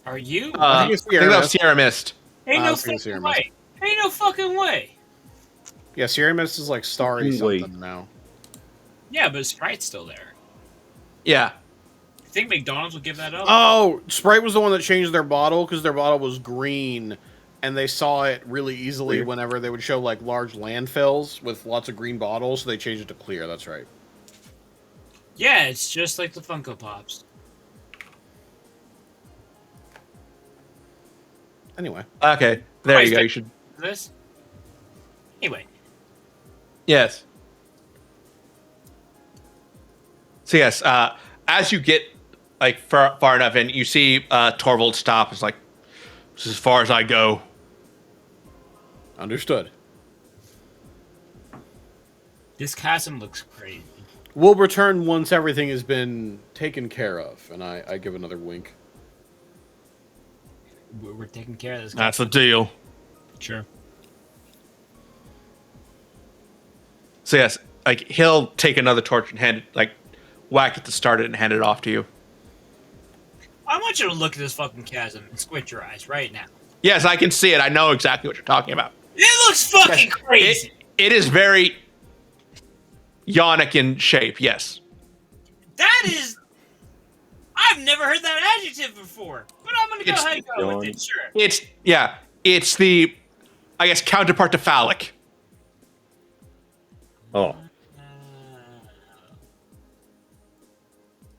Are you? I think it's I think that was Sierra Mist. Ain't I no was thinking fucking Sierra way. Ain't no fucking way. Yeah, Sierra Mist is like starry Wait. something now. Yeah, but Sprite's still there. Yeah. I think McDonald's would give that up. Oh, Sprite was the one that changed their bottle because their bottle was green, and they saw it really easily Clear. whenever they would show like large landfills with lots of green bottles. So they changed it to clear. That's right. Yeah, it's just like the Funko Pops. Anyway, Okay. There you go. You should. This. Anyway, Yes. So yes, as you get like far enough in, you see Torvald stop. It's like, this is as far as I go. understood. this chasm looks crazy. We'll return once everything has been taken care of, and I give another wink. We're taking care of this. That's the deal. Sure. So yes, like he'll take another torch and hand it, like whack it to start it and hand it off to you. I want you to look at this fucking chasm and squint your eyes right now. Yes, I can see it. I know exactly what you're talking about. It looks fucking crazy. It is very yonic in shape. Yes. That is. I've never heard that adjective before, but I'm gonna go It's- ahead and go with it. Sure. It's the, I guess, counterpart to phallic. Oh,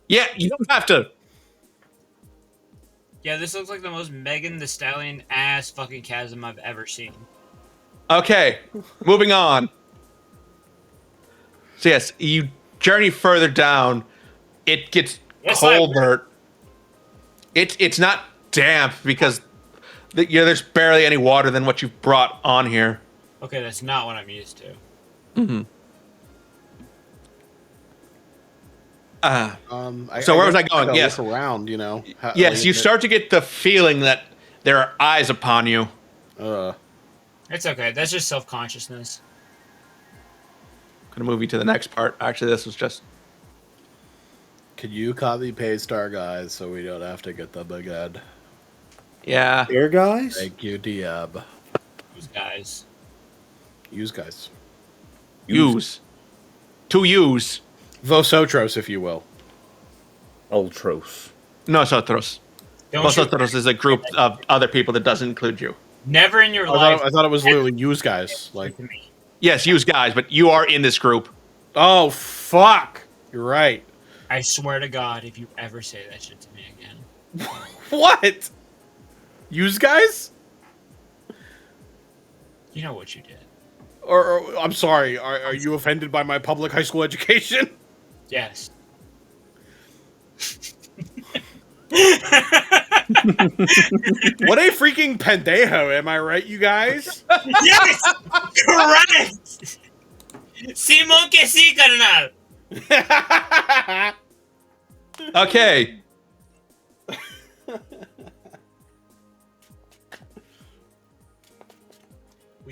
Yeah, you don't have to. Yeah, this looks like the most Megan the Stallion ass fucking chasm I've ever seen. Okay, moving on. So yes, you journey further down. It gets Yes, I colder. It's not damp because there's barely any water than what you've brought on here. Okay, that's not what I'm used to. Mm-hmm. I So where was guess I going? gotta Yes. look around, you know. Yes, you start to get the feeling that there are eyes upon you. It's okay. That's just self-consciousness. Gonna move you to the next part. Actually, this was just. Could you copy paste our guys so we don't have to get them again? Yeah. there, guys. Thank you, DM. Those guys. Use guys. Use. To use. Vosotros, if you will. Ultros. Nosotros. Don't you, Vosotros is a group of other people that doesn't include you. never in your I life. thought it was literally use guys. Like, to me. Yes, use guys, but you are in this group. oh fuck, you're right. I swear to God, if you ever say that shit to me again. What? Use guys? You know what you did. Or I'm sorry. Are you offended by my public high school education? Yes. What a freaking pendejo, am I right, you guys? Yes! Correct! Simón que sí, carnal! Okay.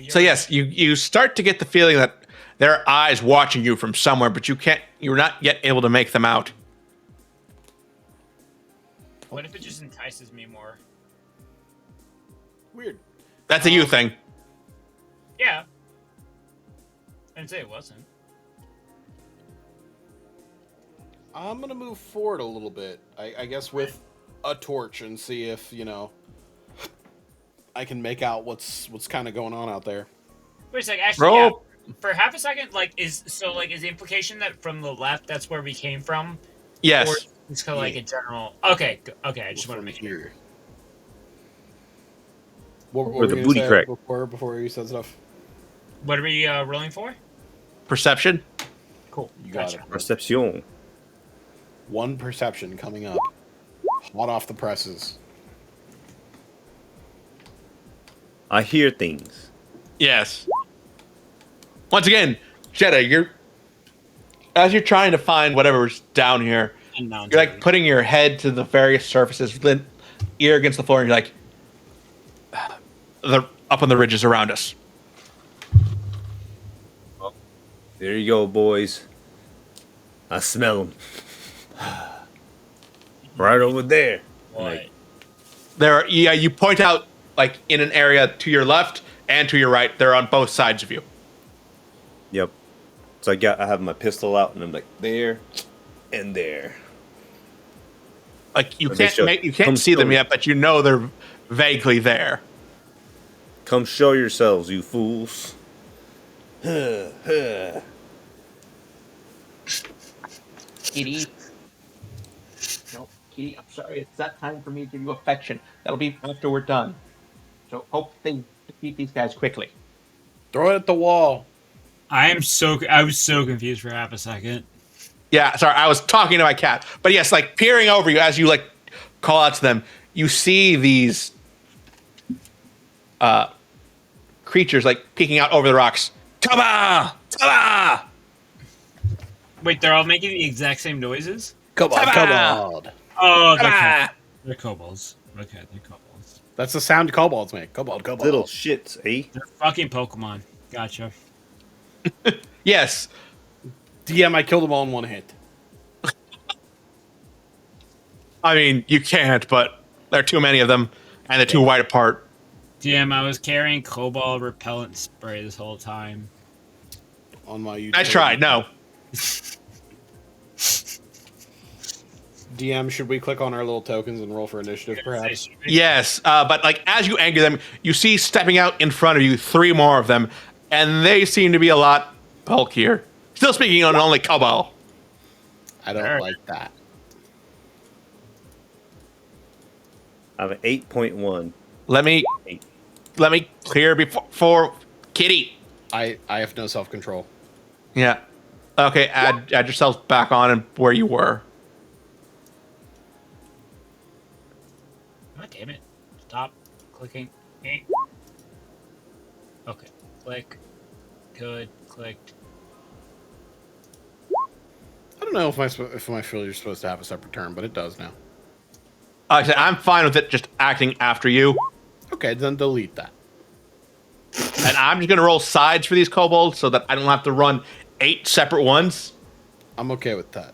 So yes, you start to get the feeling that there are eyes watching you from somewhere, but you're not yet able to make them out. What if it just entices me more? Weird. That's a you thing. Yeah. I didn't say it wasn't. I'm gonna move forward a little bit. I guess with a torch and see if, you know, I can make out what's kind of going on out there. Wait a second, actually, Roll. yeah. For half a second, is the implication that from the left that's where we came from? Or Yes. it's kind of like a general. Okay, okay. I just want to make sure. here. What Or were the we booty gonna say crack. before you said stuff? What are we rolling for? Perception. Cool. You got Gotcha. it. Perception. One perception coming up. Hot off the presses. I hear things. Yes. Once again, Jedah, as you're trying to find whatever's down here, Unknown you're like terrain. putting your head to the various surfaces, then ear against the floor, and you're like, they're up on the ridges around us. There you go, boys. I smell them. Right over there. What? You point out like in an area to your left and to your right. They're on both sides of you. Yep. So I have my pistol out and I'm like there and there. Like you But they can't show- you can't come see them show- yet, but you know they're vaguely there. Come show yourselves, you fools. Kitty. No, Kitty, I'm sorry. It's that time for me to give you affection. That'll be after we're done. So hope they defeat these guys quickly. Throw it at the wall. I was so confused for half a second. Yeah, sorry, I was talking to my cat. But yes, like peering over you as you like call out to them, you see these creatures like peeking out over the rocks. Taba! Taba! Wait, they're all making the exact same noises? Kobold, Ta-da! kobold. Oh, Taba! they're kobolds. Okay, they're kobolds. That's the sound kobolds make. Kobold, kobold. Little shits, eh? They're fucking Pokemon. Gotcha. Yes. DM, I killed them all in one hit. I mean, you can't, but there are too many of them, and they're too wide apart. DM, I was carrying kobold repellent spray this whole time. On my YouTube. I tried. No. DM, should we click on our little tokens and roll for initiative, perhaps? Yes, but like as you anger them, you see stepping out in front of you 3 more of them, and they seem to be a lot bulkier. Still speaking on only Kobold. I don't Alright. like that. I have an 8.1. Let me clear before Kitty. I have no self-control. Yeah. Okay, add yourself back on and where you were. God damn it. Stop clicking. Okay. Click. Good. Clicked. I don't know if my failure is supposed to have a separate term, but it does now. Like I said, I'm fine with it just acting after you. Okay, then delete that. And I'm just going to roll sides for these kobolds so that I don't have to run 8 separate ones. I'm okay with that.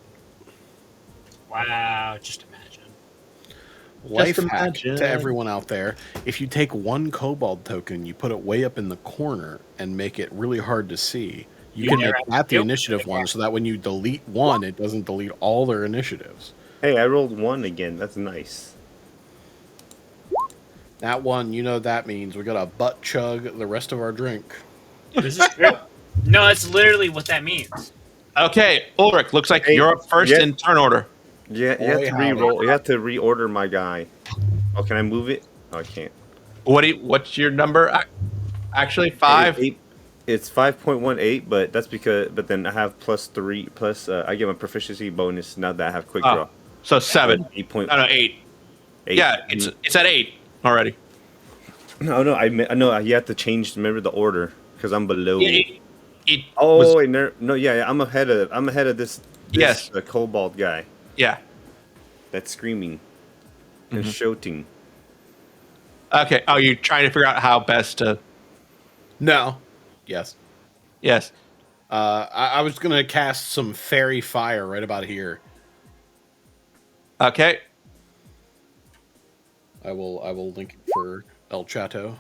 Wow. Just imagine. Life hack imagine. to everyone out there. If you take one kobold token, you put it way up in the corner and make it really hard to see. You can make that the initiative one so that when you delete one, it doesn't delete all their initiatives. Hey, I rolled 1 again. That's nice. That one, you know what that means. We got to butt chug the rest of our drink. This is true. No, that's literally what that means. Okay, Ulrich, looks like Hey, you're up first yeah. in turn order. Yeah, you have Boy, to howdy. re-roll. You have to reorder my guy. Oh, can I move it? Oh, I can't. What's your number? Actually, 5. It's 5.18, but that's because. But then I have +3 plus. I get my proficiency bonus now that I have quick draw. Oh, so 7. 8 point. No, 8. 8. Yeah, it's at 8 already. No, I know you have to change. Remember the order because I'm below. Yeah, it Oh, was, wait, no, yeah, I'm ahead of this. Yes. The kobold guy yeah. that's screaming and shouting. Okay. Oh, you're trying to figure out how best to. No. Yes. Yes. I was going to cast some fairy fire right about here. Okay. I will link it for El Chato.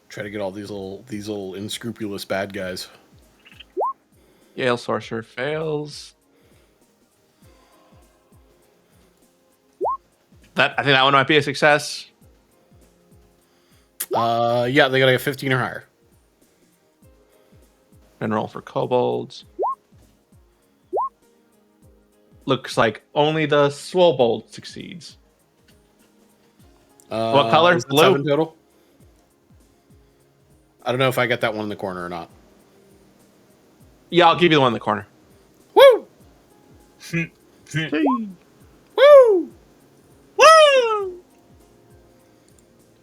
Try to get all these little unscrupulous bad guys. Yale Sorcerer fails. I think that one might be a success. Yeah, they gotta get 15 or higher. And roll for kobolds. Looks like only the Swobold succeeds. What color? Is it Blue? 7 total? I don't know if I got that one in the corner or not. Yeah, I'll give you the one in the corner. Woo! Woo! Woo!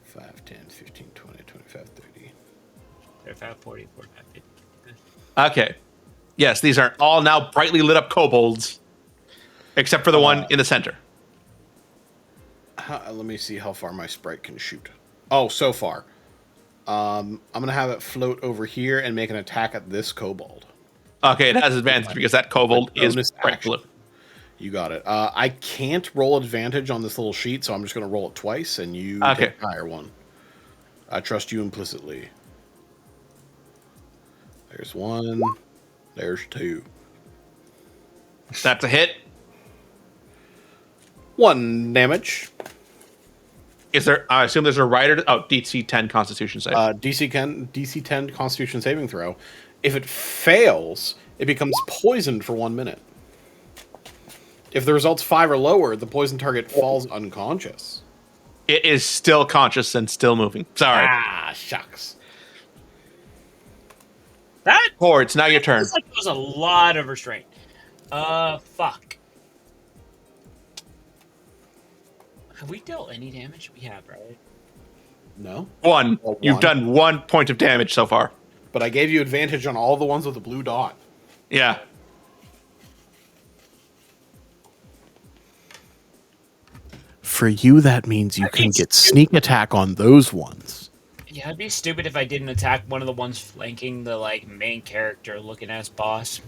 5, 10, 15, 20, 25, 30. 35, 40, 45, 50. Okay. Yes, these are all now brightly lit up kobolds, except for the one in the center. Let me see how far my sprite can shoot. Oh, so far. I'm going to have it float over here and make an attack at this kobold. Okay, it has advantage because that kobold is Bonus bright action. blue. You got it. I can't roll advantage on this little sheet, so I'm just going to roll it twice, and you take the higher one. I trust you implicitly. There's 1. There's 2. That's a hit. 1 damage. Is there? I assume there's a rider. Oh, DC 10 Constitution save. DC 10 Constitution saving throw. If it fails, it becomes poisoned for 1 minute. If the result's 5 or lower, the poison target falls unconscious. It is still conscious and still moving. Sorry. Ah, shucks. That Khorr, it's now your turn. looks like there was a lot of restraint. Fuck. Have we dealt any damage? We have, right? No, One. Well, You've one. done 1 point of damage so far. but I gave you advantage on all the ones with the blue dot. Yeah. For you, that means you can get sneak attack on those ones. Yeah, it'd be stupid if I didn't attack one of the ones flanking the like main character looking ass boss.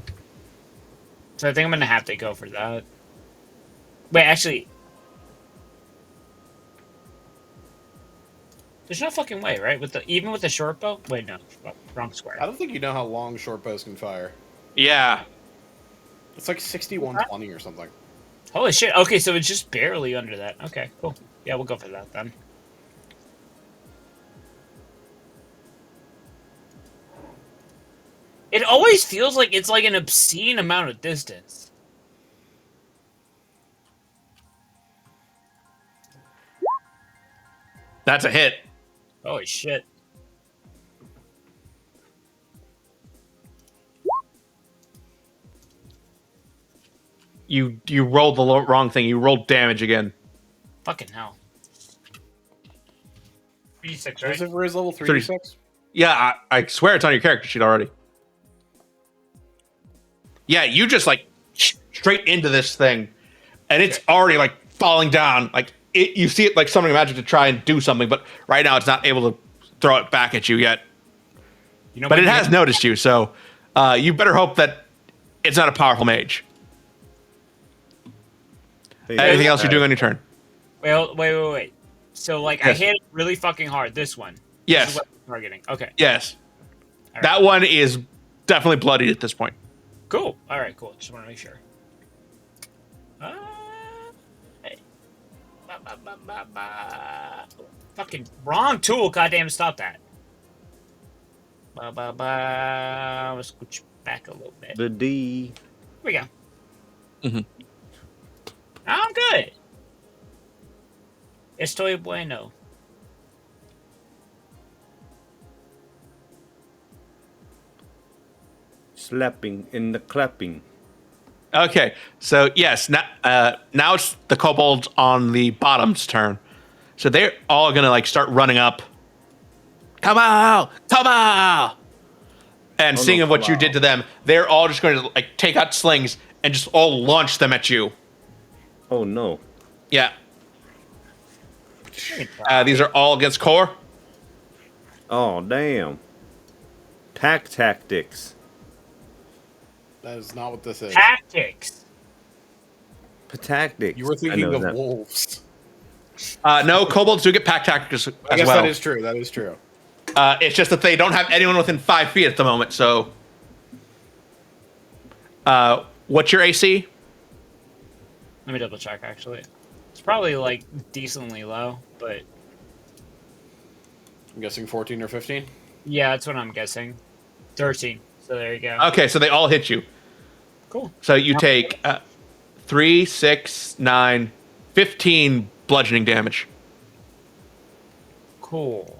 So I think I'm gonna have to go for that. Wait, actually, there's no fucking way, right? Even with the short bow. Wait, no, wrong square. I don't think you know how long short bows can fire. Yeah. It's like 6120 or something. Holy shit! Okay, so it's just barely under that. Okay, cool. Yeah, we'll go for that then. It always feels like it's like an obscene amount of distance. That's a hit. Holy shit. You rolled the wrong thing. You rolled damage again. Fucking hell. 36, What right? is it for his level 3d6? Yeah, I swear it's on your character sheet already. Yeah, you just like straight into this thing, and it's already like falling down. Like you see it like summoning magic to try and do something, but right now it's not able to throw it back at you yet. You know, But what it has noticed you, so you better hope that it's not a powerful mage. Anything else you're doing on your turn? Wait. So, like, I Yes. hit it really fucking hard. This one. This Yes. is what I'm targeting. Okay. Yes. All That one is definitely bloodied at this point. Cool. All right, cool. Just want to make sure. Hey. Fucking wrong tool. Goddamn, stop that. Let's scooch back a little bit. The D. Here we go. Mhm. I'm good. Estoy bueno. Slapping in the clapping. Okay, so yes, now it's the kobolds on the bottom's turn. So they're all gonna like start running up. Come on! And Oh, seeing no, of what you wow. did to them, they're all just going to like take out slings and just all launch them at you. Oh no. Yeah. These are all against Khorr. Oh damn. Pack tactics. That is not what this is. Tactics. Tactics. You were I thinking know of that. wolves. No, kobolds do get pack tactics as I guess well. that is true. That is true. It's just that they don't have anyone within 5 feet at the moment. So, what's your AC? Let me double check, actually. It's probably, like, decently low, but... I'm guessing 14 or 15. Yeah, that's what I'm guessing. 13. So there you go. Okay, so they all hit you. Cool. So you take 3, 6, 9, 15 bludgeoning damage. Cool.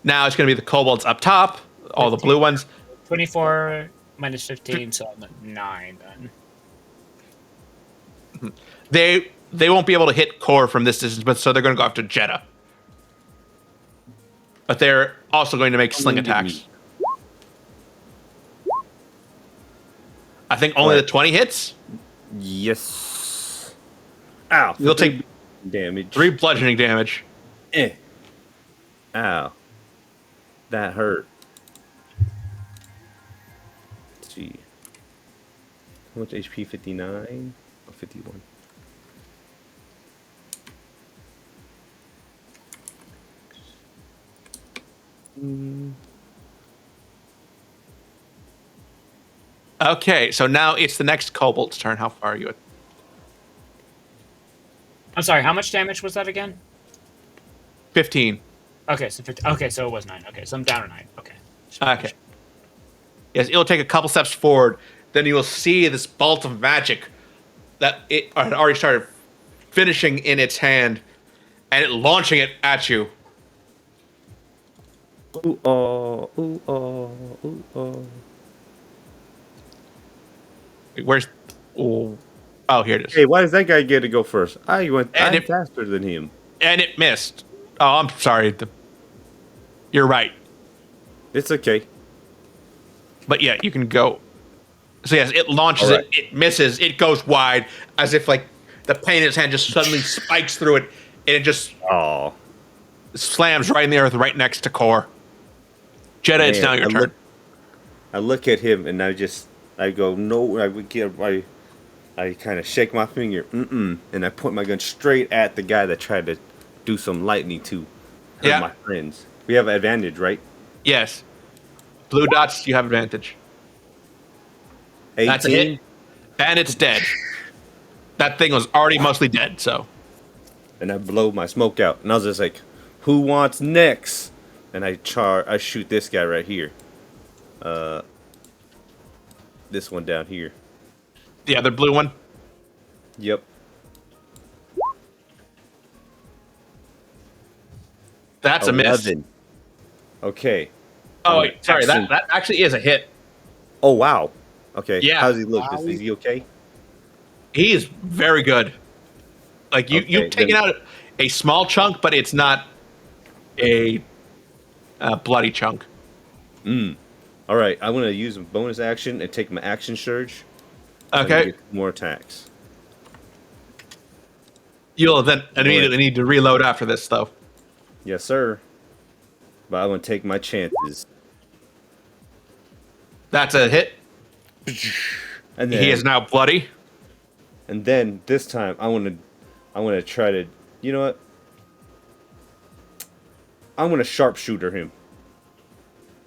Now it's going to be the kobolds up top, all the blue ones. 24 minus 15, so I'm at 9 then. They won't be able to hit Khorr from this distance, but so they're going to go after Jedah. But they're also going to make sling attacks. I think only the 20 hits. Yes. Ow. You'll take damage. 3 bludgeoning damage. Ow. That hurt. Let's see. How much HP? 59 or 51? Okay, so now it's the next kobold's turn. How far are you at? I'm sorry. How much damage was that again? 15. Okay, so 50, okay, so it was 9. Okay, so I'm down to 9. Okay. Okay. Yes, it'll take a couple steps forward. Then you will see this bolt of magic that it had already started finishing in its hand, and it launching it at you. Ooh, oh, ooh, oh, ooh, oh. Where's? Oh, here it is. Hey, why does that guy get to go first? I'm it- faster than him. And it missed. Oh, I'm sorry. You're right. It's okay. But yeah, you can go. So yes, it launches All right. it. It misses. It goes wide, as if like the pain in its hand just suddenly spikes through it, and it just Oh, slams right in the earth, right next to Khorr. Jedah, it's Man, now your turn. I look at him and I go, no. I kind of shake my finger, and I point my gun straight at the guy that tried to do some lightning to hurt Yeah. my friends. We have an advantage, right? Yes. Blue dots, you have advantage. 18? That's a hit. And it's dead. That thing was already mostly dead, so. And I blow my smoke out. And I was just like, who wants next? And I shoot this guy right here. This one down here. The other blue one. Yep. That's a miss. 11. Okay. Oh, wait, sorry. Excellent. That actually is a hit. Oh, wow. Okay. Yeah. How does he look? Is he okay? He is very good. Like, Okay, you've taken then- out a small chunk, but it's not a bloody chunk. All right. I want to use a bonus action and take my action surge. So I can Okay. get more attacks. You'll then immediately need to reload after this, though. Yes, sir. But I want to take my chances. That's a hit. And then, He is now bloody. And then this time I want to try to. You know what? I'm going to sharpshooter him.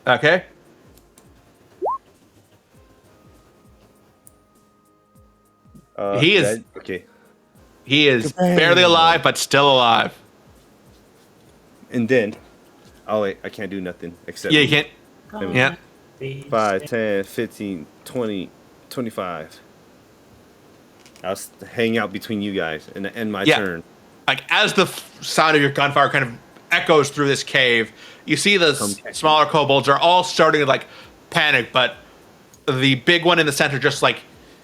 Okay. He is- Okay. He is Kabang. barely alive, but still alive. And then, oh wait, I can't do nothing except Yeah, you can't. Come Yeah. on, 5, 10, 15, 20, 25. I'll hang out between you guys and end my Yeah. turn. Like, as the sound of your gunfire kind of echoes through this cave, you see the smaller kobolds are all starting to like panic, but the big one in the center just like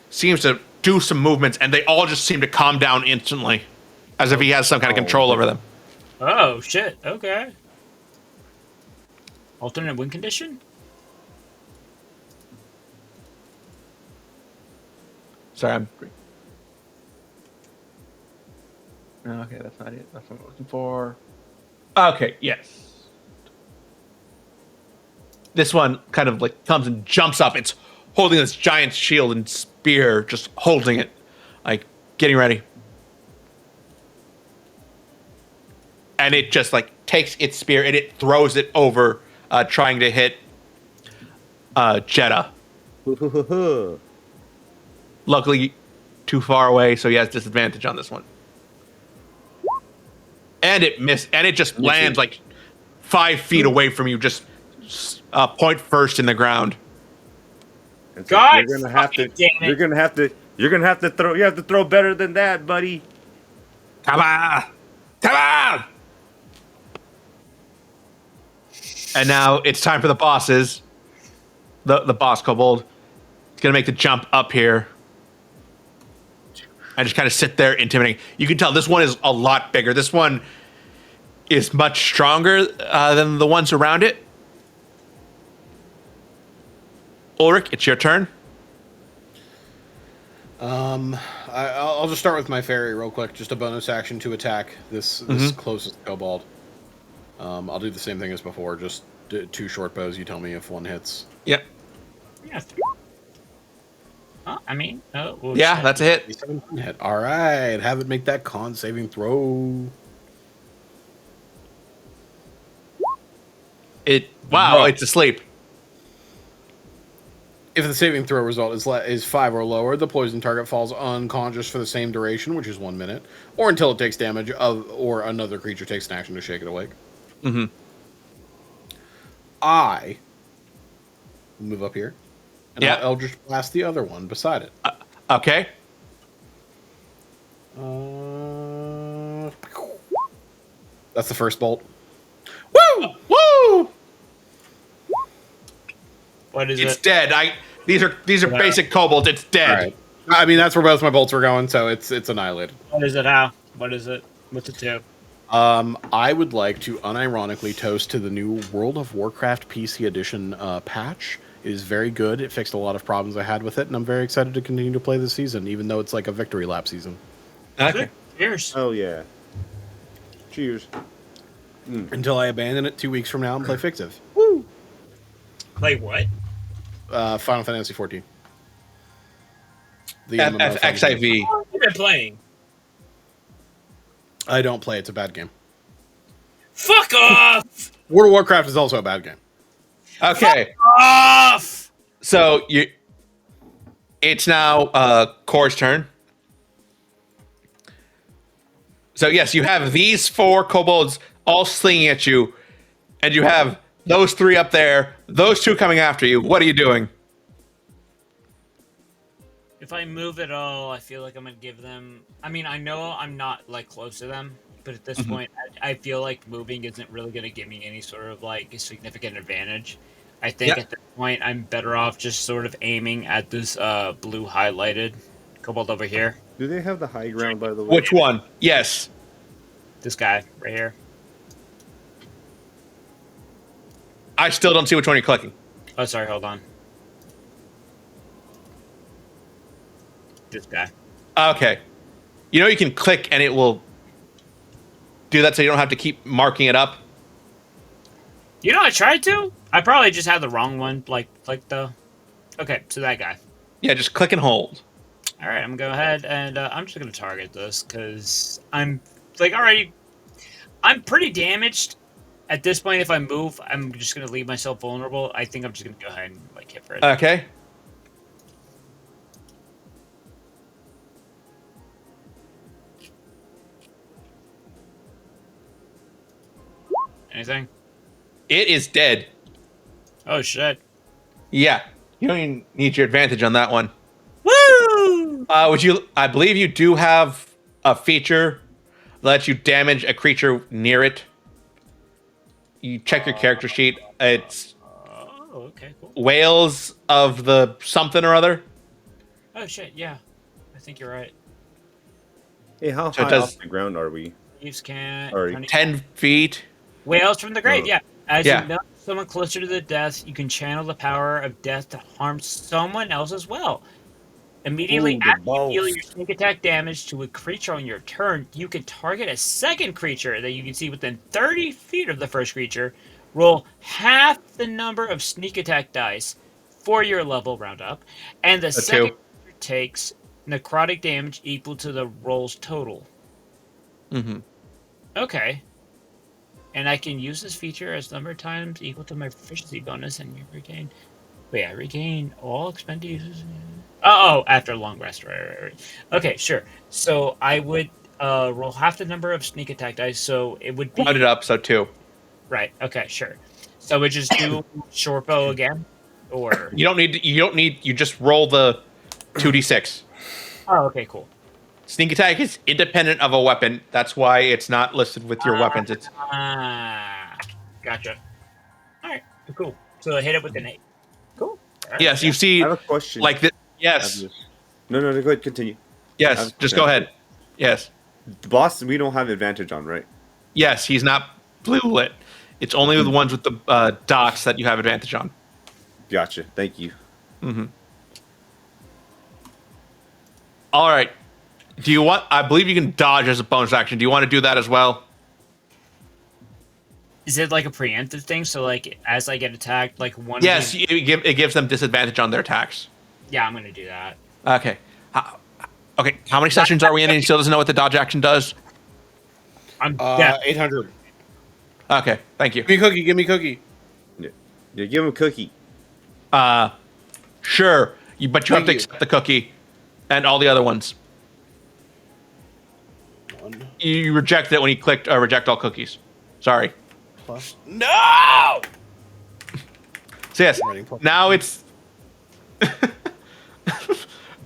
seems to do some movements, and they all just seem to calm down instantly, as if he has some kind of control over them. Oh shit. Okay. Alternate win condition. Sorry, I'm. Okay, that's not it. That's what I'm looking for. Okay, yes. This one kind of like comes and jumps up. It's holding this giant shield and spear, just holding it, like getting ready. And it just like takes its spear and it throws it over, trying to hit Jedah. Luckily, too far away, so he has disadvantage on this one. And it missed, and it just lands like 5 feet away from you, just point first in the ground. And so God you're gonna have to. fucking damn it. You're gonna have to. You're gonna have to throw. You have to throw better than that, buddy. Come on! Come on! And now it's time for the bosses. The boss kobold. It's gonna make the jump up here. And just kind of sit there intimidating. You can tell this one is a lot bigger. This one is much stronger than the ones around it. Ulrich, it's your turn. I'll just start with my fairy real quick. Just a bonus action to attack this closest kobold. I'll do the same thing as before. Just 2 short bows. You tell me if one hits. Yep. Yeah. I mean, Yeah, that's a hit. Hit. All right. Have it make that con saving throw. Wow, it's asleep. If the saving throw result is 5 or lower, the poison target falls unconscious for the same duration, which is 1 minute, or until it takes damage or another creature takes an action to shake it awake. Mm-hmm. I move up here, and Yeah. I'll Eldritch Blast the other one beside it. Okay. That's the first bolt. Woo! Woo! What is It's it? dead. These are basic kobolds. It's dead. All right. I mean, that's where both my bolts were going, so it's annihilated. What is it? How? What is it? What's it do? I would like to unironically toast to the new World of Warcraft PC Edition patch. It is very good. It fixed a lot of problems I had with it, and I'm very excited to continue to play this season, even though it's like a victory lap season. Okay. Cheers. Oh yeah. Cheers. Until I abandon it 2 weeks from now and play Fictive. Play what? Final Fantasy 14. The MMO FXIV. What have you been playing? I don't play. It's a bad game. Fuck off! World of Warcraft is also a bad game. Okay. Off! So it's now Khorr's turn. So yes, you have these 4 kobolds all slinging at you, and you have those 3 up there, those 2 coming after you. What are you doing? If I move at all, I feel like I'm gonna give them. I mean, I know I'm not like close to them, but at this point, I feel like moving isn't really gonna give me any sort of like significant advantage. I think at this point, I'm better off just sort of aiming at this blue highlighted kobold over here. Do they have the high ground, by the way? Which one? Yes. This guy right here. I still don't see which one you're clicking. Oh, sorry. Hold on. This guy. Okay. You know you can click and it will do that so you don't have to keep marking it up. You know, I tried to. I probably just had the wrong one. Like the. Okay, so that guy. Yeah, just click and hold. All right, I'm gonna go ahead and I'm just gonna target this because I'm like already. I'm pretty damaged at this point. If I move, I'm just gonna leave myself vulnerable. I think I'm just gonna go ahead and like hit for it. Okay. Anything? It is dead. Oh shit! Yeah. You don't even need your advantage on that one. Woo! I believe you do have a feature that lets you damage a creature near it. You check your character sheet. It's Oh, okay, cool. whales of the something or other. Oh shit! Yeah, I think you're right. Hey, how So it high does- off the ground are we? Thieves can't. Alright. 10 feet. Whales from the grave, Oh. yeah. As Yeah. you know someone closer to the death, you can channel the power of death to harm someone else as well. Immediately Ooh, the after you deal balls. your sneak attack damage to a creature on your turn, you can target a second creature that you can see within 30 feet of the first creature. Roll half the number of sneak attack dice for your level round up, and the second creature takes necrotic damage equal to the roll's total. Mm-hmm. Okay. And I can use this feature as number of times equal to my proficiency bonus, and you regain. Wait, I regain all expended uses. Oh, after a long rest. Right. Okay, sure. So I would roll half the number of sneak attack dice. So it would be Round it up, so 2. right. Okay, sure. So we just do short bow again, or You don't need. You just roll the 2d6. oh, okay, cool. Sneak attack is independent of a weapon. That's why it's not listed with your weapons. It's Gotcha. All right, cool. So I hit it with an 8. Cool. All right, yes. You I see, have a question. like this. I Yes. have this- No, go ahead, continue. Yes. Just go ahead. Yes. The boss, we don't have advantage on, right? Yes. He's not blue lit. It's only the ones with the dots that you have advantage on. Gotcha. Thank you. All right. Do you want? I believe you can dodge as a bonus action. Do you want to do that as well? Is it like a preemptive thing? So like as I get attacked, like one. Yes. of the- It gives them disadvantage on their attacks. Yeah, I'm gonna do that. Okay. Okay. How many sessions are we in? And he still doesn't know what the dodge action does. I'm yeah. 800. Okay. Thank you. Give me a cookie. Give me a cookie. Yeah, give him a cookie. Sure, but you have to Thank you. accept the cookie and all the other ones. One You reject it when you clicked reject all cookies. Sorry. plus. No. So yes, Writing plus- now it's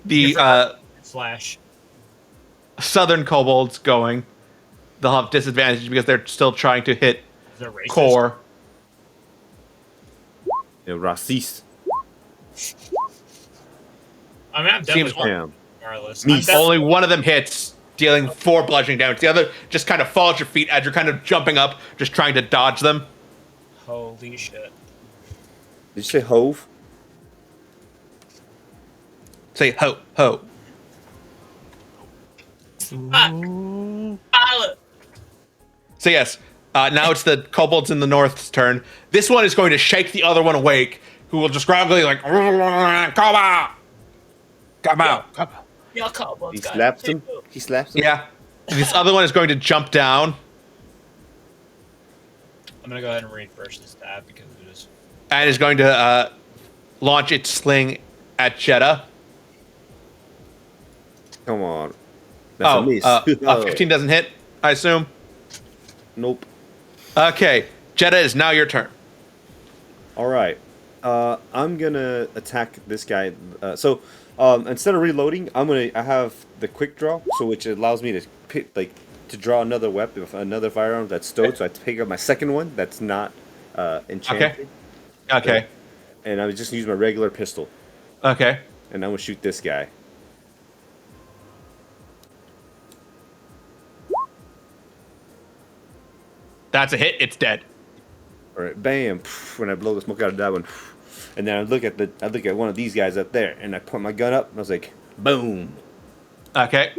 the Different slash. southern kobolds going. They'll have disadvantage because they're still trying to hit Is that racist? Khorr. Yeah, racist. I mean, I'm Seems- definitely Damn. regardless. Me. I'm def- Only one of them hits, dealing 4 bludgeoning damage. The other just kind of falls at your feet as you're kind of jumping up, just trying to dodge them. Holy shit. Did you say hove? Say ho ho. Pilot. So yes, now it's the kobolds in the north's turn. This one is going to shake the other one awake, who will just gradually like, come out, come out. Y'all kobolds He got slaps it. him. He slaps him. Yeah, this other one is going to jump down I'm gonna go ahead and read first this tab because it is. and is going to launch its sling at Jedah. Come on. That's a miss. 15 doesn't hit, I assume. Nope. Okay, Jedah, is now your turn. All right. I'm gonna attack this guy. So instead of reloading, I have the quick draw, so which allows me to pick to draw another weapon, another firearm that's stowed. So I pick up my second one that's not enchanted. Okay, And I would just use my regular pistol, okay. and I'm gonna shoot this guy. That's a hit. It's dead. All right, bam! When I blow the smoke out of that one, and then I look at one of these guys up there, and I point my gun up, and I was like, boom! Okay.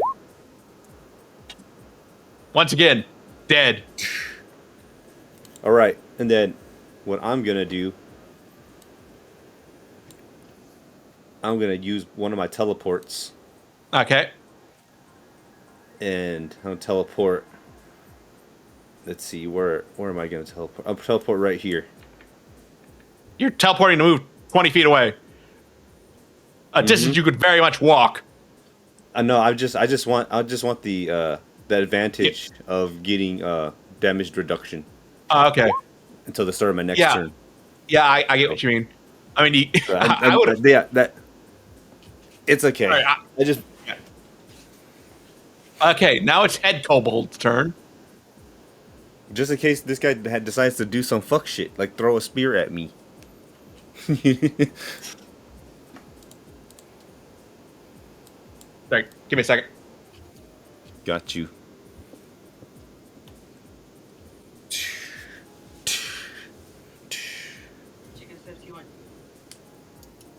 Once again, dead. All right, and then what I'm gonna do, I'm gonna use one of my teleports, Okay. and I'm gonna teleport. Let's see, where am I gonna teleport? I'll teleport right here. You're teleporting to move 20 feet away. A distance you could very much walk. No, I just want the advantage of getting damage reduction Okay. until the start of my next Yeah. turn. Yeah, I get what you mean. I mean, I would have. Yeah, that. It's okay. All right, I just Okay, now it's head kobold's turn. just in case this guy decides to do some fuck shit, like throw a spear at me. Sorry, give me a second. Got you. Chicken 51.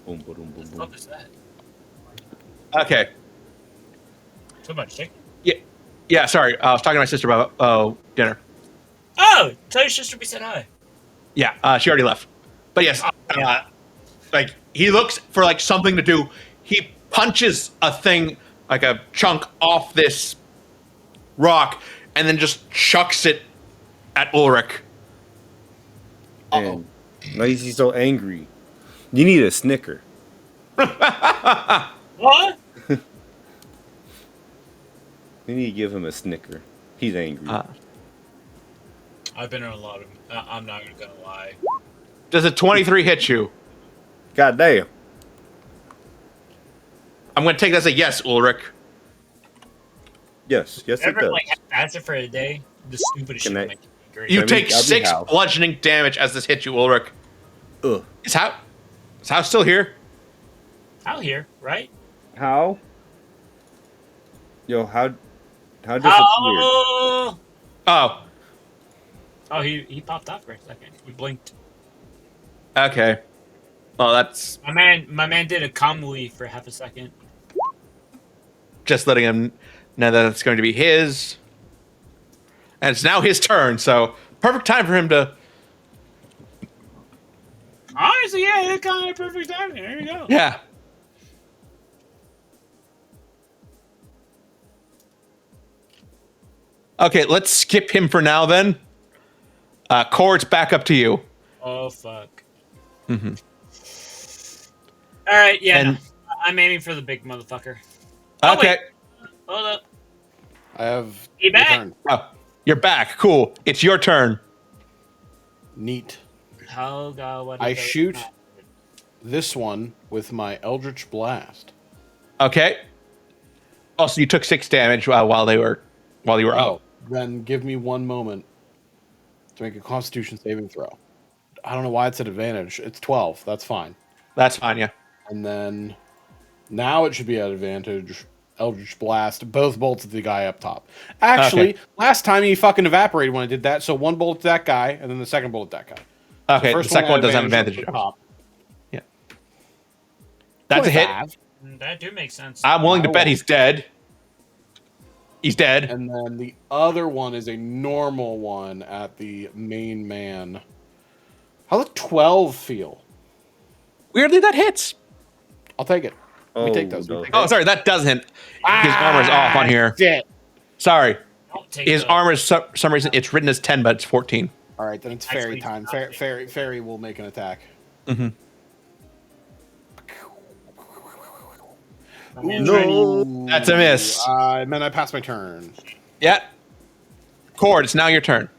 Boom, boom, boom, boom, boom. What is that? Okay. Too much chicken. Yeah, sorry. I was talking to my sister about dinner. Oh, tell your sister we said hi. Yeah, she already left. But yes, like he looks for like something to do. He punches a thing, like a chunk off this rock, and then just chucks it at Ulrich. And why is he so angry? You need a snicker. What? You need to give him a snicker. He's angry. I've been in a lot of. I'm not gonna lie. Does a 23 hit you? God damn. I'm going to take that as a yes, Ulrich. Yes, yes, it Ever does. like answer for a day? The stupidest shit. Can I- Make me great. You I mean, take I'll be 6 Hal. bludgeoning damage as this hits you, Ulrich. Ugh. Is House still here? Out here, right? How? Yo, how disappeared? Oh, Oh, oh, he popped up for a second. We blinked. okay. Well, that's My man did a kamui for half a second. just letting him know that it's going to be his. And it's now his turn, so perfect time for him to... Honestly, yeah, it's kind of perfect timing. There you go. Yeah. Okay, let's skip him for now then. Khorr, it's back up to you. Oh fuck. All right, yeah, And- no. I'm aiming for the big motherfucker. Oh, Okay. wait. Hold up. I have He your back? turn. Oh, you're back. Cool. It's your turn. Neat. Oh god, what? I is that? shoot this one with my Eldritch Blast. Okay. Also, you took 6 damage while you were Oh, out. then give me 1 moment to make a Constitution saving throw. I don't know why it's at advantage. It's 12. That's fine. That's fine. Yeah. And then now it should be at advantage. Eldritch Blast, both bolts at the guy up top. Actually, Okay. last time he fucking evaporated when I did that, so 1 bolt at that guy, and then the second bolt at that guy. Okay. The First second one doesn't have at advantage. the top. Yeah. That's a hit. 25. That do make sense. I'm willing to I bet will. he's dead. He's dead. And then the other one is a normal one at the main man. How does 12 feel? Weirdly, that hits. I'll take it. Let me take those. no. Oh, sorry, that doesn't. His armor's off on here. Shit. Sorry. Don't take His the- armor's some reason it's written as 10, but it's 14. All right, then it's fairy Actually, time. not Fairy will make an attack. Mm-hmm. I mean, No, That's a miss. Man, I passed my turn. Yeah. Khorr, it's now your turn.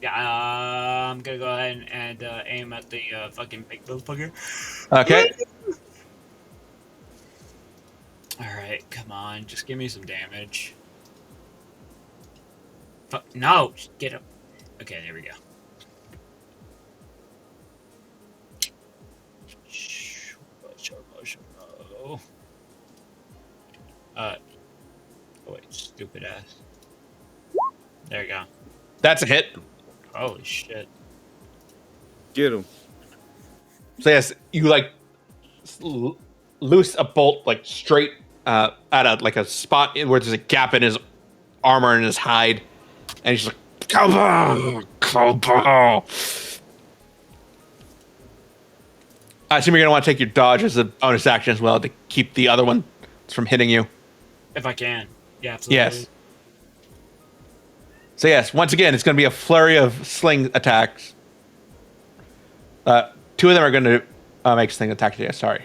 Yeah, I'm gonna go ahead and aim at the fucking big motherfucker. Okay. All right, come on, just give me some damage. Fuck, no, get up. Okay, there we go. Oh wait, stupid ass. There you go. That's a hit. Holy shit. Get him. So yes, you like loose a bolt like straight at a spot where there's a gap in his armor and his hide, and he's just like, Kobold! Kobold! I assume you're gonna want to take your dodge as a bonus action as well to keep the other one from hitting you. If I can. Yeah, absolutely. Yes. So yes, once again, it's going to be a flurry of sling attacks. 2 of them are going to make sling attacks. Yeah, sorry.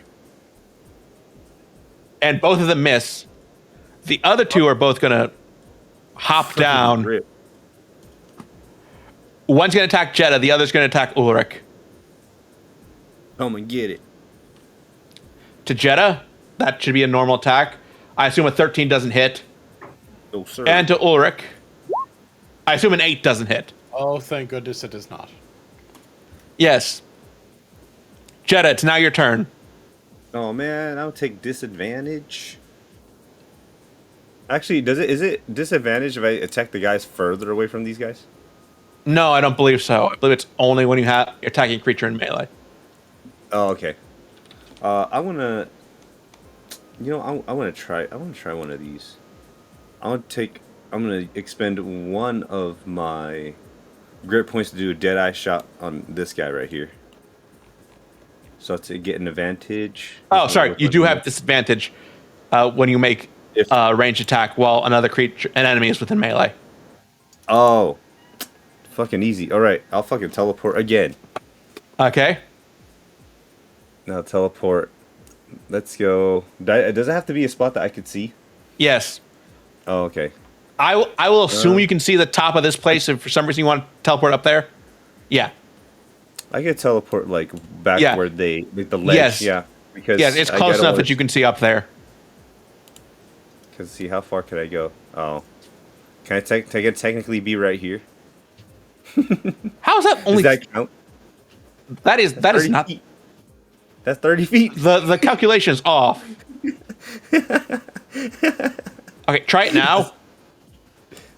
And both of them miss. The other 2 are both going to hop down. Rip. One's going to attack Jedah. The other's going to attack Ulrich. Come and get it. To Jedah, that should be a normal attack. I assume a 13 doesn't hit. Oh, sir. And to Ulrich, I assume an 8 doesn't hit. Oh, thank goodness it does not. Yes. Jedah, it's now your turn. Oh man, I'll take disadvantage. Actually, is it disadvantage if I attack the guys further away from these guys? No, I don't believe so. I believe it's only when you have you're attacking a creature in melee. Oh, okay. I wanna, I wanna try one of these. I'm gonna expend one of my grit points to do a dead eye shot on this guy right here. So to get an advantage. Oh, sorry. You do have disadvantage when you make If- ranged attack while an enemy is within melee. Oh, fucking easy. All right, I'll fucking teleport again. Okay. Now teleport. Let's go. Does it have to be a spot that I could see? Yes. Oh, okay. I will assume you can see the top of this place if for some reason you want to teleport up there. Yeah. I could teleport like back Yeah. where the ledge. Yes. Yeah. Because Yes, it's I close gotta enough wanna- that you can see up there. Cause see how far could I go? Oh, can I technically be right here? How is that only? Does that count? that is 30 not. feet. That's 30 feet. The calculation is off. Okay, try it now.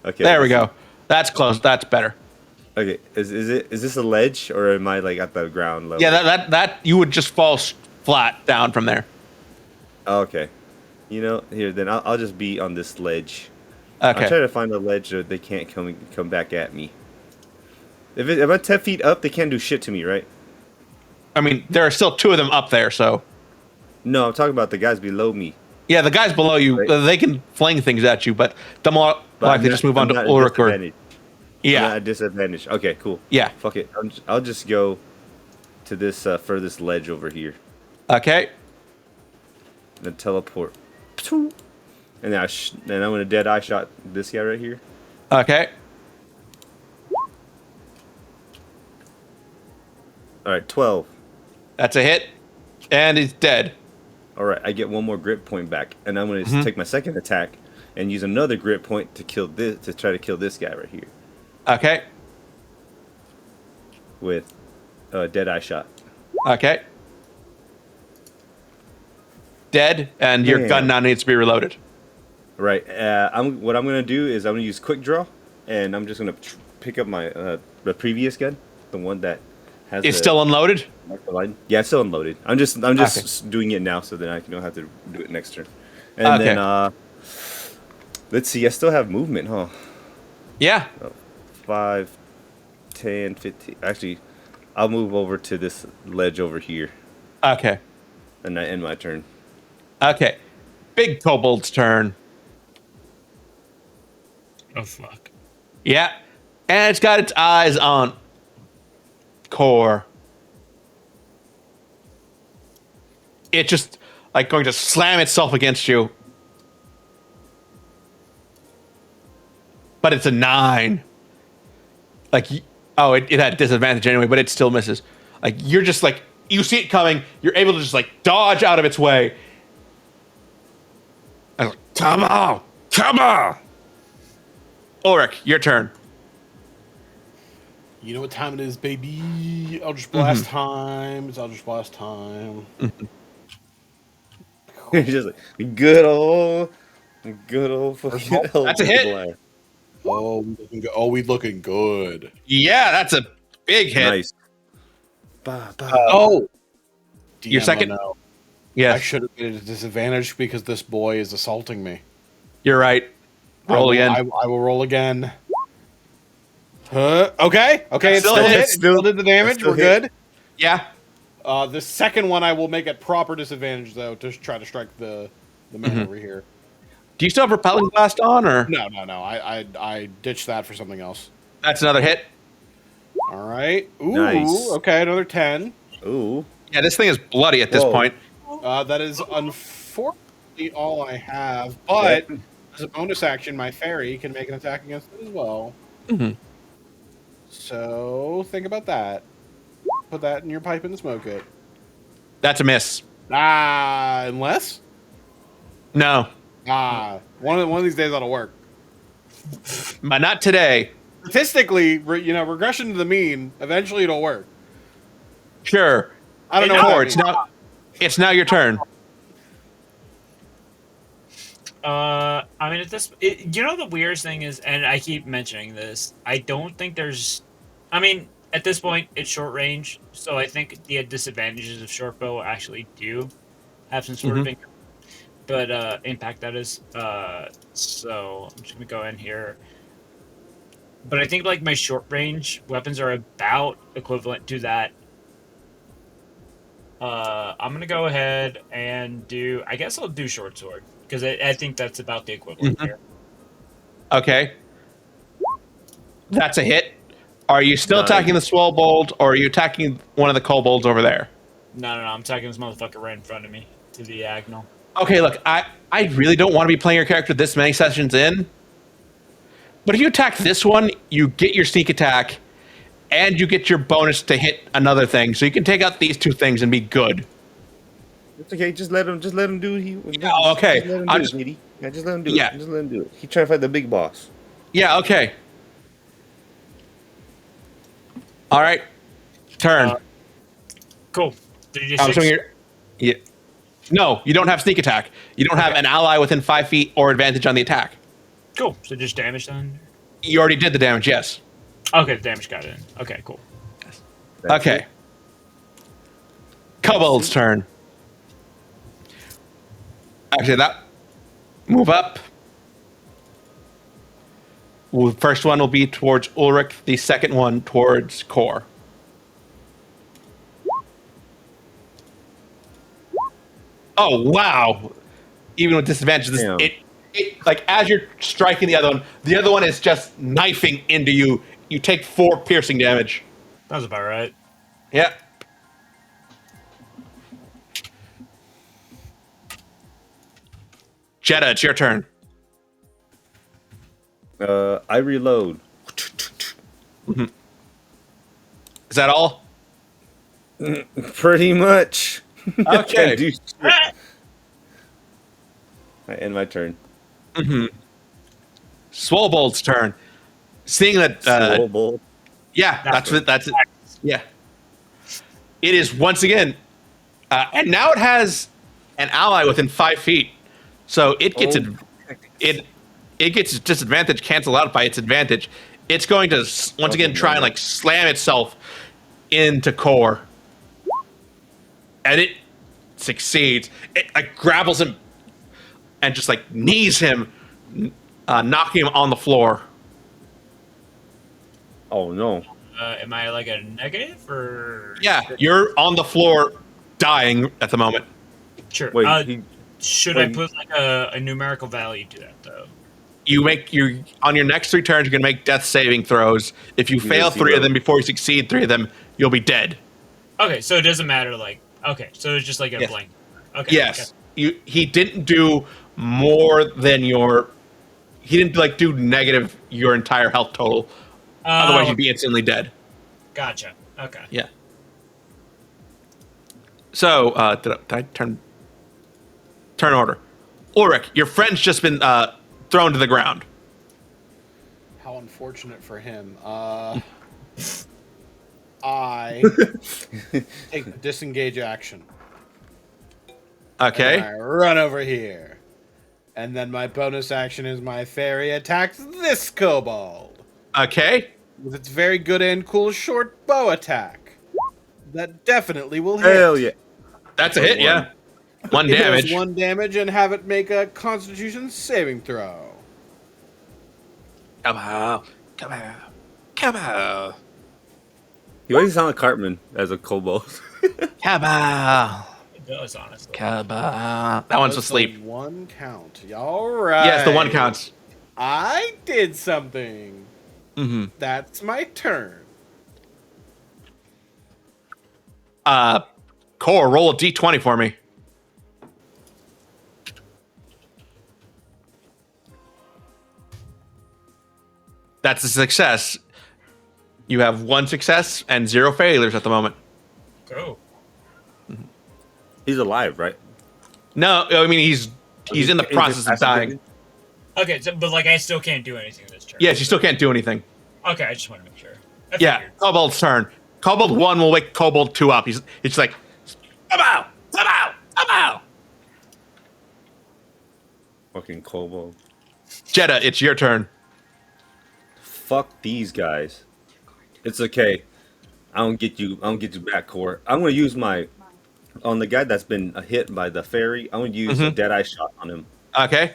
Okay. There we go. That's close. That's better. Okay. Is this a ledge or am I like at the ground level? Yeah, that you would just fall flat down from there. Oh, okay. Here then I'll just be on this ledge. I'm Okay. trying to find a ledge so they can't come back at me. If I'm 10 feet up, they can't do shit to me, right? I mean, there are still 2 of them up there, so No, I'm talking about the guys below me. yeah, the guys below you Right. they can fling things at you, but the more But likely just move on I'm to not at Ulrich or disadvantage. I'm not yeah, at disadvantage. Okay, cool. yeah. Fuck it. I'll just go to this furthest ledge over here. Okay. then teleport. And then then I'm gonna dead eye shot this guy right here. Okay. All right, 12. That's a hit. And he's dead. All right, I get one more grit point back, and I'm gonna take my second attack and use another grit point to kill this to try to kill this guy right here Okay. with dead eye shot. Okay. Dead, and your Damn. gun now needs to be reloaded. Right. What I'm gonna do is I'm gonna use quick draw, and I'm just gonna pick up my the previous gun, the one that has. It's still unloaded? Yeah, it's still unloaded. I'm just Okay. doing it now so that I don't have to do it next turn. And then let's see. I still have movement, huh? Yeah. 5, 10, 15. Actually, I'll move over to this ledge over here, Okay. and I end my turn. Okay. Big Kobold's turn. Oh fuck. Yeah. And it's got its eyes on Khorr. It just like going to slam itself against you. But it's a 9. Like, it had disadvantage anyway, but it still misses. Like, you're just like, you see it coming, you're able to just like dodge out of its way. I was like, come on! Come on! Ulrich, your turn. You know what time it is, baby. I'll just blast times. I'll just blast time. Just like good old fucking. That's a hit. blast. Oh, we looking good. Oh, we looking good. Yeah, that's a big hit. Nice. Bah, bah. Oh, Your DM, second? no. I Yes, should have been at a disadvantage because this boy is assaulting me. you're right. Roll again. I will roll again. Okay. It's Still still hit. hit. It still did the damage. Still We're hit. good. Yeah. The second one I will make at proper disadvantage though to try to strike the man over here. Do you still have repelling blast on, or No. I ditched that for something else. that's another hit? All right. Ooh. Nice. Okay, another 10. Ooh. Yeah, this thing is bloody at this Whoa. point. That is unfortunately all I have, but as a bonus action, my fairy can make an attack against it as well. So think about that. Put that in your pipe and smoke it. That's a miss. Unless No, one of these days that'll work. but not today. Statistically, regression to the mean. Eventually, it'll work. Sure. I don't know. Khorr, what it's that means. it's now your turn. I mean, the weirdest thing is, and I keep mentioning this, I don't think there's. I mean, at this point, it's short range, so I think the disadvantages of short bow actually do have some sort of impact. That is. So I'm just gonna go in here. But I think like my short range weapons are about equivalent to that. I'm gonna go ahead and do. I guess I'll do short sword because I think that's about the equivalent here. Okay. That's a hit. Are you still Nice. attacking the Swellbold, or are you attacking one of the Kobolds over there? No, I'm attacking this motherfucker right in front of me to the diagonal. Okay, look, I really don't want to be playing your character this many sessions in. But if you attack this one, you get your sneak attack, and you get your bonus to hit another thing. So you can take out these two things and be good. It's okay. Just let him do. Okay. Just let him I'm do just- it, Smitty. Yeah, just let him do Yeah. it. Just let him do it. He trying to fight the big boss. Yeah, okay. All right. Turn. Cool. 3d6. I'm assuming yeah. No, you don't have sneak attack. You don't have an ally within 5 feet or advantage on the attack. Cool. So just damage then. You already did the damage, yes. Okay, the damage got in. Okay, cool. That's Okay. it. Kobold's turn. Actually, that move up. Well, the first one will be towards Ulrich. The second one towards Khorr. Oh wow! Even with disadvantages, Damn. it like as you're striking the other one is just knifing into you. You take 4 piercing damage. That was about right. Yeah. Jedah, it's your turn. I reload. Is that all? Pretty much. Okay. I end my turn. Swobold's turn. Seeing that, Kobold. yeah, that's it. That's it. Yeah, it is once again, and now it has an ally within 5 feet, so it gets it gets its disadvantage canceled out by its advantage. It's going to once again try and like slam itself into Khorr, and it succeeds. It like grapples him and just like knees him, knocking him on the floor. Oh no. Am I like a negative or? Yeah, you're on the floor, dying at the moment. Sure. Wait, Should I put like a numerical value to that though? You make your on your next 3 turns. You're gonna make death saving throws. If you fail 3 of them before you succeed 3 of them, you'll be dead. Okay, so it doesn't matter. Like, okay, so it's just like a blank. Okay. Yes. Okay. He didn't do more than your. He didn't like do negative your entire health total. Otherwise, you'd be instantly dead. Gotcha. Okay. Yeah. So, did I turn order? Ulrich, your friend's just been thrown to the ground. How unfortunate for him. I take the disengage action. Okay. And I run over here. And then my bonus action is my fairy attacks this kobold. Okay. With its very good and cool short bow attack. That definitely will hit. Hell yeah. That's a hit, yeah. 1 It does damage. 1 damage and have it make a Constitution saving throw. Come on. Come on. Come on. You always sound like Cartman as a kobold. Come on. It does, honestly. Come on. That one's That's asleep. the 1 count. All right. Yes, the 1 counts. I did something. Mm-hmm. That's my turn. Khorr, roll a d20 for me. That's a success. You have 1 success and 0 failures at the moment. Go. He's alive, right? No, I mean he's in the process of dying. Okay, so, but like I still can't do anything this turn. Yes, you still can't do anything. Okay, I just want to make sure. I Yeah, figured. Kobold's turn. Kobold 1 will wake Kobold 2 up. It's like, come out, come out, come out. Fucking kobold. Jedah, it's your turn. Fuck these guys. It's okay. I don't get you back, Khorr. I'm gonna use my on the guy that's been hit by the fairy. I'm gonna use a dead eye shot on him. Okay.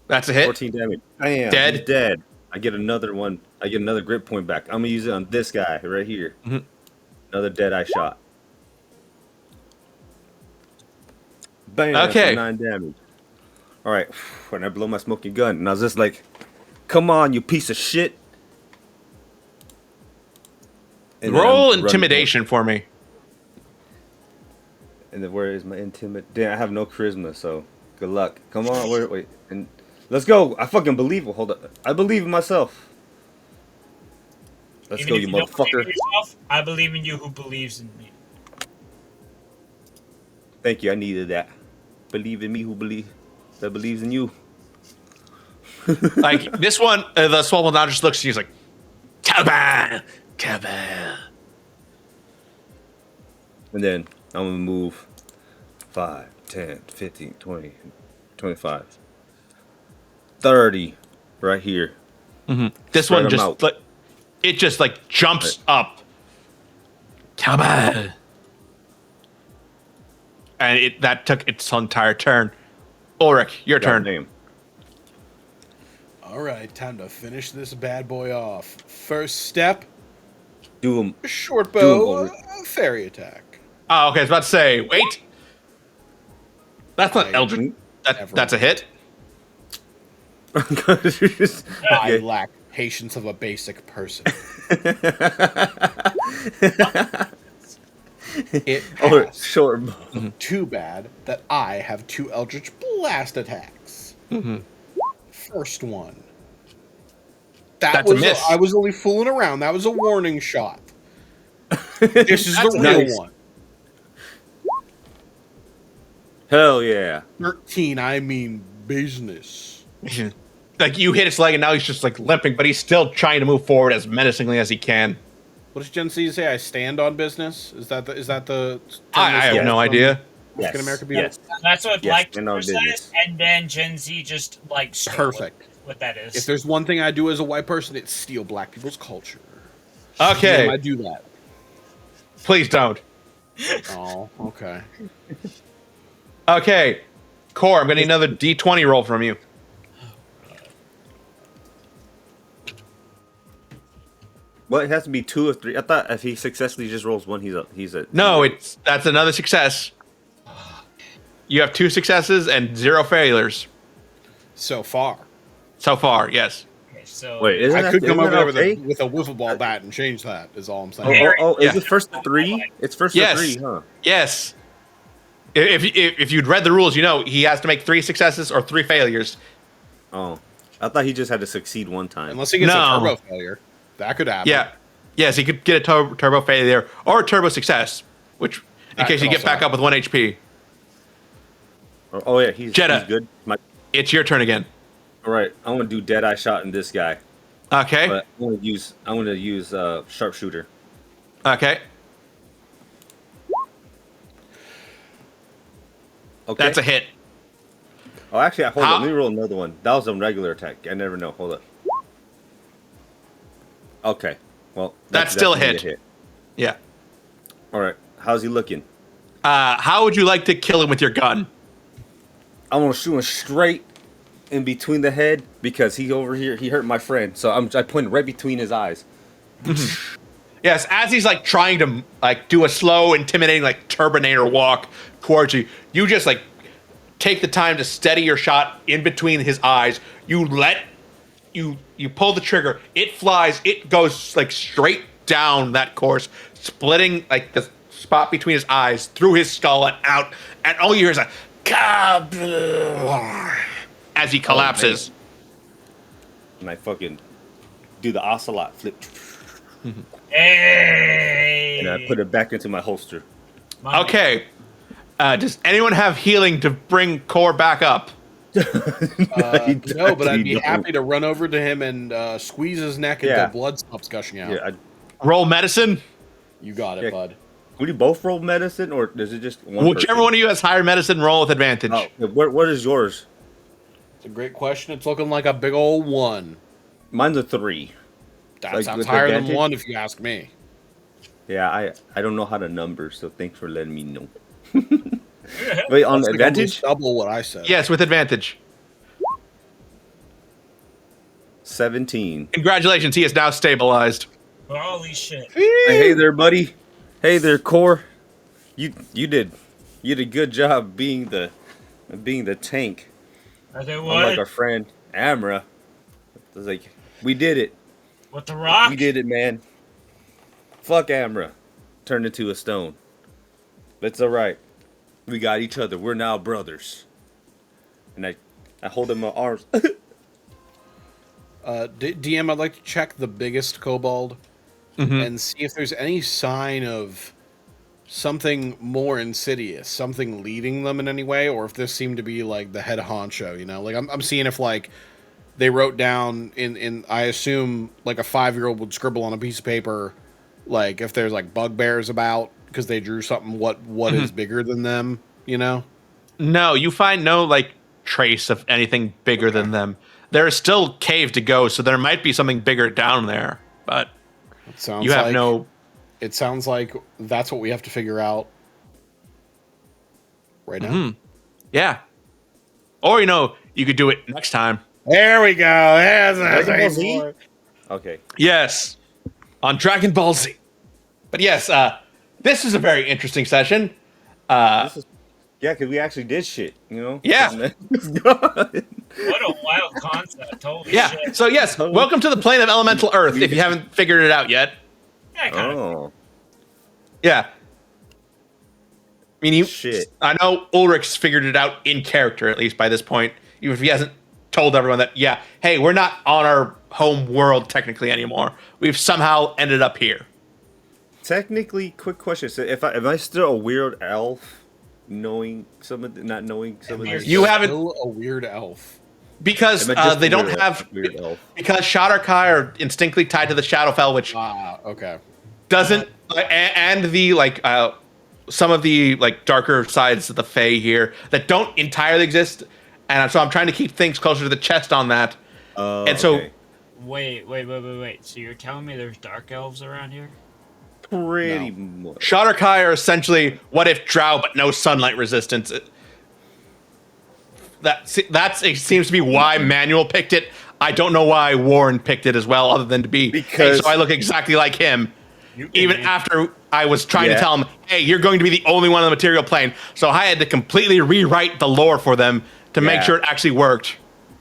That's a hit. 14 damage. Damn. Dead. He's dead. I get another one. I get another grip point back. I'm gonna use it on this guy right here. Another dead eye shot. Bam. Okay. For 9 damage. All right. When I blow my smoking gun, and I was just like, "Come on, you piece of shit!" And then Roll I'm running. intimidation for me. And then where is my intimate? Damn, I have no charisma, so good luck. Come on, wait, and let's go. I fucking believe. Hold up, I believe in myself. Let's Even go, if you don't believe in motherfucker. yourself, I believe in you who believes in me. Thank you. I needed that. Believe in me who believes in you. Like this one, the Swallow now just looks at you. He's like, come on, come on. And then I'm gonna move 5, 10, 15, 20, 25, 30 right here. This Spread one 'em just out. like it just like jumps up. Come on. And that took its entire turn. Ulrich, your turn. Goddamn. All right, time to finish this bad boy off. First step, Do him. short Do bow, him, fairy attack. Oh, okay. I was about to say, wait. That's not I- Eldritch. That's a hit. I lack patience of a basic person. It Or passed. short bow. Too bad that I have 2 Eldritch Blast attacks. First one. That's a miss. I was only fooling around. That was a warning shot. This is the real nice. one. Hell yeah. 13, I mean business. Like you hit his leg, and now he's just like limping, but he's still trying to move forward as menacingly as he can. What does Gen Z say? I stand on business? Is that the I have no idea. African American people? Yes. That's what Yes, Black and on people business. says, and then Gen Z just like stole Perfect. what that is. If there's one thing I do as a white person, it's steal black people's culture. Okay, Damn, I do that. please don't. Oh, okay. Okay, Khorr, I'm gonna need another D20 roll from you. Well, it has to be 2 or 3. I thought if he successfully just rolls 1, he's a. No, that's another success. You have 2 successes and 0 failures So far. so far. Yes. Okay, so Wait, isn't I that, could come isn't over that there okay? with a wiffle ball bat and change that, is all I'm Oh, saying. is Yeah. it first to 3? It's first Yes. to 3, huh? Yes. If you'd read the rules, you know he has to make 3 successes or 3 failures. Oh, I thought he just had to succeed 1 time. Unless he gets No. a turbo failure. That could happen. Yeah. Yes, he could get a turbo failure or a turbo success, which in That case you could get also back up with 1 HP. Oh yeah, he's Jedah. good. It's your turn again. All right, I want to do Deadeye shot in this guy, Okay. but I want to use sharpshooter. Okay. Okay, That's a hit. Oh, actually, hold How- on. Let me roll another one. That was a regular attack. I never know. Hold up. Okay, well, That's still a definitely hit. Yeah. All right, how's he looking? How would you like to kill him with your gun? I want to shoot him straight in between the head because he over here he hurt my friend. So I pointed right between his eyes. Yes, as he's like trying to like do a slow, intimidating like Terminator walk towards you, you just like take the time to steady your shot in between his eyes. You pull the trigger. It flies. It goes like straight down that course, splitting like the spot between his eyes through his skull and out. And all you hear is a kablooey as he collapses. And I fucking do the ocelot flip hey, and I put it back into my holster. my Okay. Does anyone have healing to bring Khorr back up? No, but I'd be You happy to run over to him and squeeze his neck Yeah. until blood stops gushing out. Yeah, Roll medicine. You got it, Yeah. bud. would you both roll medicine or is it just one? Whichever person? one of you has higher medicine, roll with advantage. Oh, what is yours? It's a great question. It's looking like a big old 1. Mine's a 3. That Like, sounds with higher advantage? than 1 if you ask me. Yeah, I don't know how to number, so thanks for letting me know. Wait, on That's like advantage? almost double what I said. Yes, with advantage. 17. Congratulations, he is now stabilized. holy shit! Hey there, buddy. Hey there, Khorr. You did a good job being the tank. Are they Unlike what? our friend Amra. It was like, we did it. With the rock? We did it, man. Fuck Amra. Turned into a stone. But it's alright. We got each other. We're now brothers. And I hold him in my arms. DM, I'd like to check the biggest kobold and see if there's any sign of something more insidious, something leading them in any way, or if this seemed to be like the head honcho, you know? Like I'm seeing if like they wrote down in I assume like a 5-year-old would scribble on a piece of paper, like if there's like bugbears about because they drew something what is bigger than them, you know? No, you find no like trace of anything bigger than them. There is still cave to go, so there might be something bigger down there, but It sounds you have like, no. It sounds like that's what we have to figure out right now. Yeah. Or you could do it next time. There we go. There's Dragon Ball a Z? Okay. Yes, on Dragon Ball Z. But yes, this is a very interesting session. This is, yeah, because we actually did shit, you know? Yeah. What a wild concept! Holy Yeah. shit! So yes, welcome to the plane of elemental Earth. If you haven't figured it out yet. Yeah, kind of. Oh. Yeah. mean, Shit. I know Ulrich's figured it out in character, at least by this point, even if he hasn't told everyone that, yeah, hey, we're not on our home world technically anymore. We've somehow ended up here. Technically, quick question. So if am I still a weird elf, knowing some of not knowing some of this? You haven't, Still a weird elf. because Am I just they a don't weird have, weird elf? because Shadar-kai are instinctively tied to the Shadowfell, which Ah, okay. doesn't, and the, like, some of the, like, darker sides of the Fae here that don't entirely exist, and so I'm trying to keep things closer to the chest on that. And so, Okay. Wait. So you're telling me there's dark elves around here? Pretty No. much. Shadar-kai are essentially what if drow but no sunlight resistance. It seems to be why Manuel picked it. I don't know why Warren picked it as well, other than to be, Because- hey, so I look exactly like him. Even after I was trying to Yeah. tell him, hey, you're going to be the only one on the material plane. So I had to completely rewrite the lore for them to make Yeah. sure it actually worked.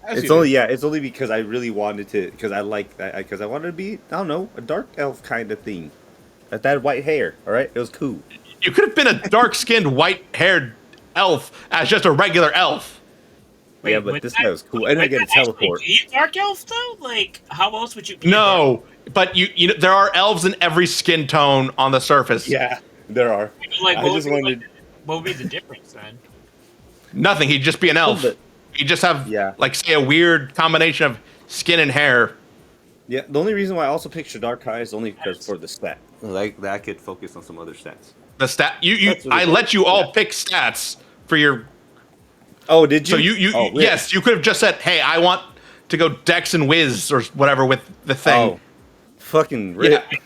As It's you only do. It's only because I really wanted to, because I like that, because I wanted to be, I don't know, a dark elf kind of thing. That white hair, all right, it was cool. You could have been a dark-skinned, white-haired elf as just a regular elf. Yeah, but this guy was cool, and I get a teleport. Are you dark elf though? Like, how else would you be? No, but you know there are elves in every skin tone on the surface. Yeah, there are. Like, I what just would be, wanted. like, what would be the difference then? Nothing. He'd just be an elf. But- He'd just have, Yeah. like, say, a weird combination of skin and hair. Yeah, the only reason why I also picked Shadar-kai is only because for the stat. Like that, I could focus on some other stats. The stat. That's what I it let is. you all Yeah. pick stats for your. Oh, did you? So you Oh, really? yes, you could have just said, hey, I want to go Dex and Wiz or whatever with the thing. Oh, fucking rip. Yeah.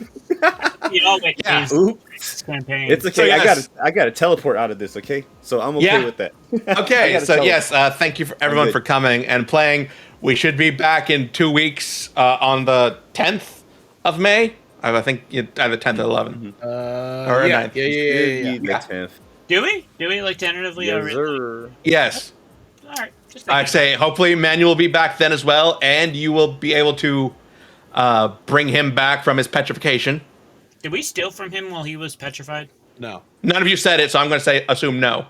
You know, like Yeah. his Oops. campaign. It's okay. So, yes. I got to teleport out of this. Okay, so I'm okay Yeah. with that. Okay, gotta so tell yes, thank you for everyone good. for coming and playing. We should be back in 2 weeks on the 10th of May. I think either 10th or 11th. Or yeah, 9th. yeah. The Yeah. 10th. Do we? Do we, like, tentatively Yes, already? sir. Yes. All right. Just I'd say hopefully Manuel will be back then as well, and you will be able to bring him back from his petrification. Did we steal from him while he was petrified? No. None of you said it, so I'm going to assume no.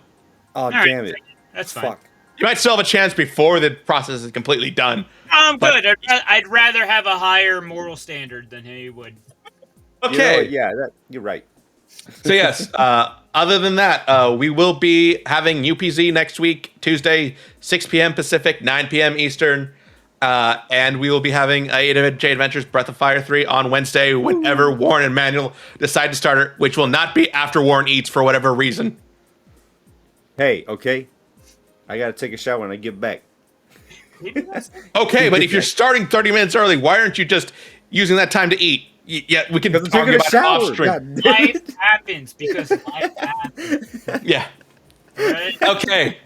Oh, All right, damn it. That's fine. Fuck. You might still have a chance before the process is completely done. I'm But- good. I'd rather have a higher moral standard than he would. You know Okay. what? Yeah, you're right. So yes, other than that, we will be having UPZ next week, Tuesday, 6 p.m. Pacific, 9 p.m. Eastern. And we will be having J Adventures Breath of Fire 3 on Wednesday, whenever Warren and Manuel decide to start it, which will not be after Warren eats for whatever reason. Hey, okay. I gotta take a shower when I get back. Okay, but if you're starting 30 minutes early, why aren't you just using that time to eat? Yeah, we can Because I'm argue taking a about it shower. off stream. God damn Life it. happens because life happens. Yeah. Right? Okay.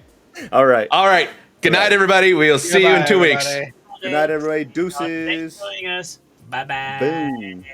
All right. All right. Good night, everybody. We'll see you in Goodbye, 2 weeks. everybody. Good night, everybody. Thanks Deuces. for joining us. Bye bye. Boom.